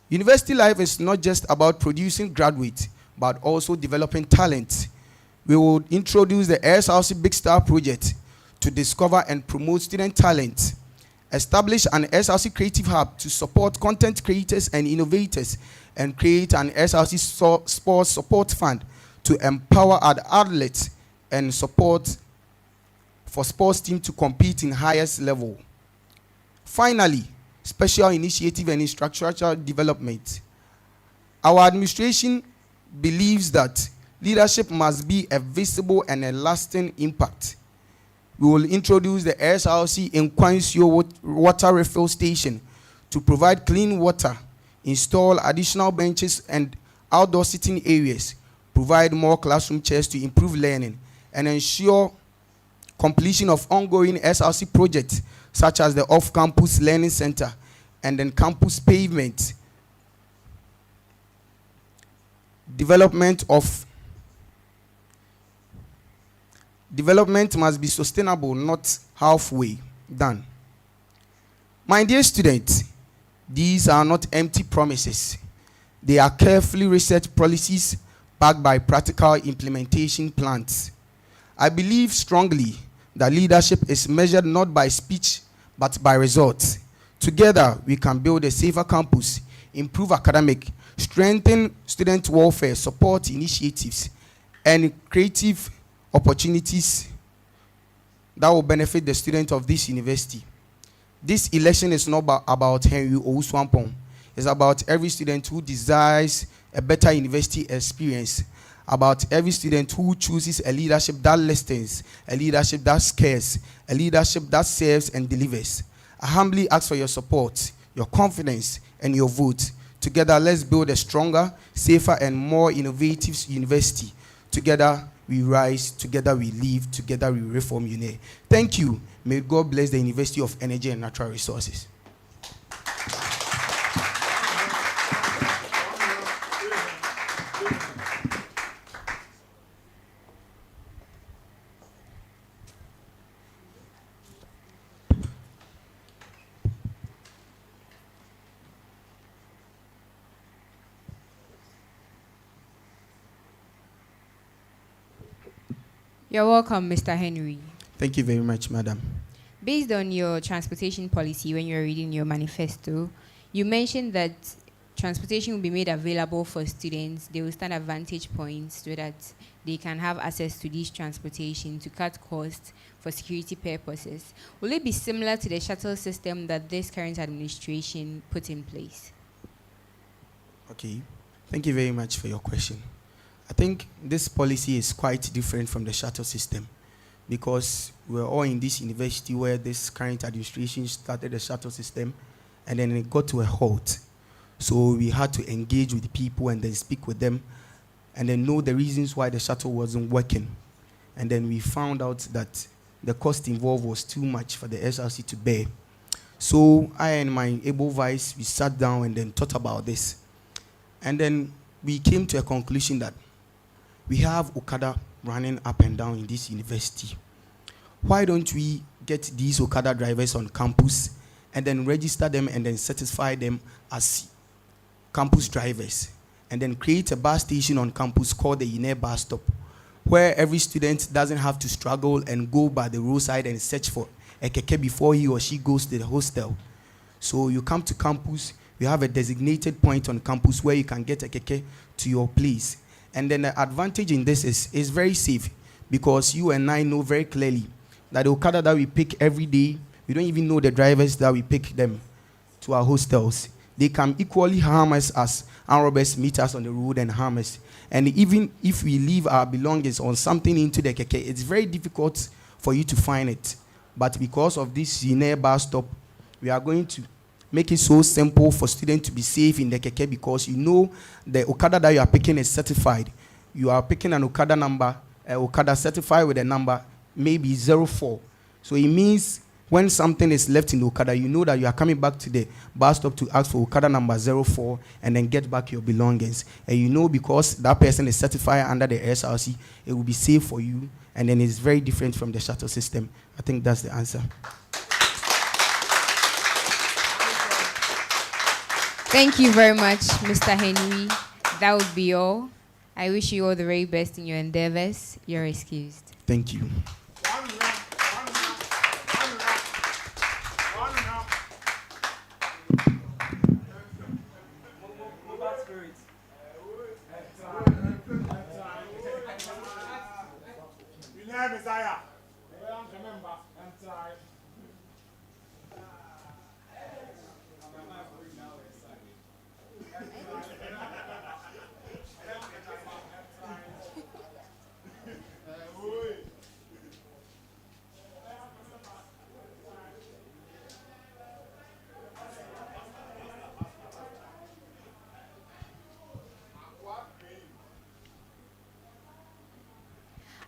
Speaker 13: University life is not just about producing graduates, but also developing talent. We will introduce the SRC Big Star Project to discover and promote student talent, establish an SRC Creative Hub to support content creators and innovators, and create an SRC Sports Support Fund to empower our athletes and support for sports teams to compete in highest level. Finally, special initiative and infrastructure development. Our administration believes that leadership must be a visible and a lasting impact. We will introduce the SRC in Kwansio water refill station to provide clean water, install additional benches and outdoor sitting areas, provide more classroom chairs to improve learning, and ensure completion of ongoing SRC projects such as the off-campus learning center and then campus pavement. Development must be sustainable, not halfway done. My dear students, these are not empty promises. They are carefully researched policies backed by practical implementation plans. I believe strongly that leadership is measured not by speech, but by results. Together, we can build a safer campus, improve academic, strengthen student welfare, support initiatives, and creative opportunities that will benefit the students of this university. This election is not about Henry Owusu-Ampong. It's about every student who desires a better university experience, about every student who chooses a leadership that listens, a leadership that cares, a leadership that serves and delivers. I humbly ask for your support, your confidence, and your vote. Together, let's build a stronger, safer, and more innovative university. Together, we rise. Together, we live. Together, we reform UNE. Thank you. May God bless the University of Energy and Natural Resources.
Speaker 1: You're welcome, Mr. Henry.
Speaker 13: Thank you very much, madam.
Speaker 1: Based on your transportation policy, when you're reading your manifesto, you mentioned that transportation will be made available for students. They will stand at vantage points so that they can have access to this transportation to cut costs for security purposes. Will it be similar to the shuttle system that this current administration put in place?
Speaker 13: Okay. Thank you very much for your question. I think this policy is quite different from the shuttle system because we're all in this university where this current administration started the shuttle system and then it got to a halt. So we had to engage with the people and then speak with them and then know the reasons why the shuttle wasn't working. And then we found out that the cost involved was too much for the SRC to bear. So I and my able vice, we sat down and then thought about this. And then we came to a conclusion that we have Okada running up and down in this university. Why don't we get these Okada drivers on campus and then register them and then certify them as campus drivers and then create a bus station on campus called the Uenr bus stop where every student doesn't have to struggle and go by the roadside and search for a keke before he or she goes to the hostel. So you come to campus, you have a designated point on campus where you can get a keke to your place. And then the advantage in this is very safe because you and I know very clearly that the Okada that we pick every day, we don't even know the drivers that we pick them to our hostels. They can equally harm us as armed robbers meet us on the road and harm us. And even if we leave our belongings on something into the keke, it's very difficult for you to find it. But because of this Uenr bus stop, we are going to make it so simple for students to be safe in the keke because you know the Okada that you are picking is certified. You are picking an Okada number, Okada certified with a number, maybe 04. So it means when something is left in the Okada, you know that you are coming back to the bus stop to ask for Okada number 04 and then get back your belongings. And you know because that person is certified under the SRC, it will be safe for you. And then it's very different from the shuttle system. I think that's the answer.
Speaker 1: Thank you very much, Mr. Henry. That would be all. I wish you all the very best in your endeavors. You're excused.
Speaker 13: Thank you.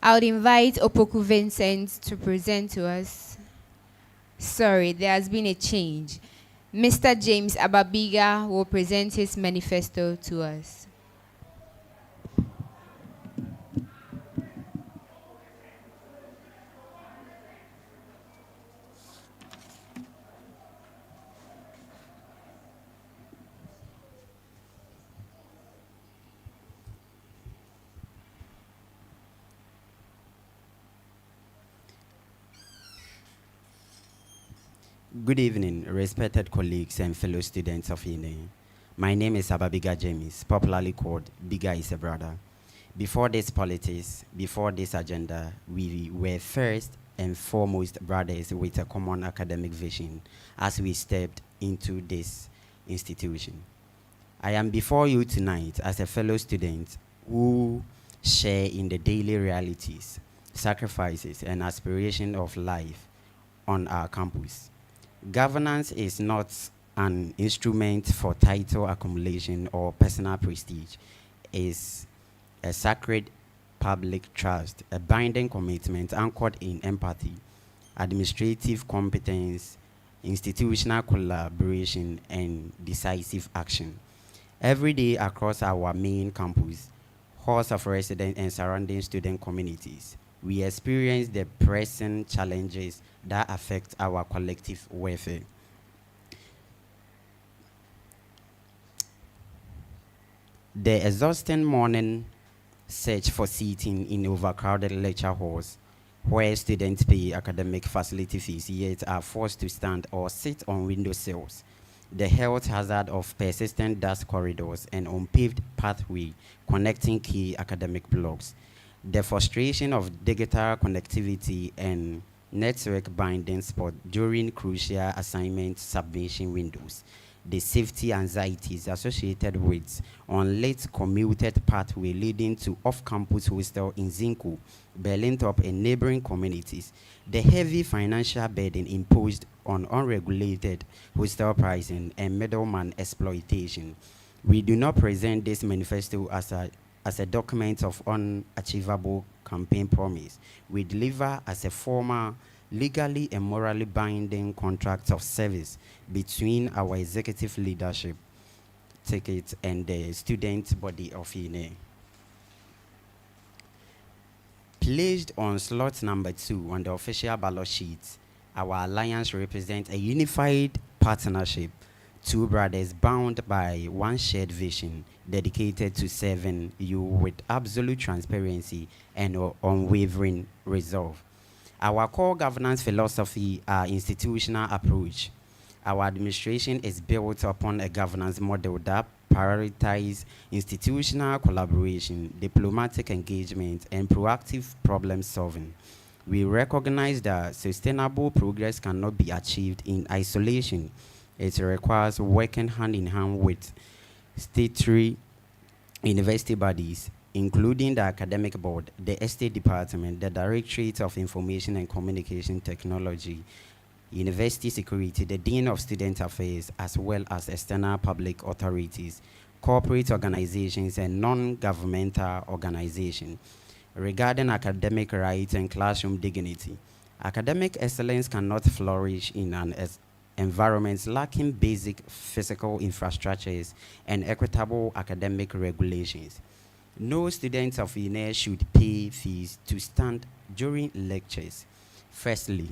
Speaker 1: I would invite Opoku Vincent to present to us. Sorry, there has been a change. Mr. James Ababiga will present his manifesto to us.
Speaker 14: Good evening, respected colleagues and fellow students of UNE. My name is Ababiga James, popularly called Biga is a Brother. Before this politics, before this agenda, we were first and foremost brothers with a common academic vision as we stepped into this institution. I am before you tonight as a fellow student who share in the daily realities, sacrifices, and aspirations of life on our campus. Governance is not an instrument for title accumulation or personal prestige. It's a sacred public trust, a binding commitment anchored in empathy, administrative competence, institutional collaboration, and decisive action. Every day across our main campus, halls of resident and surrounding student communities, we experience the pressing challenges that affect our collective welfare. The exhausting morning search for seating in overcrowded lecture halls, where students pay academic facility fees yet are forced to stand or sit on windowsills, the health hazard of persistent dust corridors and unpaved pathway connecting key academic blocks, the frustration of digital connectivity and network binding spot during crucial assignment submission windows, the safety anxieties associated with unlit commuted pathway leading to off-campus hostel in Zinco, Berlin-Top, and neighboring communities, the heavy financial burden imposed on unregulated hostel pricing and middleman exploitation. We do not present this manifesto as a document of unachievable campaign promise. We deliver as a formal, legally and morally binding contract of service between our executive leadership ticket and the student body of Uenr. Placed on slot number 2 on the official ballot sheet, our alliance represents a unified partnership, two brothers bound by one shared vision, dedicated to serving you with absolute transparency and unwavering resolve. Our core governance philosophy, our institutional approach. Our administration is built upon a governance model that prioritizes institutional collaboration, diplomatic engagement, and proactive problem solving. We recognize that sustainable progress cannot be achieved in isolation. It requires working hand in hand with statutory university bodies, including the Academic Board, the Estate Department, the Directorate of Information and Communication Technology, University Security, the Dean of Student Affairs, as well as external public authorities, corporate organizations, and non-governmental organizations. Regarding academic rights and classroom dignity, academic excellence cannot flourish in an environment lacking basic physical infrastructures and equitable academic regulations. No students of Uenr should pay fees to stand during lectures. Firstly,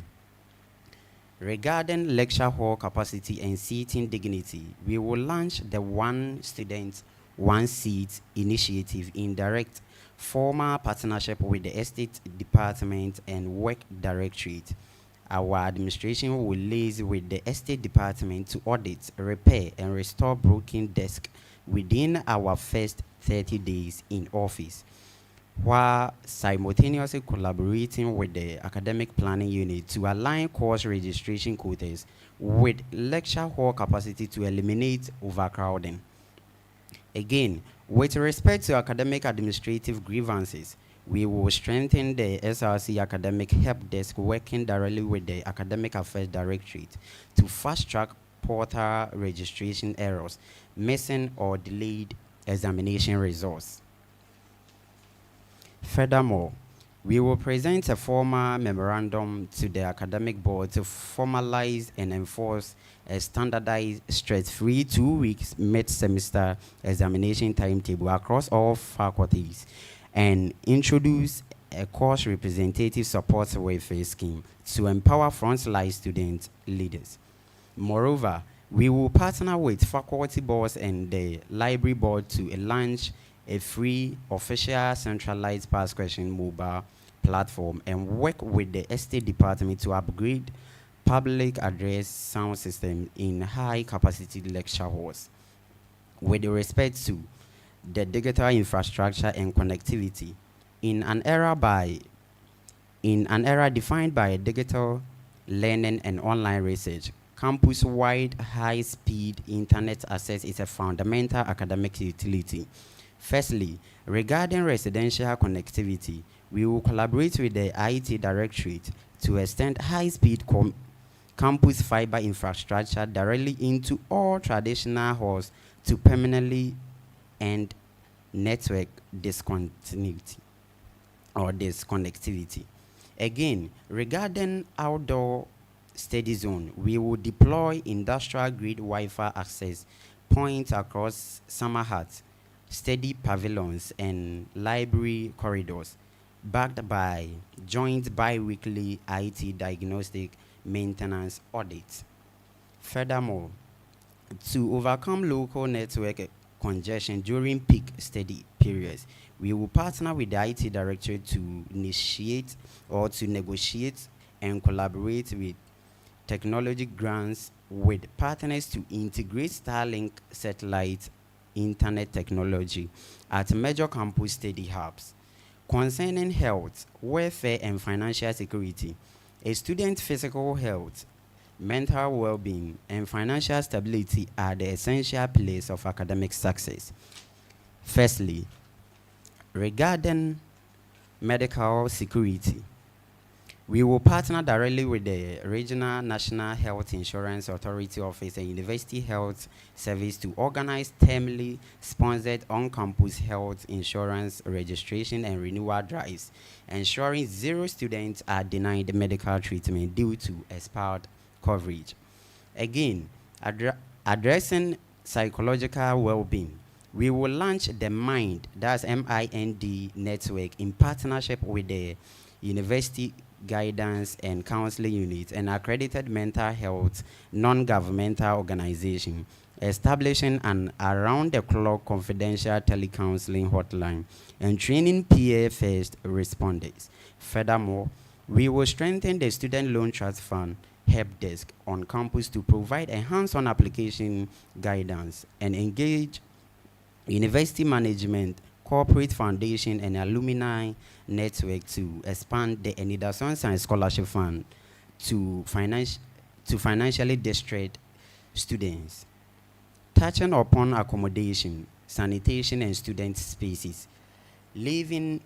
Speaker 14: regarding lecture hall capacity and seating dignity, we will launch the One Student, One Seat initiative in direct formal partnership with the Estate Department and Work Directorate. Our administration will liaise with the Estate Department to audit, repair, and restore broken desks within our first 30 days in office, while simultaneously collaborating with the academic planning unit to align course registration quotas with lecture hall capacity to eliminate overcrowding. Again, with respect to academic administrative grievances, we will strengthen the SRC academic help desk working directly with the Academic Affairs Directorate to fast-track portal registration errors, missing or delayed examination results. Furthermore, we will present a formal memorandum to the Academic Board to formalize and enforce a standardized, stress-free 2 weeks mid-semester examination timetable across all faculties and introduce a course representative support welfare scheme to empower frontline student leaders. Moreover, we will partner with faculty boards and the library board to launch a free official centralized past question mobile platform and work with the Estate Department to upgrade public address sound system in high capacity lecture halls. With respect to the digital infrastructure and connectivity. In an era defined by digital learning and online research, campus-wide high-speed internet access is a fundamental academic utility. Firstly, regarding residential connectivity, we will collaborate with the IT Directorate to extend high-speed campus fiber infrastructure directly into all traditional halls to permanently end network discontinuity or disconnectivity. Again, regarding outdoor study zone, we will deploy industrial-grade Wi-Fi access points across summer huts, study pavilions, and library corridors, backed by joint bi-weekly IT diagnostic maintenance audits. Furthermore, to overcome local network congestion during peak study periods, we will partner with the IT Directorate to initiate or to negotiate and collaborate with technology grants with partners to integrate Starlink satellite internet technology at major campus study hubs. Concerning health, welfare, and financial security, a student's physical health, mental well-being, and financial stability are the essential pillars of academic success. Firstly, regarding medical security, we will partner directly with the Regional National Health Insurance Authority Office and University Health Service to organize termly sponsored on-campus health insurance registration and renewal drives, ensuring 0 students are denied medical treatment due to expired coverage. Again, addressing psychological well-being, we will launch the MIND, that's MIND network, in partnership with the University Guidance and Counseling Unit, an accredited mental health non-governmental organization, establishing an around-the-clock confidential telecounseling hotline and training peer-first responders. Furthermore, we will strengthen the Student Loan Trust Fund help desk on campus to provide a hands-on application guidance and engage university management, corporate foundation, and alumni network to expand the Enidason Science Scholarship Fund to financially distressed students. Touching upon accommodation, sanitation, and student spaces, living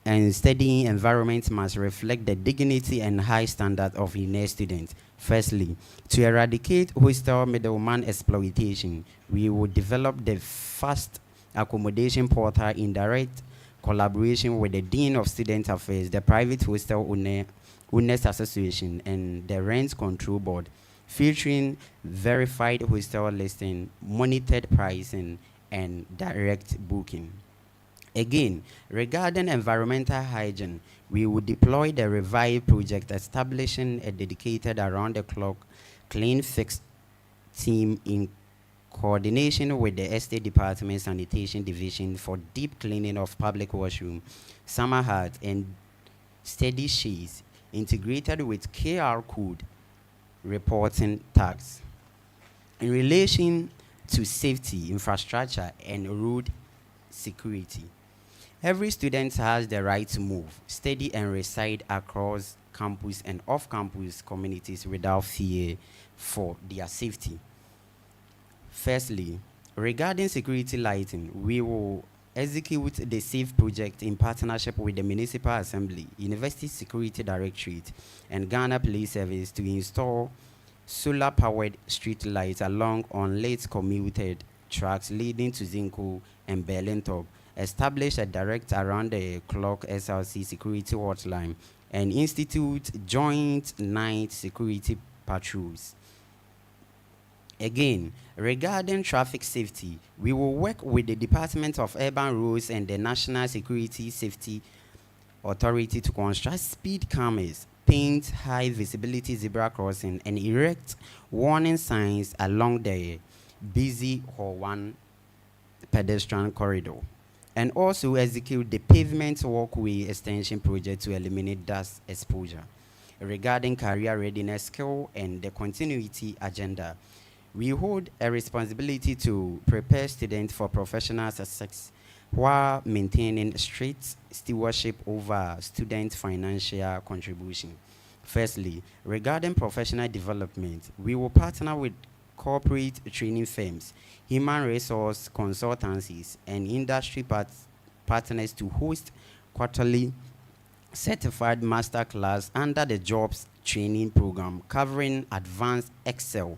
Speaker 14: and studying environments must reflect the dignity and high standard of UNER students. Firstly, to eradicate hostile middleman exploitation, we will develop the fast accommodation portal in direct collaboration with the Dean of Student Affairs, the Private Hostel Owners Association, and the Rent Control Board, featuring verified hostel listing, monitored pricing, and direct booking. Again, regarding environmental hygiene, we will deploy the Revive project, establishing a dedicated around-the-clock clean fix team in coordination with the Estate Department Sanitation Division for deep cleaning of public washroom, summer huts, and steady shades, integrated with QR code reporting tags. In relation to safety, infrastructure, and road security, every student has the right to move, study, and reside across campus and off-campus communities without fear for their safety. Firstly, regarding security lighting, we will execute the SAFE project in partnership with the Municipal Assembly, University Security Directorate, and Ghana Police Service to install solar-powered street lights along unlit commuted tracks leading to Zinco and Berlin Top, establish a direct around-the-clock SRC security hotline, and institute joint night security patrols. Again, regarding traffic safety, we will work with the Department of Urban Roads and the National Security Safety Authority to construct speed cameras, paint high visibility zebra crossing, and erect warning signs along the busy Hall 1 pedestrian corridor, and also execute the pavement walkway extension project to eliminate dust exposure. Regarding career readiness skill and the continuity agenda, We hold a responsibility to prepare students for professional success while maintaining strict stewardship over student financial contribution. Firstly, regarding professional development, we will partner with corporate training firms, human resource consultancies, and industry partners to host quarterly certified master class under the jobs training program covering advanced Excel,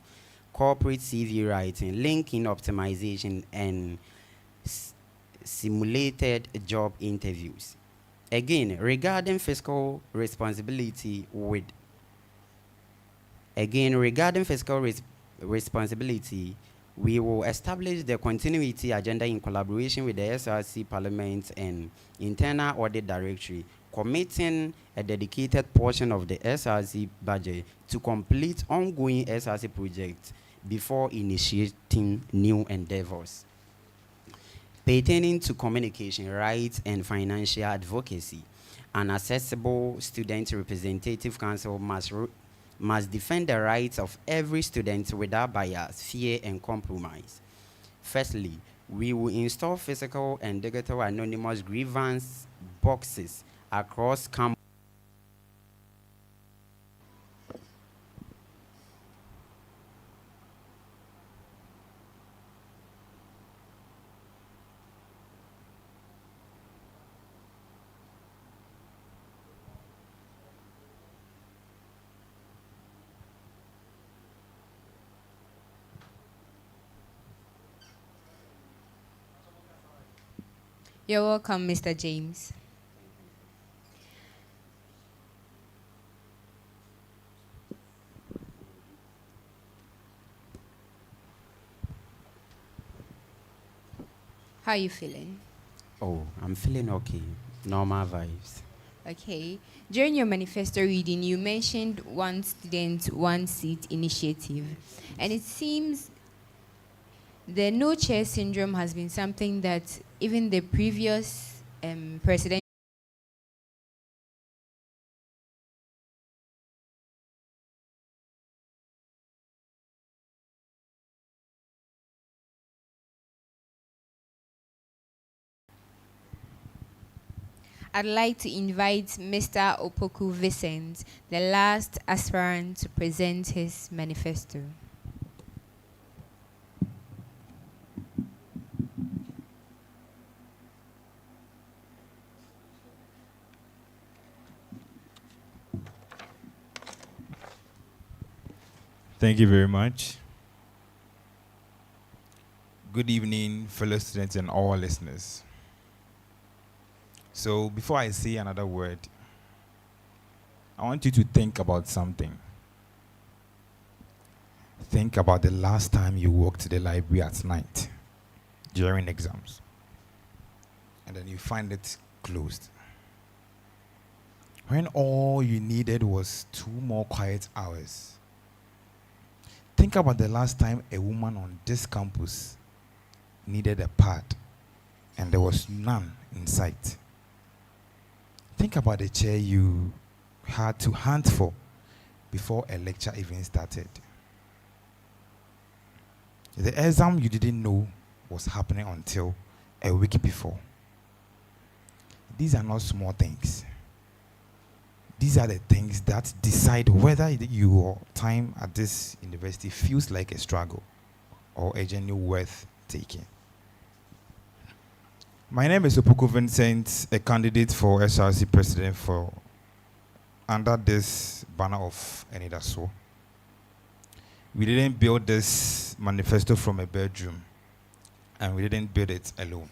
Speaker 14: corporate CV writing, LinkedIn optimization, and simulated job interviews. Again, regarding fiscal responsibility responsibility, we will establish the continuity agenda in collaboration with the SRC Parliament and Internal Audit Directory, committing a dedicated portion of the SRC budget to complete ongoing SRC projects before initiating new endeavors. Pertaining to communication rights and financial advocacy, an accessible student representative council must defend the rights of every student without bias, fear, and compromise. Firstly, we will install physical and digital anonymous grievance boxes across campus.
Speaker 1: You're welcome, Mr. James. How are you feeling?
Speaker 14: Oh, I'm feeling okay. Normal vibes.
Speaker 1: Okay. During your manifesto reading, you mentioned one student, one seat initiative. And it seems the no chair syndrome has been something that even the previous president. I'd like to invite Mr. Opoku Vincent, the last aspirant, to present his manifesto.
Speaker 15: Thank you very much. Good evening, fellow students and all listeners. So before I say another word, I want you to think about something. Think about the last time you walked to the library at night during exams, and then you find it closed. When all you needed was 2 more quiet hours. Think about the last time a woman on this campus needed a pad and there was none in sight. Think about the chair you had to hunt for before a lecture even started. The exam you didn't know was happening until a week before. These are not small things. These are the things that decide whether your time at this university feels like a struggle or a journey worth taking. My name is Opoku Vincent, a candidate for SRC president for under this banner of Enidaso. We didn't build this manifesto from a bedroom, and we didn't build it alone.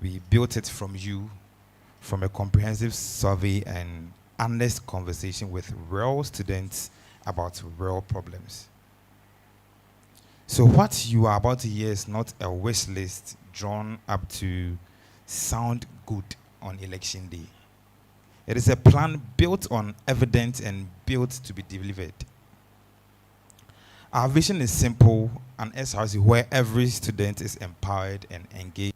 Speaker 15: We built it from you, from a comprehensive survey and honest conversation with real students about real problems. So what you are about to hear is not a wish list drawn up to sound good on election day. It is a plan built on evidence and built to be delivered. Our vision is simple, an SRC where every student is empowered and engaged.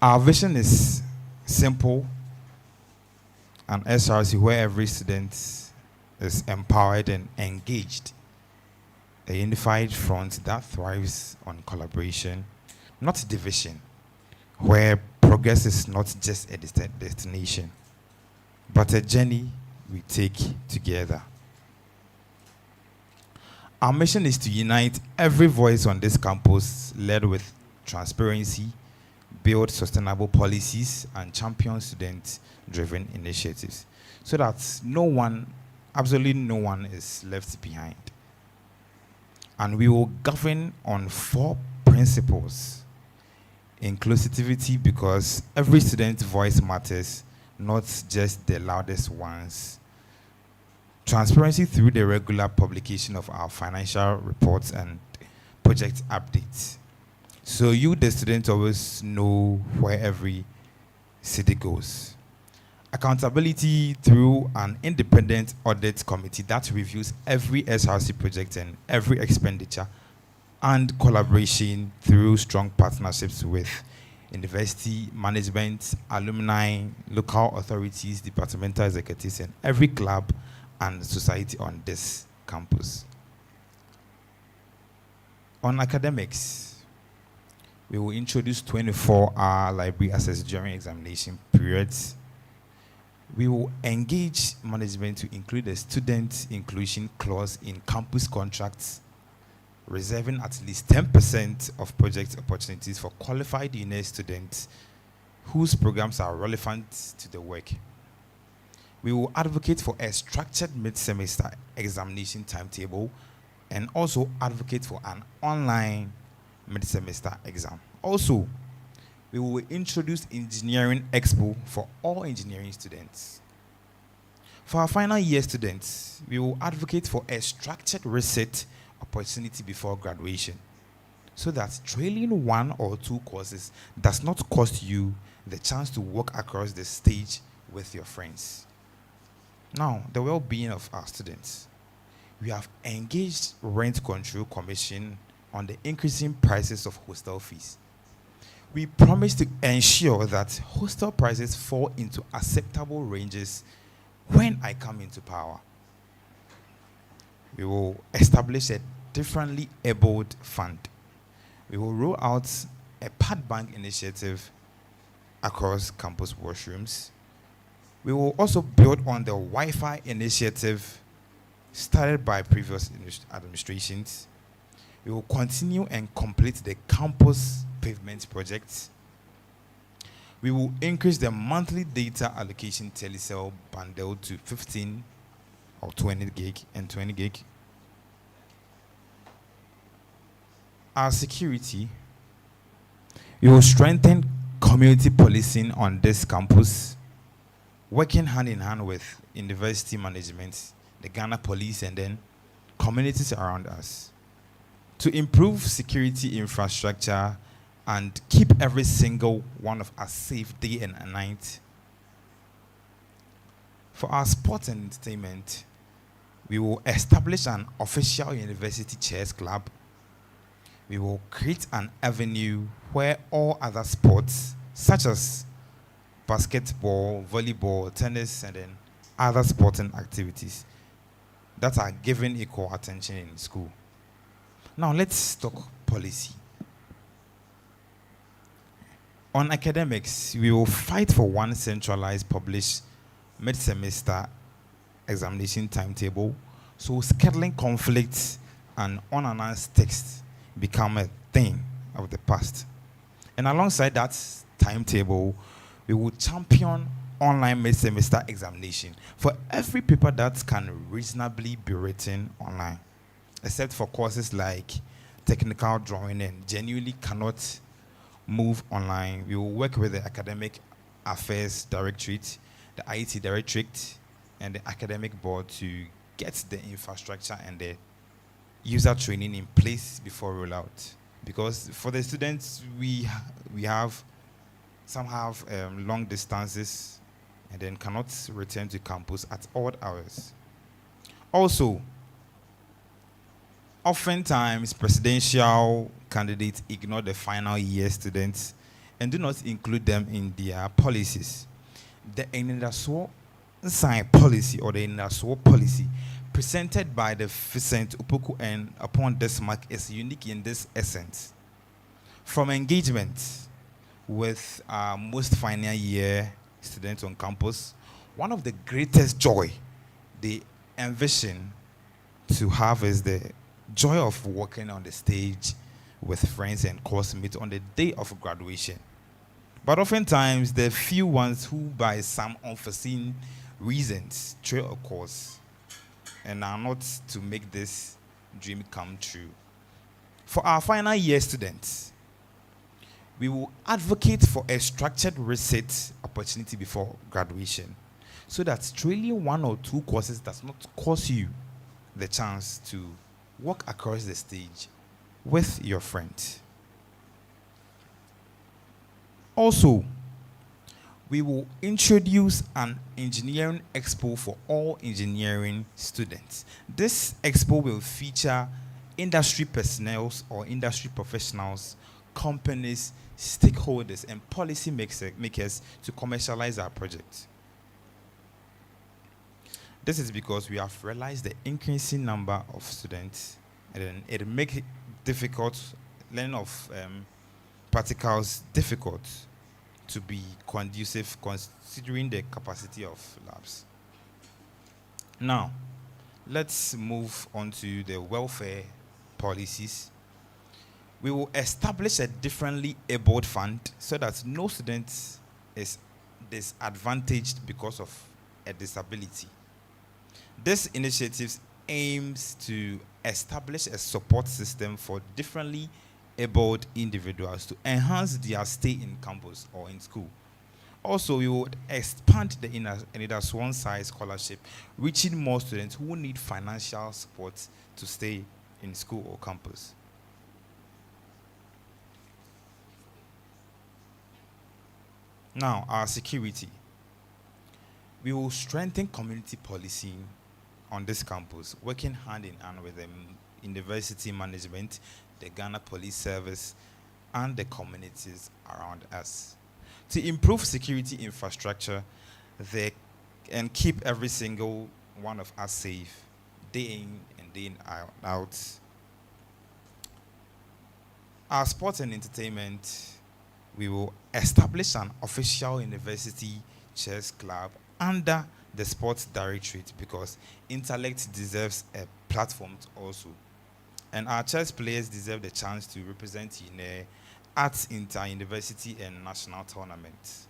Speaker 15: Our vision is simple, an SRC where every student is empowered and engaged. A unified front that thrives on collaboration, not division, where progress is not just a destination, but a journey we take together. Our mission is to unite every voice on this campus, led with transparency, build sustainable policies, and champion student-driven initiatives, so that no one, absolutely no one, is left behind. And we will govern on 4 principles. Inclusivity, because every student's voice matters, not just the loudest ones. Transparency through the regular publication of our financial reports and project updates. So you, the student, always know where every city goes. Accountability through an independent audit committee that reviews every SRC project and every expenditure, and collaboration through strong partnerships with university management, alumni, local authorities, departmental executives, and every club and society on this campus. On academics, we will introduce 24-hour library access during examination periods. We will engage management to include a student inclusion clause in campus contracts, reserving at least 10% of project opportunities for qualified UNED students whose programs are relevant to the work. We will advocate for a structured mid-semester examination timetable and also advocate for an online mid-semester exam. Also, we will introduce Engineering Expo for all engineering students. For our final year students, we will advocate for a structured reset opportunity before graduation, so that trailing 1 or 2 courses does not cost you the chance to walk across the stage with your friends. Now, the well-being of our students. We have engaged Rent Control Commission on the increasing prices of hostel fees. We promise to ensure that hostel prices fall into acceptable ranges when I come into power. We will establish a differently abled fund. We will roll out a pad bank initiative across campus washrooms. We will also build on the Wi-Fi initiative started by previous administrations. We will continue and complete the campus pavement projects. We will increase the monthly data allocation telecell bundle to 15 or 20 gig and 20 gig. Our security, we will strengthen community policing on this campus, working hand in hand with university management, the Ghana police, and then communities around us to improve security infrastructure and keep every single one of us safe day and night. For our sports and entertainment, we will establish an official university chess club. We will create an avenue where all other sports, such as basketball, volleyball, tennis, and then other sporting activities that are given equal attention in school. Now let's talk policy. On academics, we will fight for one centralized published mid-semester examination timetable, so scheduling conflicts and unannounced texts become a thing of the past. And alongside that timetable, we will champion online mid-semester examination for every paper that can reasonably be written online, except for courses like technical drawing and genuinely cannot move online. We will work with the Academic Affairs Directorate, the IT Directorate, and the Academic Board to get the infrastructure and the user training in place before rollout. Because for the students, some have long distances and then cannot return to campus at odd hours. Also, oftentimes presidential candidates ignore the final year students and do not include them in their policies. The Enidaswo sign policy or the Enidaswo policy presented by the Vincent Upoku and upon this mark is unique in this essence. From engagement with most final year students on campus, one of the greatest joy they envision to have is the joy of walking on the stage with friends and classmates on the day of graduation. But oftentimes, the few ones who, by some unforeseen reasons, trail a course and are not to make this dream come true. For our final year students, we will advocate for a structured reset opportunity before graduation so that trailing 1 or 2 courses does not cost you the chance to walk across the stage with your friend. Also, we will introduce an engineering expo for all engineering students. This expo will feature industry personnel or industry professionals, companies, stakeholders, and policy makers to commercialize our project. This is because we have realized the increasing number of students, and it makes it difficult, learning of practicals difficult to be conducive considering the capacity of labs. Now, let's move on to the welfare policies. We will establish a differently abled fund so that no student is disadvantaged because of a disability. This initiative aims to establish a support system for differently abled individuals to enhance their stay in campus or in school. Also, we would expand the Enidaswo one-size scholarship, reaching more students who need financial support to stay in school or campus. Now, our security. We will strengthen community policing on this campus, working hand in hand with the university management, the Ghana Police Service, and the communities around us to improve security infrastructure and keep every single one of us safe, day in and day out. Our sports and entertainment, we will establish an official university chess club under the sports directorate because intellect deserves a platform also. And our chess players deserve the chance to represent UNE at inter-university and national tournaments.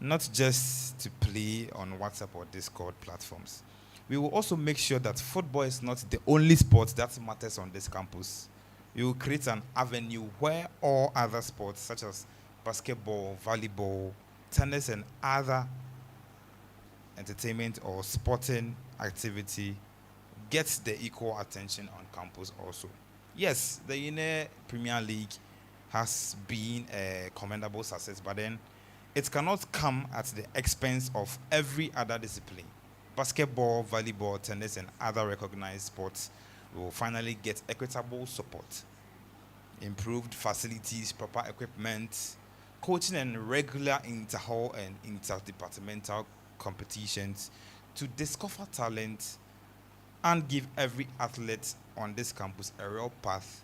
Speaker 15: Not just to play on WhatsApp or Discord platforms. We will also make sure that football is not the only sport that matters on this campus. We will create an avenue where all other sports such as basketball, volleyball, tennis, and other entertainment or sporting activity gets the equal attention on campus also. Yes, the UNE Premier League has been a commendable success, but then it cannot come at the expense of every other discipline. Basketball, volleyball, tennis, and other recognized sports will finally get equitable support. Improved facilities, proper equipment, coaching, and regular inter-hall and interdepartmental competitions to discover talent and give every athlete on this campus a real path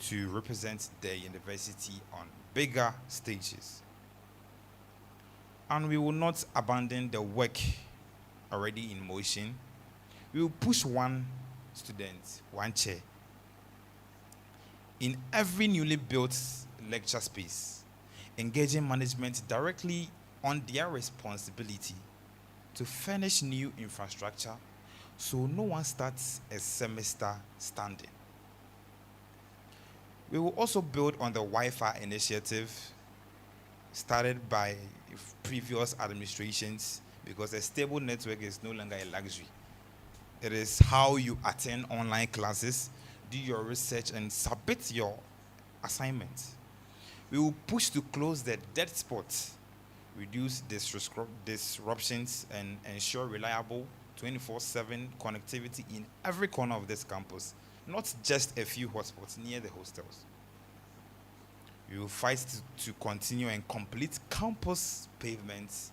Speaker 15: to represent their university on bigger stages. And we will not abandon the work already in motion. We will push one student, one chair in every newly built lecture space, engaging management directly on their responsibility to furnish new infrastructure so no one starts a semester standing. We will also build on the Wi-Fi initiative started by previous administrations because a stable network is no longer a luxury. It is how you attend online classes, do your research, and submit your assignments. We will push to close the dead spots, reduce disruptions, and ensure reliable 24/7 connectivity in every corner of this campus, not just a few hotspots near the hostels. We will fight to continue and complete campus pavements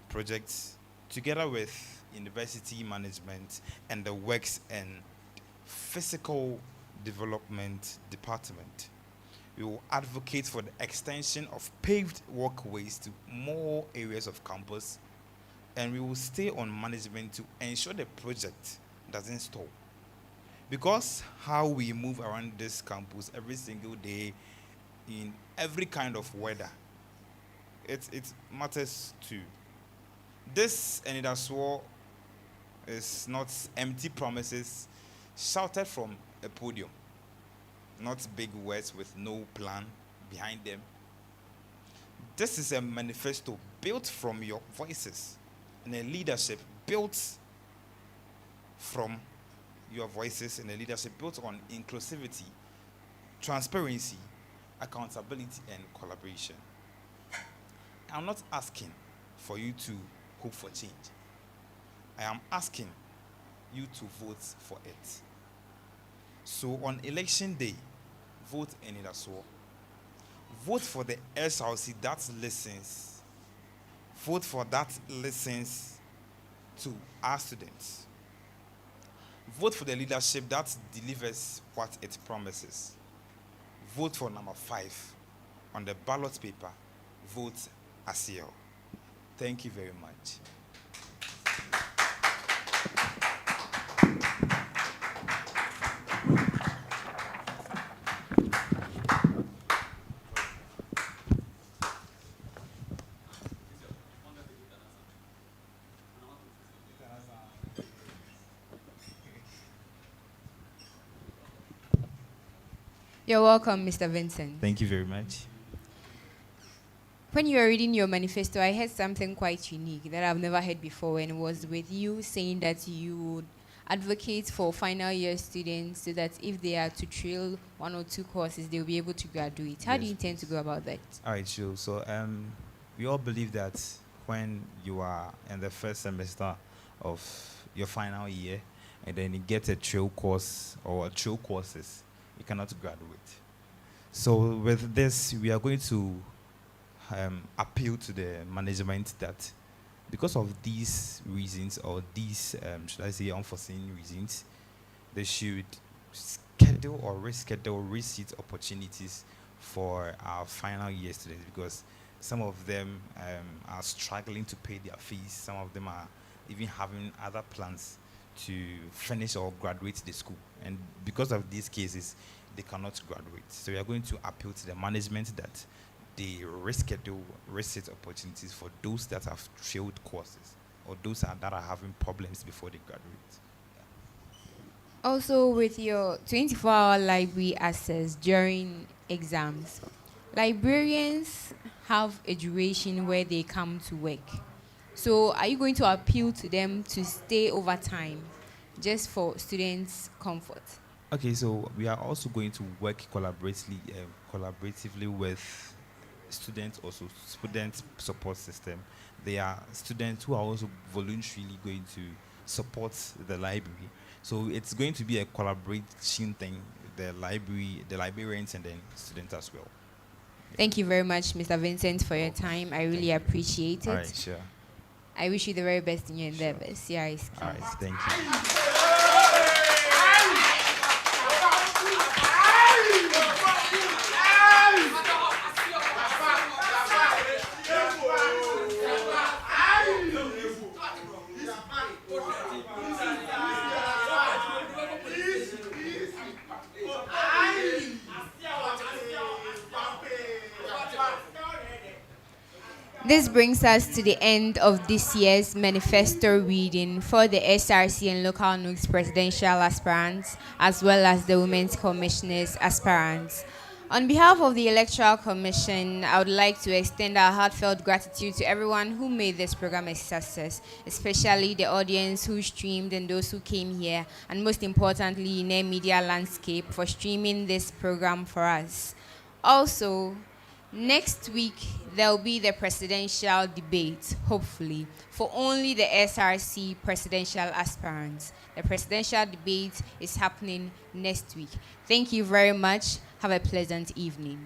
Speaker 15: projects together with university management and the works and physical development department. We will advocate for the extension of paved walkways to more areas of campus, and we will stay on management to ensure the project doesn't stall. Because how we move around this campus every single day in every kind of weather, it matters too. This Enidaswo is not empty promises shouted from a podium, not big words with no plan behind them. This is a manifesto built from your voices and a leadership built from your voices and a leadership built on inclusivity, transparency, accountability, and collaboration. I'm not asking for you to hope for change. I am asking you to vote for it. So on election day, vote Enidaswo. Vote for the SRC that listens. Vote for that listens to our students. Vote for the leadership that delivers what it promises. Vote for number 5 on the ballot paper. Vote ASEO. Thank you very much.
Speaker 1: You're welcome, Mr. Vincent.
Speaker 15: Thank you very much.
Speaker 1: When you were reading your manifesto, I heard something quite unique that I've never heard before, and it was with you saying that you would advocate for final year students so that if they are to trail 1 or 2 courses, they'll be able to graduate. How do you intend to go about that?
Speaker 15: All right, sure. So we all believe that when you are in the first semester of your final year and then you get a trail course or trail courses, you cannot graduate. So with this, we are going to appeal to the management that because of these reasons or these, should I say, unforeseen reasons, they should schedule or reschedule reseat opportunities for our final year students, because some of them are struggling to pay their fees. Some of them are even having other plans to finish or graduate the school. And because of these cases, they cannot graduate. So we are going to appeal to the management that they reschedule reseat opportunities for those that have failed courses or those that are having problems before they graduate.
Speaker 1: Also, with your 24-hour library access during exams, librarians have a duration where they come to work. So are you going to appeal to them to stay over time just for students' comfort?
Speaker 15: Okay, so we are also going to work collaboratively with students, also student support system. They are students who are also voluntarily going to support the library. So it's going to be a collaboration thing, the librarians and then students as well.
Speaker 1: Thank you very much, Mr. Vincent, for your time. I really appreciate it.
Speaker 15: All right, sure.
Speaker 1: I wish you the very best in your endeavors. Sure. Yeah,
Speaker 15: all right, thank you.
Speaker 1: This brings us to the end of this year's manifesto reading for the SRC and local LNUGS presidential aspirants, as well as the Women's Commissioners aspirants. On behalf of the Electoral Commission, I would like to extend our heartfelt gratitude to everyone who made this program a success, especially the audience who streamed and those who came here, and most importantly, Uenr Media Landscape for streaming this program for us. Also, next week, there will be the presidential debate, hopefully, for only the SRC presidential aspirants. The presidential debate is happening next week. Thank you very much. Have a pleasant evening.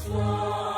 Speaker 16: Fly.